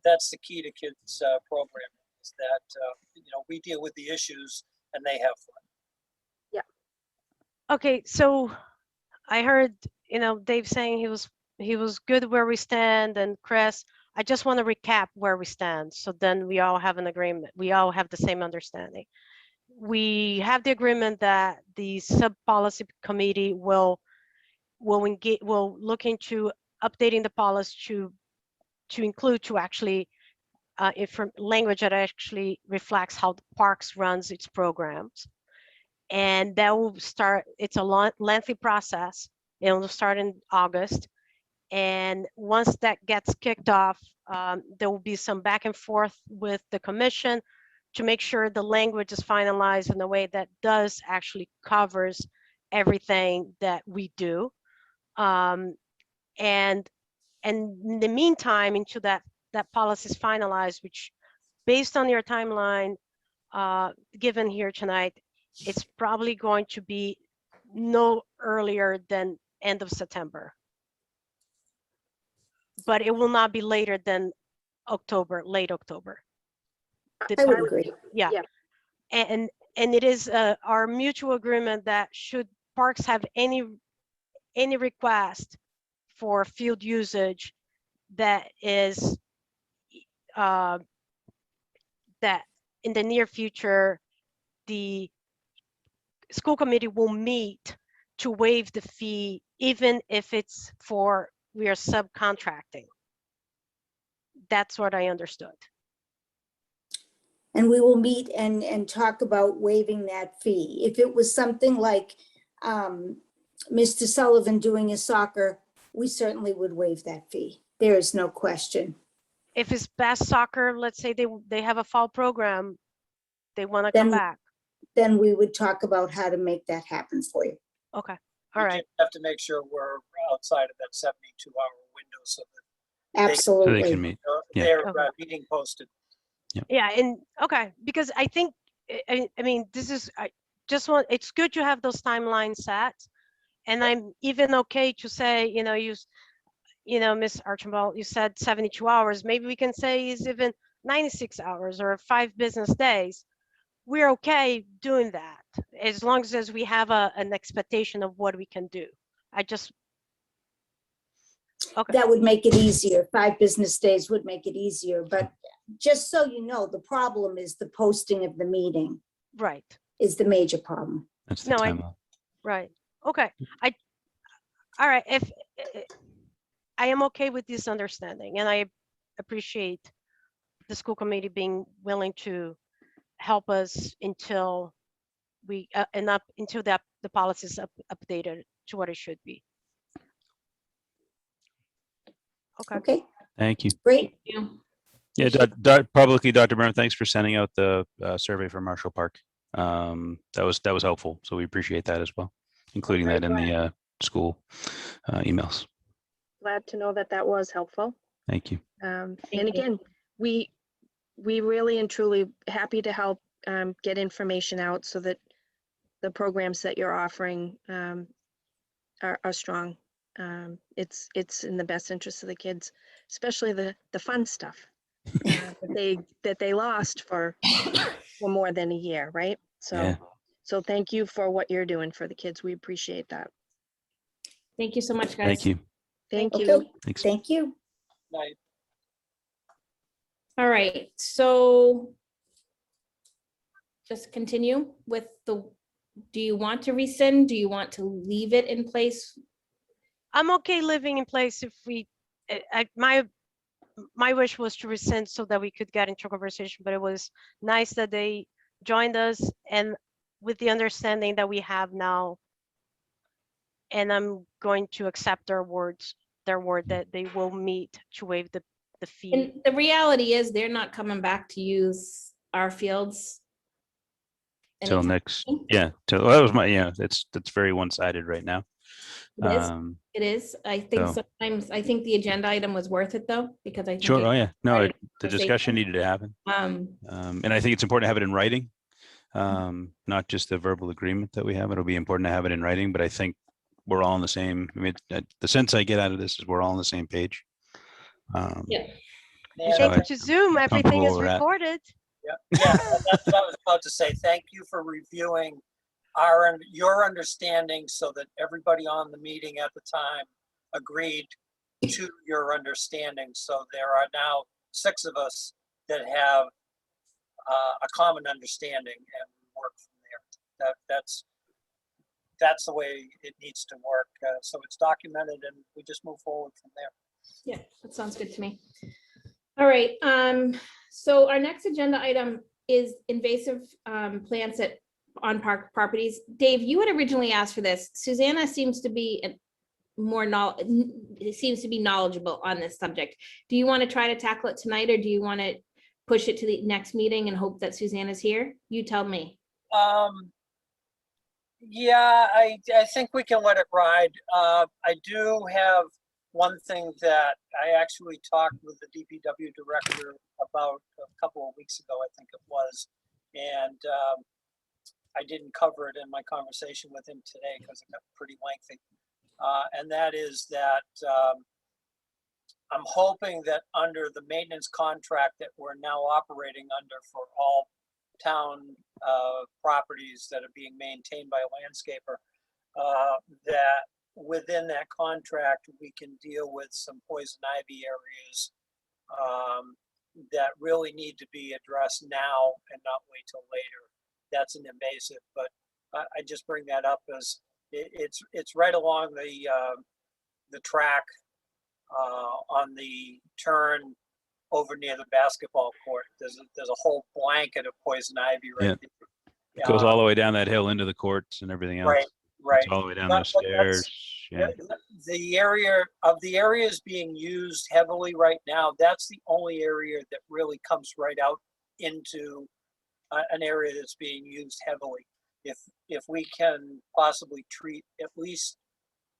that's the key to kids programming, is that we deal with the issues and they have fun. Okay, so I heard, Dave saying he was good where we stand, and Chris, I just want to recap where we stand. So then we all have an agreement. We all have the same understanding. We have the agreement that the sub-policy committee will look into updating the policy to include actually language that actually reflects how the parks runs its programs. And that will start, it's a lengthy process. It will start in August. And once that gets kicked off, there will be some back and forth with the commission to make sure the language is finalized in a way that does actually covers everything that we do. And in the meantime, until that policy is finalized, which based on your timeline given here tonight, it's probably going to be no earlier than end of September. But it will not be later than October, late October. I would agree. Yeah. Yeah. And it is our mutual agreement that should parks have any request for field usage that is that in the near future, the school committee will meet to waive the fee, even if it's for we are subcontracting. That's what I understood. And we will meet and talk about waiving that fee. If it was something like Mr. Sullivan doing his soccer, we certainly would waive that fee. There is no question. If it's Bass Soccer, let's say they have a fall program, they want to come Then- back. Then we would talk about how to make that happen for you. Okay, We all right. just have to make sure we're outside of that 72-hour window so that So they Absolutely. can meet. Yeah. they're Okay. meeting posted. Yeah, and okay, because I think, I mean, this is, I just want, it's good to have those timelines set. And I'm even okay to say, Ms. Archibald, you said 72 hours, maybe we can say is even 96 hours or 5 business days. We're okay doing that as long as we have an expectation of what we can do. Okay. That would make it easier. 5 business days would make it easier. But just so you know, the problem is the posting of the meeting Right, is the major problem. That's the No, timeline. right. Okay. All right. If I am okay with this understanding, and I appreciate the school committee being willing to help us until we until the policy is updated to what it should be. Okay. Okay, Thank you. great. You. Yeah, publicly, Dr. Byrne, thanks for sending out the survey for Marshall Park. That was helpful. So we appreciate that as well, including that in the school emails. Glad to know that was helpful. Thank you. And you. again, we really and truly happy to help get information out so that the programs that you're offering are strong. It's in the best interest of the kids, especially the fun stuff that they lost for more than a year, right? So Yeah. so thank you for what you're doing for the kids. We appreciate that. Thank you so much, guys. Thank you. Thank Okay, you. Thanks. thank you. Night. All right, so just continue with the, do you want to rescind? Do you want to leave it in place? I'm okay living in place if we, my wish was to rescind so that we could get into conversation, but it was nice that they joined us and with the understanding that we have now. And I'm going to accept their word that they will meet to waive the fee. And the reality is they're not coming back to use our fields. Till anytime next, soon. yeah. Till that was my, yeah. That's very one-sided right now. It is. Um, It is. I think so- sometimes, I think the agenda item was worth it though, because I think. sure. it Oh yeah. No, started the conversation. discussion needed to happen. And I think it's important to have it in writing. Not just the verbal agreement that we have. It'll be important to have it in writing, but I think we're all on the same, I mean, the sense I get out of this is we're all on the same page. Yeah. And, Thank I- you to Zoom. I'm Everything comfortable is where we're at. recorded. yeah, that's what I was about to say. Thank you for reviewing your understanding so that everybody on the meeting at the time agreed to your understanding. So there are now 6 of us that have a common understanding and work from there. That's the way it needs to work. So it's documented and we just move forward from there. Yeah, that sounds good to me. All right, so our next agenda item is invasive plants on park properties. Dave, you had originally asked for this. Susanna seems to be seems to be knowledgeable on this subject. Do you want to try to tackle it tonight, or do you want to push it to the next meeting and hope that Susanna's here? You tell me. Yeah, I think we can let it ride. I do have one thing that I actually talked with the DPW director about a couple of weeks ago, I think it was. And I didn't cover it in my conversation with him today because it got pretty lengthy. And that is that I'm hoping that under the maintenance contract that we're now operating under for all town properties that are being maintained by a landscaper, that within that contract, we can deal with some poison ivy areas that really need to be addressed now and not wait till later. That's an invasive, but I just bring that up as it's right along the track on the turn over near the basketball court. There's a whole blanket of poison ivy right Yeah. there. It goes all the way down that hill into the courts and everything else. Right, right. It's all the way down But- those but that's- stairs. Yeah. The area of the areas being used heavily right now, that's the only area that really comes right out into an area that's being used heavily. If we can possibly treat at least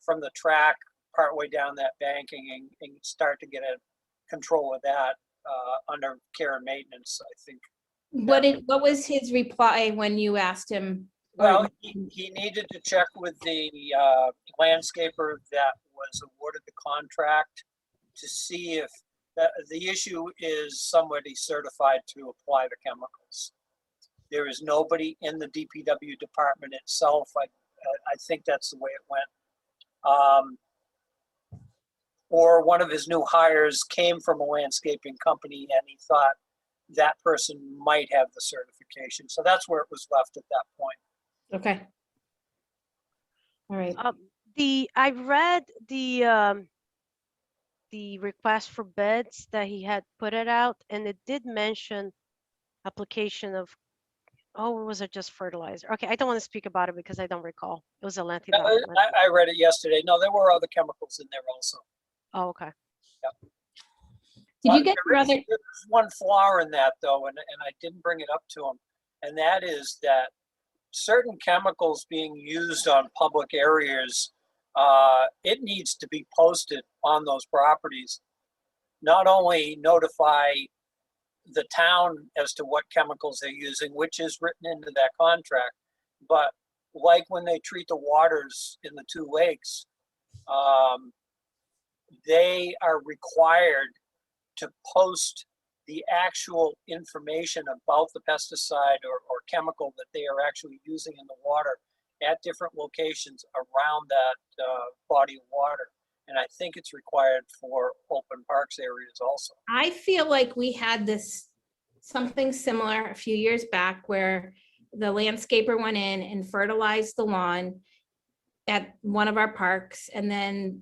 from the track partway down that banking and start to get a control of that under care and maintenance, I think. What was his reply when you asked him? Well, he needed to check with the landscaper that was awarded the contract to see if the issue is somebody certified to apply the chemicals. There is nobody in the DPW department itself. I think that's the way it went. Or one of his new hires came from a landscaping company and he thought that person might have the certification. So that's where it was left at that point. Okay. All right. I read the request for bids that he had put it out, and it did mention application of, oh, was it just fertilizer? Okay, I don't want to speak about it because I don't recall. It was a lengthy No, document. I read it yesterday. No, there were other chemicals in there also. Oh, okay. Did you But get there is- rather, There's one flaw in that though, and I didn't bring it up to him. And that is that certain chemicals being used on public areas, it needs to be posted on those properties. Not only notify the town as to what chemicals they're using, which is written into that contract, but like when they treat the waters in the 2 lakes, they are required to post the actual information about the pesticide or chemical that they are actually using in the water at different locations around that body of water. And I think it's required for open parks areas also. I feel like we had this, something similar a few years back where the landscaper went in and fertilized the lawn at one of our parks, and then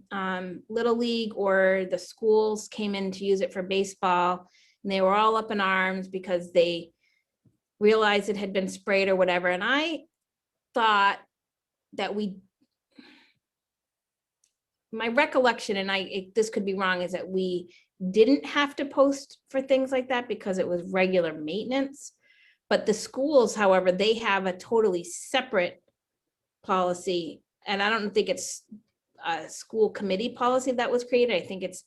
Little League or the schools came in to use it for baseball, and they were all up in arms because they realized it had been sprayed or whatever. And I thought that my recollection, and this could be wrong, is that we didn't have to post for things like that because it was regular maintenance. But the schools, however, they have a totally separate policy. And I don't think it's a school committee policy that was created. I think it's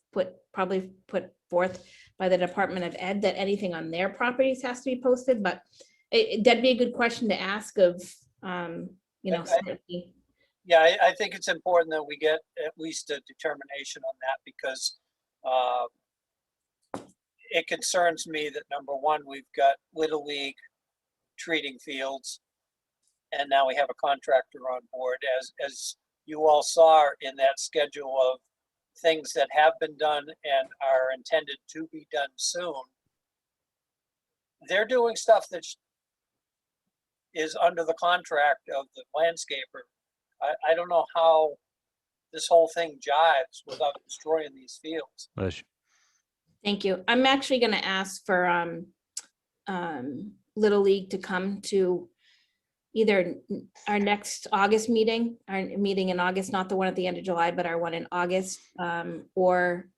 probably put forth by the Department of Ed that anything on their properties has to be posted, but that'd be a good question to ask of, you know. Somebody. Yeah, I think it's important that we get at least a determination on that, because it concerns me that, number one, we've got Little League treating fields, and now we have a contractor on board. As you all saw in that schedule of things that have been done and are intended to be done soon, they're doing stuff that is under the contract of the landscaper. I don't know how this whole thing jives without destroying these fields. Bless you. Thank you. I'm actually gonna ask for Little League to come to either our next August meeting, our meeting in August, not the one at the end of July, but our one in August, or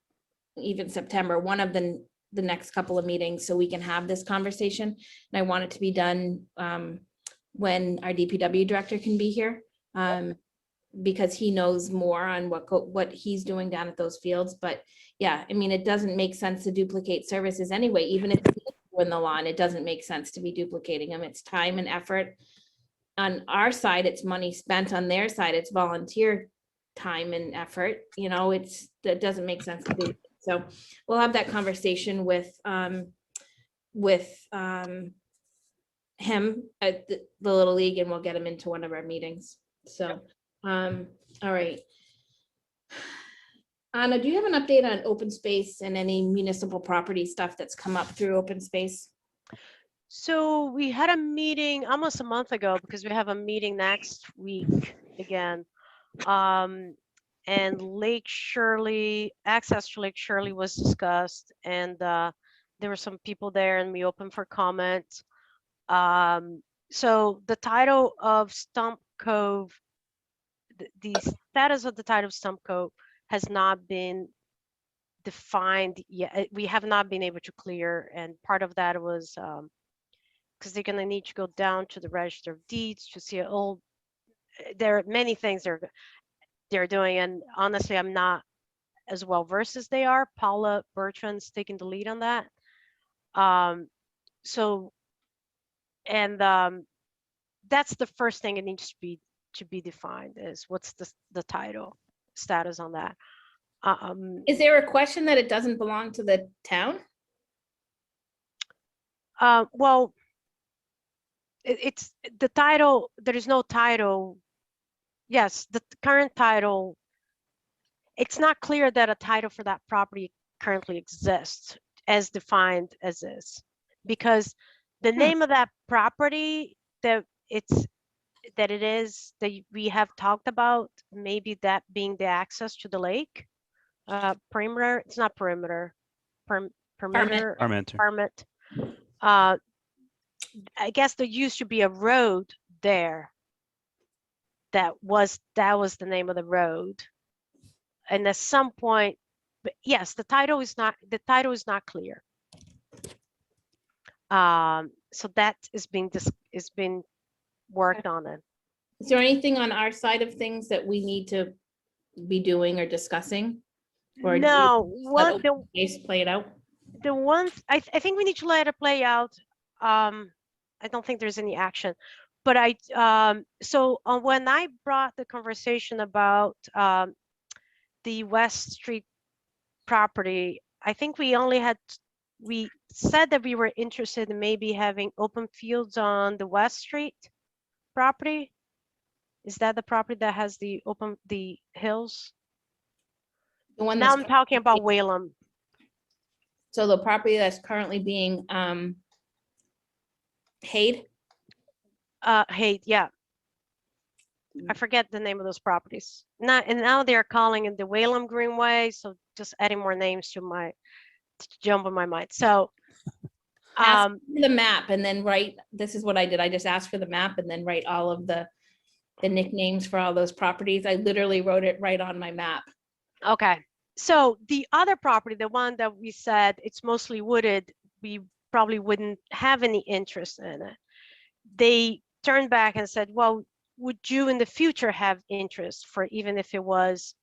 even September, one of the next couple of meetings, so we can have this conversation. And I want it to be done when our DPW director can be here, because he knows more on what he's doing down at those fields. But yeah, I mean, it doesn't make sense to duplicate services anyway, even if it's in the lawn, it doesn't make sense to be duplicating them. It's time and effort. On our side, it's money spent. On their side, it's volunteer time and effort. You know, that doesn't make sense to do. So we'll have that conversation with him at the Little League, and we'll get him into one of our meetings. So, all right. Anna, do you have an update on open space and any municipal property stuff that's come up through open space? So we had a meeting almost a month ago, because we have a meeting next week again. And Lake Shirley, access to Lake Shirley was discussed, and there were some people there, and we opened for comment. So the title of Stump Cove, the status of the title of Stump Cove has not been defined yet. We have not been able to clear, and part of that was because they're going to need to go down to the Register of Deeds to see there are many things they're doing, and honestly, I'm not as well versed as they are. Paula Bertrand's taking the lead on that. That's the first thing it needs to be defined, is what's the title status on that. Is there a question that it doesn't belong to the town? Well, it's the title. There is no title. Yes, the current title. It's not clear that a title for that property currently exists as defined as is, because the name of that property that we have talked about, maybe that being the access to the lake, perimeter. It's not perimeter. Perimeter. Permit. I guess there used to be a road there. That was the name of the road, and at some point, but yes, the title is not clear. So that is being worked on it. Is there anything on our side of things that we need to be doing or discussing? Or no, what play it out? The one I think we need to let it play out. I don't think there's any action, but when I brought the conversation about the West Street property, I think we said that we were interested in maybe having open fields on the West Street property. Is that the property that has the hills? The one Now that's, I'm talking about Whalum. so the property that's currently being hayed. Hey, yeah. I forget the name of those properties. Now they're calling it the Whalum Greenway, so just adding more names to jump in my mind. So, Ask for the map and then write, this is what I did. I just asked for the map and then write all of the nicknames for all those properties. I literally wrote it right on my map. okay. So the other property, the one that we said it's mostly wooded, we probably wouldn't have any interest in it. They turned back and said, well, would you in the future have interest for even if it was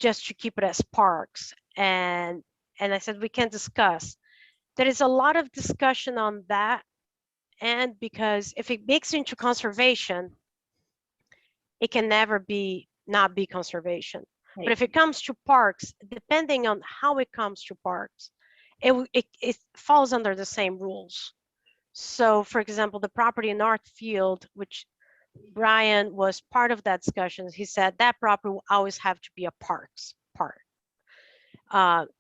just to keep it as parks? And I said, we can discuss. There is a lot of discussion on that. And because if it makes it into conservation, it can never not be conservation. But Right. if it comes to parks, depending on how it comes to parks, it falls under the same rules. So for example, the property in Northfield, which Brian was part of that discussion, he said that property will always have to be a parks part.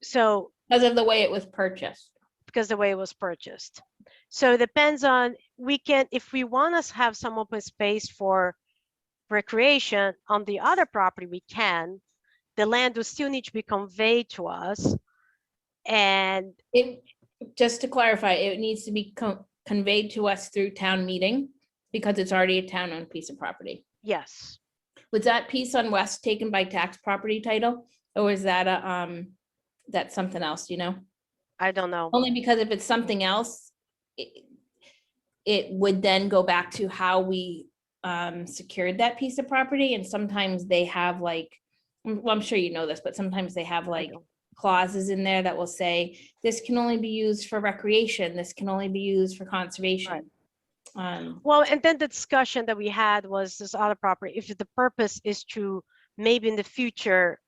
So Because of the way it was purchased. because the way it was purchased. So it depends on, if we want to have some open space for recreation on the other property, we can. The land will still need to be conveyed to us. And It, just to clarify, it needs to be conveyed to us through town meeting because it's already a town-owned piece of property. yes, Was that piece on West taken by tax property title? Or is that that's something else, you know? I don't know. Only because if it's something else, it would then go back to how we secured that piece of property. And sometimes they have like, well, I'm sure you know this, but sometimes they have like clauses in there that will say, this can only be used for recreation. This can only be used for conservation. Well, and then the discussion that we had was this other property, if the purpose is to maybe in the future,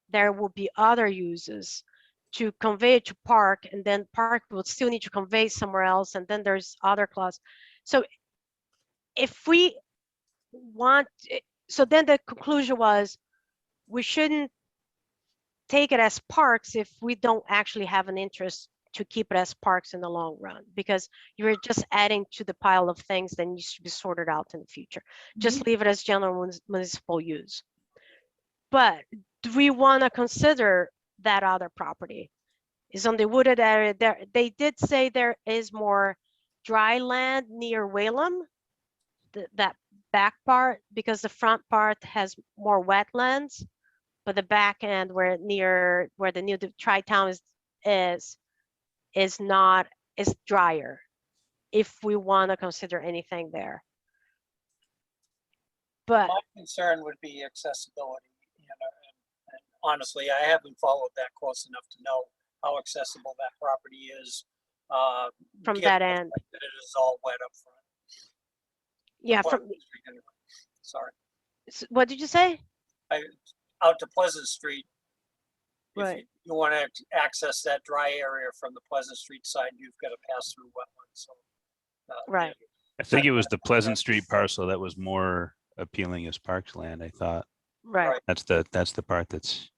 there will be other uses to convey it to park, and then park will still need to convey somewhere else, and then there's other clause. So if we want, so then the conclusion was we shouldn't take it as parks if we don't actually have an interest to keep it as parks in the long run, because you're just adding to the pile of things that needs to be sorted out in the future. Just leave it as general municipal use. But do we want to consider that other property? Is on the wooded area there? They did say there is more dry land near Whalum, that back part, because the front part has more wetlands, but the back end where the new Tri-Town is drier, if we want to consider anything there. But My concern would be accessibility, you know, and honestly, I haven't followed that close enough to know how accessible that property is. from given that the end, fact that it is all wet up front. yeah. Pleasant Street anyway. Sorry, What did you say? out to Pleasant Street. If Right. you want to access that dry area from the Pleasant Street side, you've got to pass through wetlands, so. Right. I think it was the Pleasant Street parcel that was more appealing as parks land. I thought Right. that's the part that's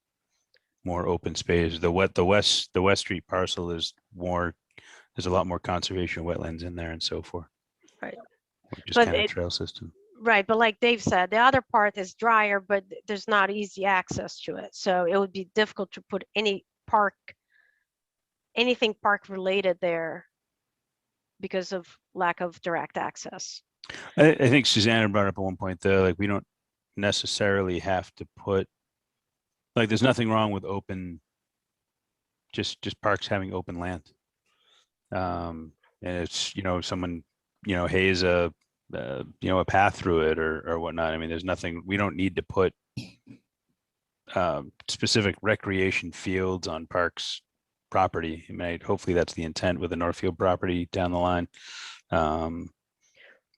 more open space. The West Street parcel is more, there's a lot more conservation wetlands in there and so forth. Right. Just But kind of it- trail system. Right, but like Dave said, the other part is drier, but there's not easy access to it. So it would be difficult to put anything park related there because of lack of direct access. I think Susanna brought up at one point though, like we don't necessarily have to put, like there's nothing wrong with open, just parks having open land. And it's, someone, hays a path through it or whatnot. I mean, there's nothing, we don't need to put specific recreation fields on parks property. I mean, hopefully that's the intent with the Northfield property down the line.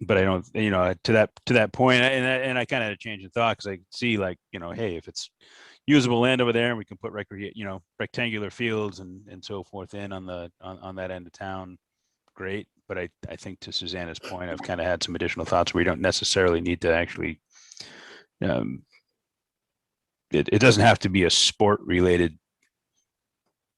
But I don't, to that point, and I kind of had a change of thought because I see like, hey, if it's usable land over there and we can put rectangular fields and so forth in on that end of town, great. But I think to Susanna's point, I've kind of had some additional thoughts where you don't necessarily need to actually it doesn't have to be a sport related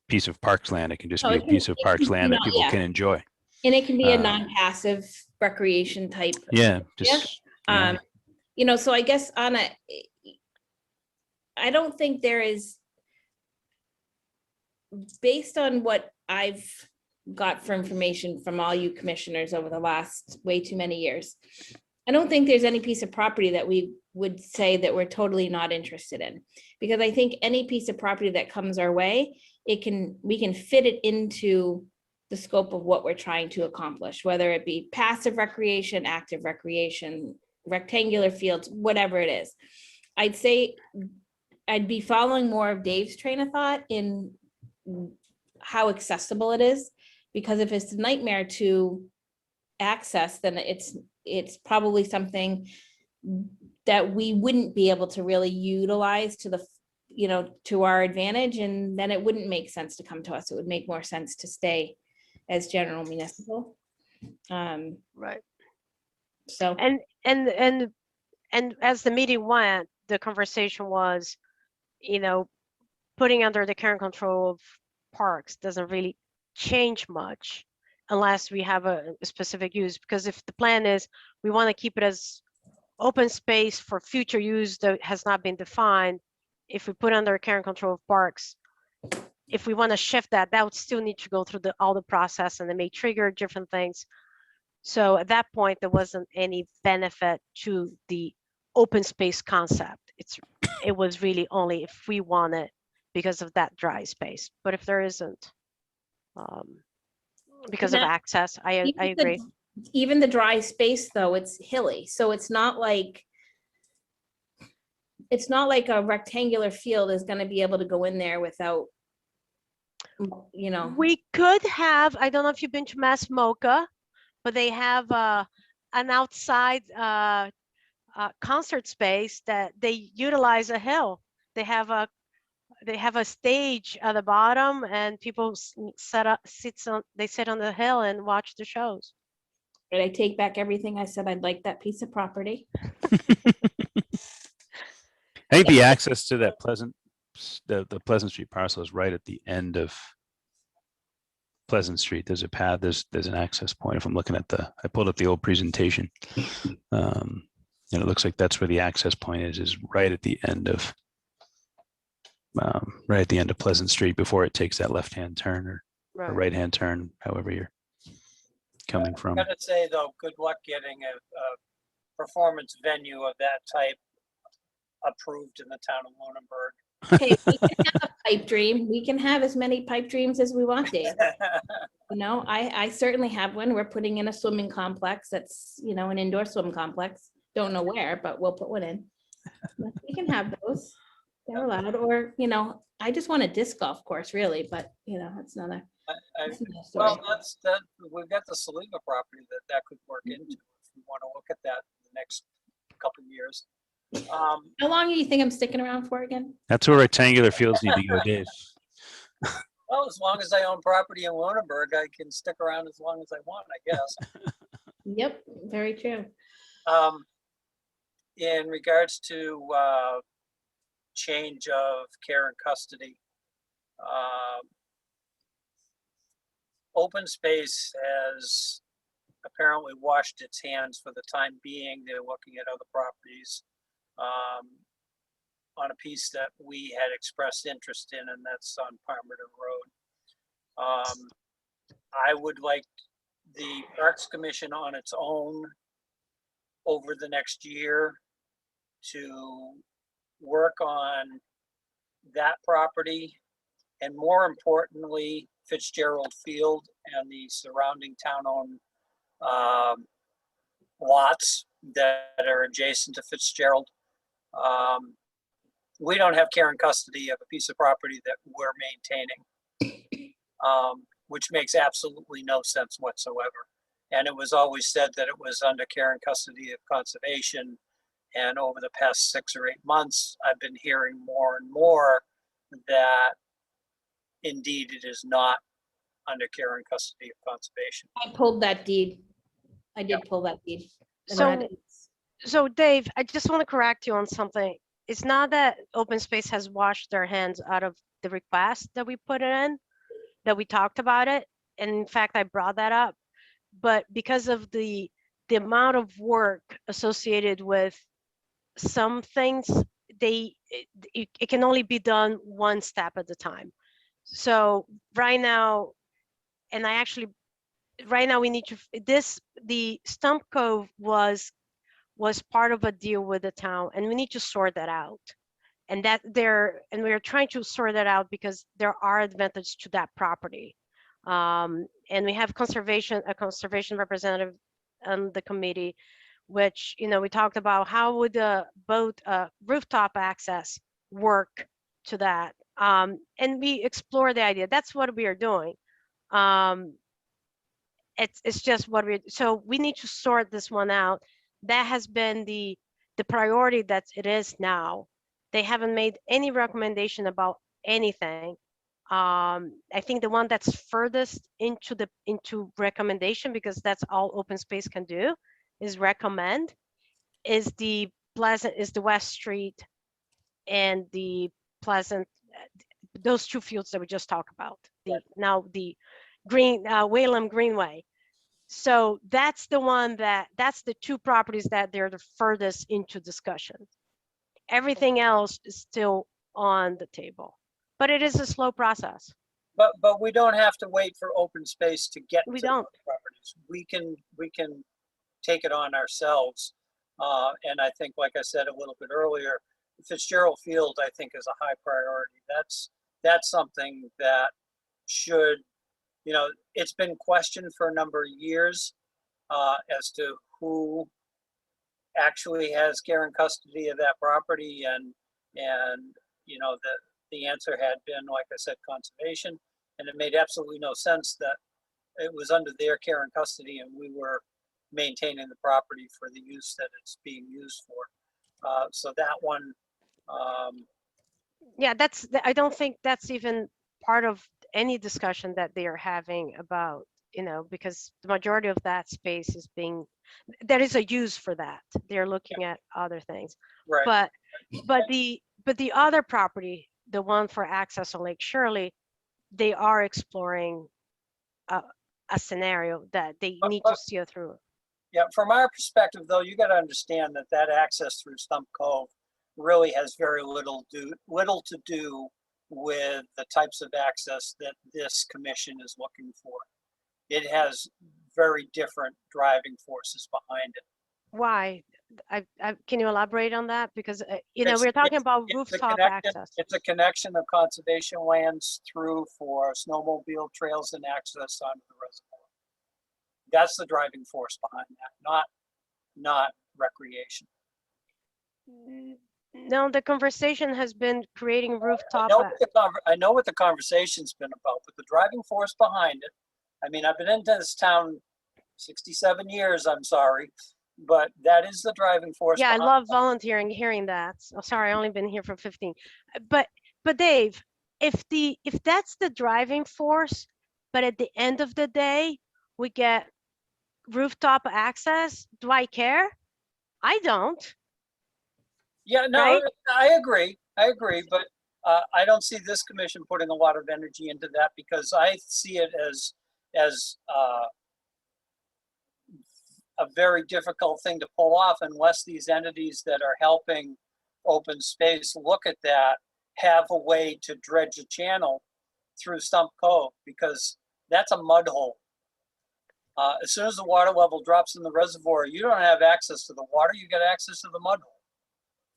piece of parks land. It can just No, be a it can- piece of it can parks be land that not- people yeah. can enjoy. And it can be a Uh, non-passive recreation type. Yeah, Yeah. just, yeah. So I guess Anna, I don't think there is, based on what I've got for information from all you commissioners over the last way too many years, I don't think there's any piece of property that we would say that we're totally not interested in. Because I think any piece of property that comes our way, we can fit it into the scope of what we're trying to accomplish, whether it be passive recreation, active recreation, rectangular fields, whatever it is. I'd say I'd be following more of Dave's train of thought in how accessible it is, because if it's a nightmare to access, then it's probably something that we wouldn't be able to really utilize to the, to our advantage, and then it wouldn't make sense to come to us. It would make more sense to stay as general municipal. Right. So, And as the meeting went, the conversation was, putting under the current control of parks doesn't really change much unless we have a specific use. Because if the plan is we want to keep it as open space for future use that has not been defined, if we put under current control of parks, if we want to shift that would still need to go through all the process, and it may trigger different things. So at that point, there wasn't any benefit to the open space concept. It was really only if we want it because of that dry space. But if there isn't, because of Now, access, I even the- agree. even the dry space, though, it's hilly, so it's not like a rectangular field is gonna be able to go in there without, We could have, I don't know if you've been to Mass MoCA, but they have an outside concert space that they utilize a hill. They have a stage at the bottom, and people sit on the hill and watch the shows. and I take back everything I said. I'd like that piece of property. I think the access to that the Pleasant Street parcel is right at the end of Pleasant Street. There's a path, there's an access point. If I'm looking at I pulled up the old presentation. And it looks like that's where the access point is right at the end of Pleasant Street before it takes that left-hand turn or right-hand turn, however you're coming from. I'm gonna say though, good luck getting a performance venue of that type approved in the town of Lunenburg. Hey, we can have a pipe dream. We can have as many pipe dreams as we want, Dave. I certainly have one. We're putting in a swimming complex that's, an indoor swim complex. Don't know where, but we'll put one in. But we can have those. They're allowed, or, I just want a disc golf course, really, but, it's another. That's another story. Well, we've got the Saliva property that could work into, if we want to look at that in the next couple of years. How long do you think I'm sticking around for again? That's where rectangular fields need to go, Dave. Well, as long as I own property in Lunenburg, I can stick around as long as I want, I guess. Yep, very true. In regards to change of care and custody, open space has apparently washed its hands for the time being. They're looking at other properties on a piece that we had expressed interest in, and that's on Palmerton Road. I would like the Parks Commission on its own over the next year to work on that property, and more importantly, Fitzgerald Field and the surrounding town-owned lots that are adjacent to Fitzgerald. We don't have care and custody of a piece of property that we're maintaining, which makes absolutely no sense whatsoever. And it was always said that it was under care and custody of conservation. And over the past 6 or 8 months, I've been hearing more and more that indeed it is not under care and custody of conservation. I pulled that deed. I did pull that deed. And So- that is- So Dave, I just want to correct you on something. it's not that open space has washed their hands out of the request that we put it in, that we talked about it. And in fact, I brought that up, but because of the amount of work associated with some things, it can only be done one step at a time. So right now, and I actually, right now we need to, the Stump Cove was part of a deal with the town, and we need to sort that out. And we're trying to sort that out because there are advantages to that property. And we have a conservation representative on the committee, which, we talked about how would the boat rooftop access work to that. And we explore the idea. That's what we are doing. It's just so we need to sort this one out. That has been the priority that it is now. They haven't made any recommendation about anything. I think the one that's furthest into recommendation, because that's all open space can do, is recommend, is the West Street and the Pleasant, those two fields that we just talked about. Now the Green Whalum Greenway. So that's the one that's the two properties that they're the furthest into discussion. Everything else is still on the table, but it is a slow process. But we don't have to wait for open space to get We to don't. those properties. We can take it on ourselves. And I think, like I said a little bit earlier, Fitzgerald Field, I think, is a high priority. That's something that should, it's been questioned for a number of years as to who actually has care and custody of that property, and the answer had been, like I said, conservation, and it made absolutely no sense that it was under their care and custody and we were maintaining the property for the use that it's being used for. So that one, Yeah, I don't think that's even part of any discussion that they are having about, because the majority of that space is there is a use for that. They're looking at other things. right. But the other property, the one for access on Lake Shirley, they are exploring a scenario that they need to see it through. Yeah, from our perspective, though, you got to understand that access through Stump Cove really has very little to do with the types of access that this commission is looking for. It has very different driving forces behind it. Why? Can you elaborate on that? Because It's- we're talking it's- about it's a rooftop connection- access. It's a connection of conservation lands through for snowmobile trails and access onto the reservoir. That's the driving force behind that, not recreation. No, the conversation has been creating rooftop. I know what the conversation's been about, but the driving force behind it, I mean, I've been into this town 67 years, I'm sorry, but that is the driving force. Yeah, I behind love volunteering, hearing that. Oh, sorry, I only been here for 15. But Dave, if that's the driving force, but at the end of the day, we get rooftop access, do I care? I don't. Yeah, no, Right? I agree, but I don't see this commission putting a lot of energy into that because I see it as a very difficult thing to pull off unless these entities that are helping open space look at that, have a way to dredge a channel through Stump Cove, because that's a mud hole. As soon as the water level drops in the reservoir, you don't have access to the water, you get access to the mud hole.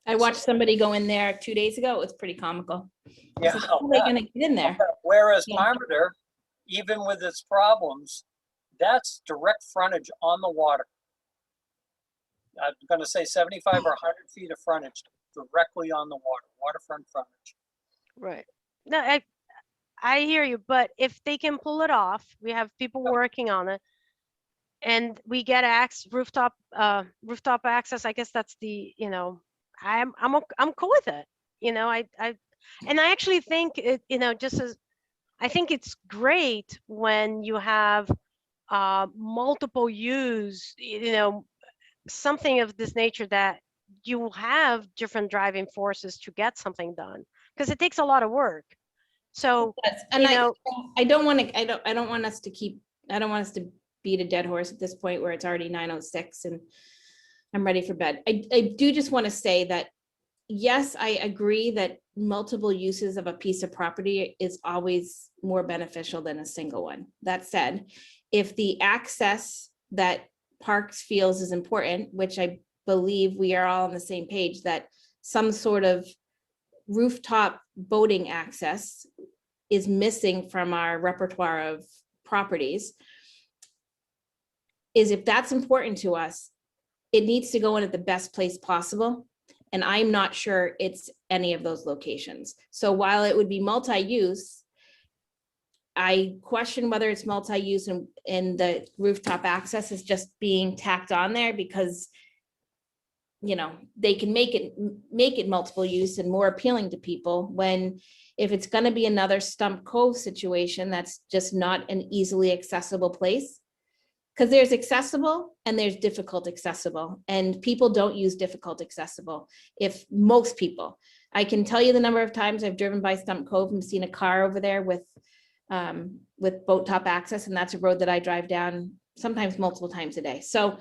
I watched somebody go in there 2 days ago. It was pretty comical. I was Yeah, like, how are they gonna get in there? whereas Yeah. Parmenter, even with its problems, that's direct frontage on the water. I'm gonna say 75 or 100 feet of frontage directly on the water, waterfront frontage. Right. No, I hear you, but if they can pull it off, we have people working on it, and we get rooftop access. I guess that's the, I'm cool with it. And I actually think it, I think it's great when you have multiple use, something of this nature that you have different driving forces to get something done, because it takes a lot of work. So, Yes, and you know, I don't want to, I don't want us to keep, I don't want us to beat a dead horse at this point where it's already 9:06 and I'm ready for bed. I do just want to say that, yes, I agree that multiple uses of a piece of property is always more beneficial than a single one. That said, if the access that Parks feels is important, which I believe we are all on the same page, that some sort of rooftop boating access is missing from our repertoire of properties, is if that's important to us, it needs to go in at the best place possible. And I'm not sure it's any of those locations. So while it would be multi-use, I question whether it's multi-use and the rooftop access is just being tacked on there because, you know, they can make it multiple use and more appealing to people, when if it's going to be another Stump Cove situation, that's just not an easily accessible place. Because there's accessible and there's difficult accessible, and people don't use difficult accessible. If most people, I can tell you the number of times I've driven by Stump Cove and seen a car over there with boat top access, and that's a road that I drive down sometimes multiple times a day. So,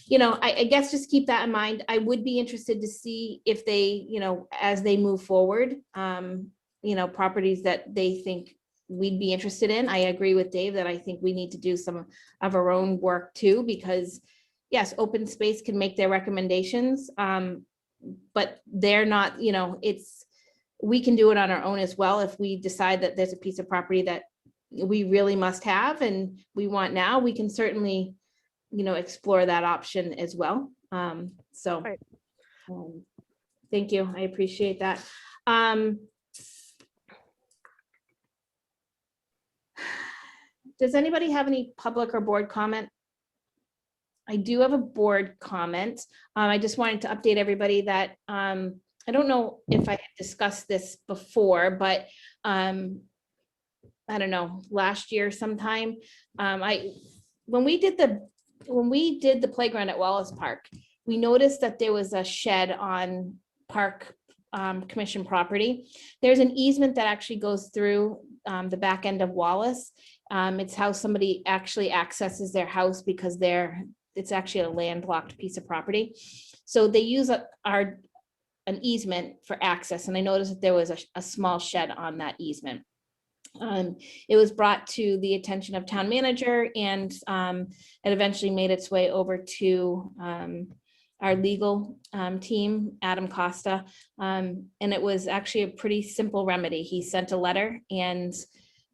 you know, I guess just keep that in mind. I would be interested to see if they, you know, as they move forward, you know, properties that they think we'd be interested in. I agree with Dave that I think we need to do some of our own work too, because yes, open space can make their recommendations, but they're not, you know, we can do it on our own as well. If we decide that there's a piece of property that we really must have and we want now, we can certainly, you know, explore that option as well. So Right. Thank you. I appreciate that. Does anybody have any public or board comment? I do have a board comment. I just wanted to update everybody that I don't know if I had discussed this before, but I don't know, last year sometime, when we did the playground at Wallace Park, we noticed that there was a shed on Park Commission property. There's an easement that actually goes through the back end of Wallace. It's how somebody actually accesses their house because it's actually a landlocked piece of property. So they use an easement for access. And I noticed that there was a small shed on that easement. It was brought to the attention of town manager, and it eventually made its way over to our legal team, Adam Costa. And it was actually a pretty simple remedy. He sent a letter and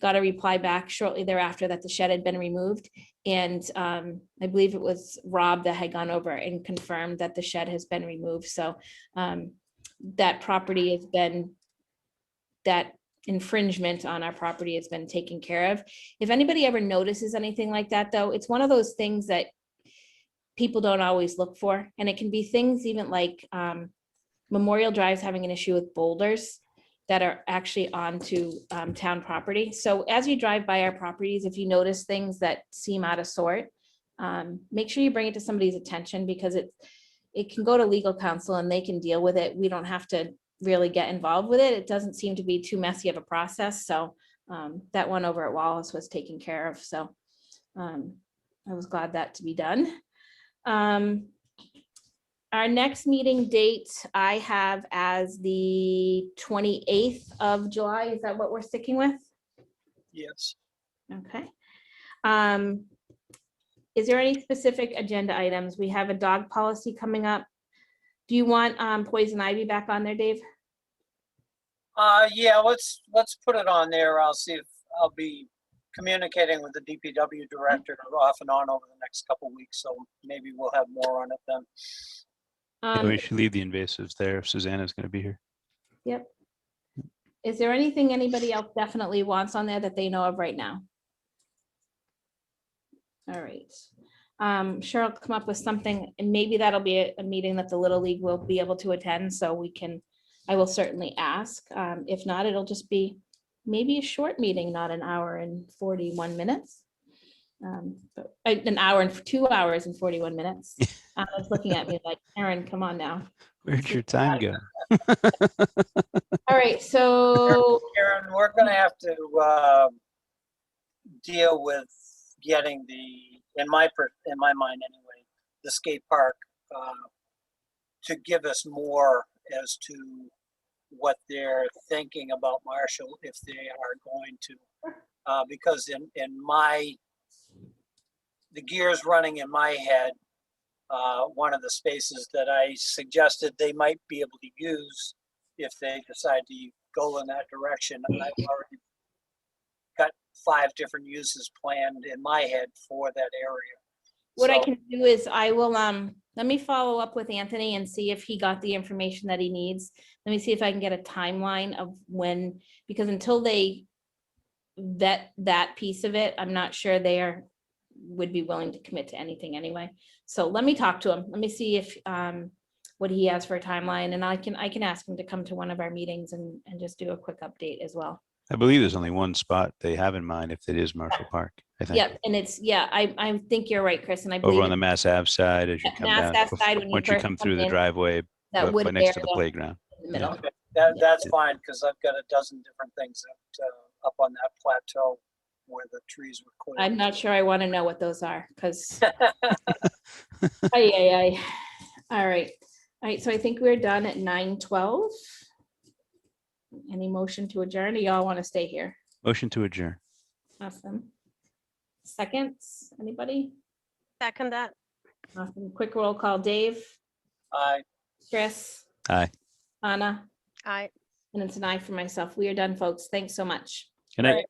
got a reply back shortly thereafter that the shed had been removed. And I believe it was Rob that had gone over and confirmed that the shed has been removed. So that property has been, that infringement on our property has been taken care of. If anybody ever notices anything like that, though, it's one of those things that people don't always look for. And it can be things even like Memorial Drive's having an issue with boulders that are actually onto town property. So as you drive by our properties, if you notice things that seem out of sort, make sure you bring it to somebody's attention, because it can go to legal counsel and they can deal with it. We don't have to really get involved with it. It doesn't seem to be too messy of a process. So that one over at Wallace was taken care of. So I was glad that to be done. Our next meeting date I have as the 28th of July. Is that what we're sticking with? Yes. Okay. Is there any specific agenda items? We have a dog policy coming up. Do you want poison ivy back on there, Dave? Yeah, let's put it on there. I'll see if I'll be communicating with the DPW director off and on over the next couple of weeks. So maybe we'll have more on it then. Yeah, we should leave the invasives there if Susanna's going to be here. Yep. Is there anything anybody else definitely wants on there that they know of right now? All right. Sure, I'll come up with something, and maybe that'll be a meeting that the Little League will be able to attend, so I will certainly ask. If not, it'll just be maybe a short meeting, not an hour and 41 minutes. An hour and 2 hours and 41 minutes. I was looking at me like, Aaron, come on now. Where'd your time go? All right, so, Karen, we're gonna have to deal with getting in my mind anyway, the skate park to give us more as to what they're thinking about Marshall, if they are going to. Because the gears running in my head, one of the spaces that I suggested they might be able to use if they decide to go in that direction, I've already got 5 different uses planned in my head for that area. what I So- can do is I will, let me follow up with Anthony and see if he got the information that he needs. Let me see if I can get a timeline of when, because until they vet that piece of it, I'm not sure would be willing to commit to anything anyway. So let me talk to him. Let me see if, what he has for a timeline, and I can ask him to come to one of our meetings and just do a quick update as well. I believe there's only one spot they have in mind if it is Marshall Park, I think. Yeah, and it's, I think you're right, Chris, and I believe Over on the Mass Ave side as you Yeah, come Mass down, Ave side when you once you first come come through the in, driveway, that wood next to the area playground. in the middle. Okay, that's fine, because I've got a dozen different things up on that plateau where the trees were clear. I'm not sure I want to know what those are, because. Ay. All right, so I think we're done at 9:12. Any motion to adjourn, or y'all want to stay here? Motion to adjourn. Awesome. Seconds, anybody? Second that. Awesome, quick roll call, Dave, Chris, Aye. Anna, Aye. and it's an aye for myself. We are done, folks. Thanks so much. Good night.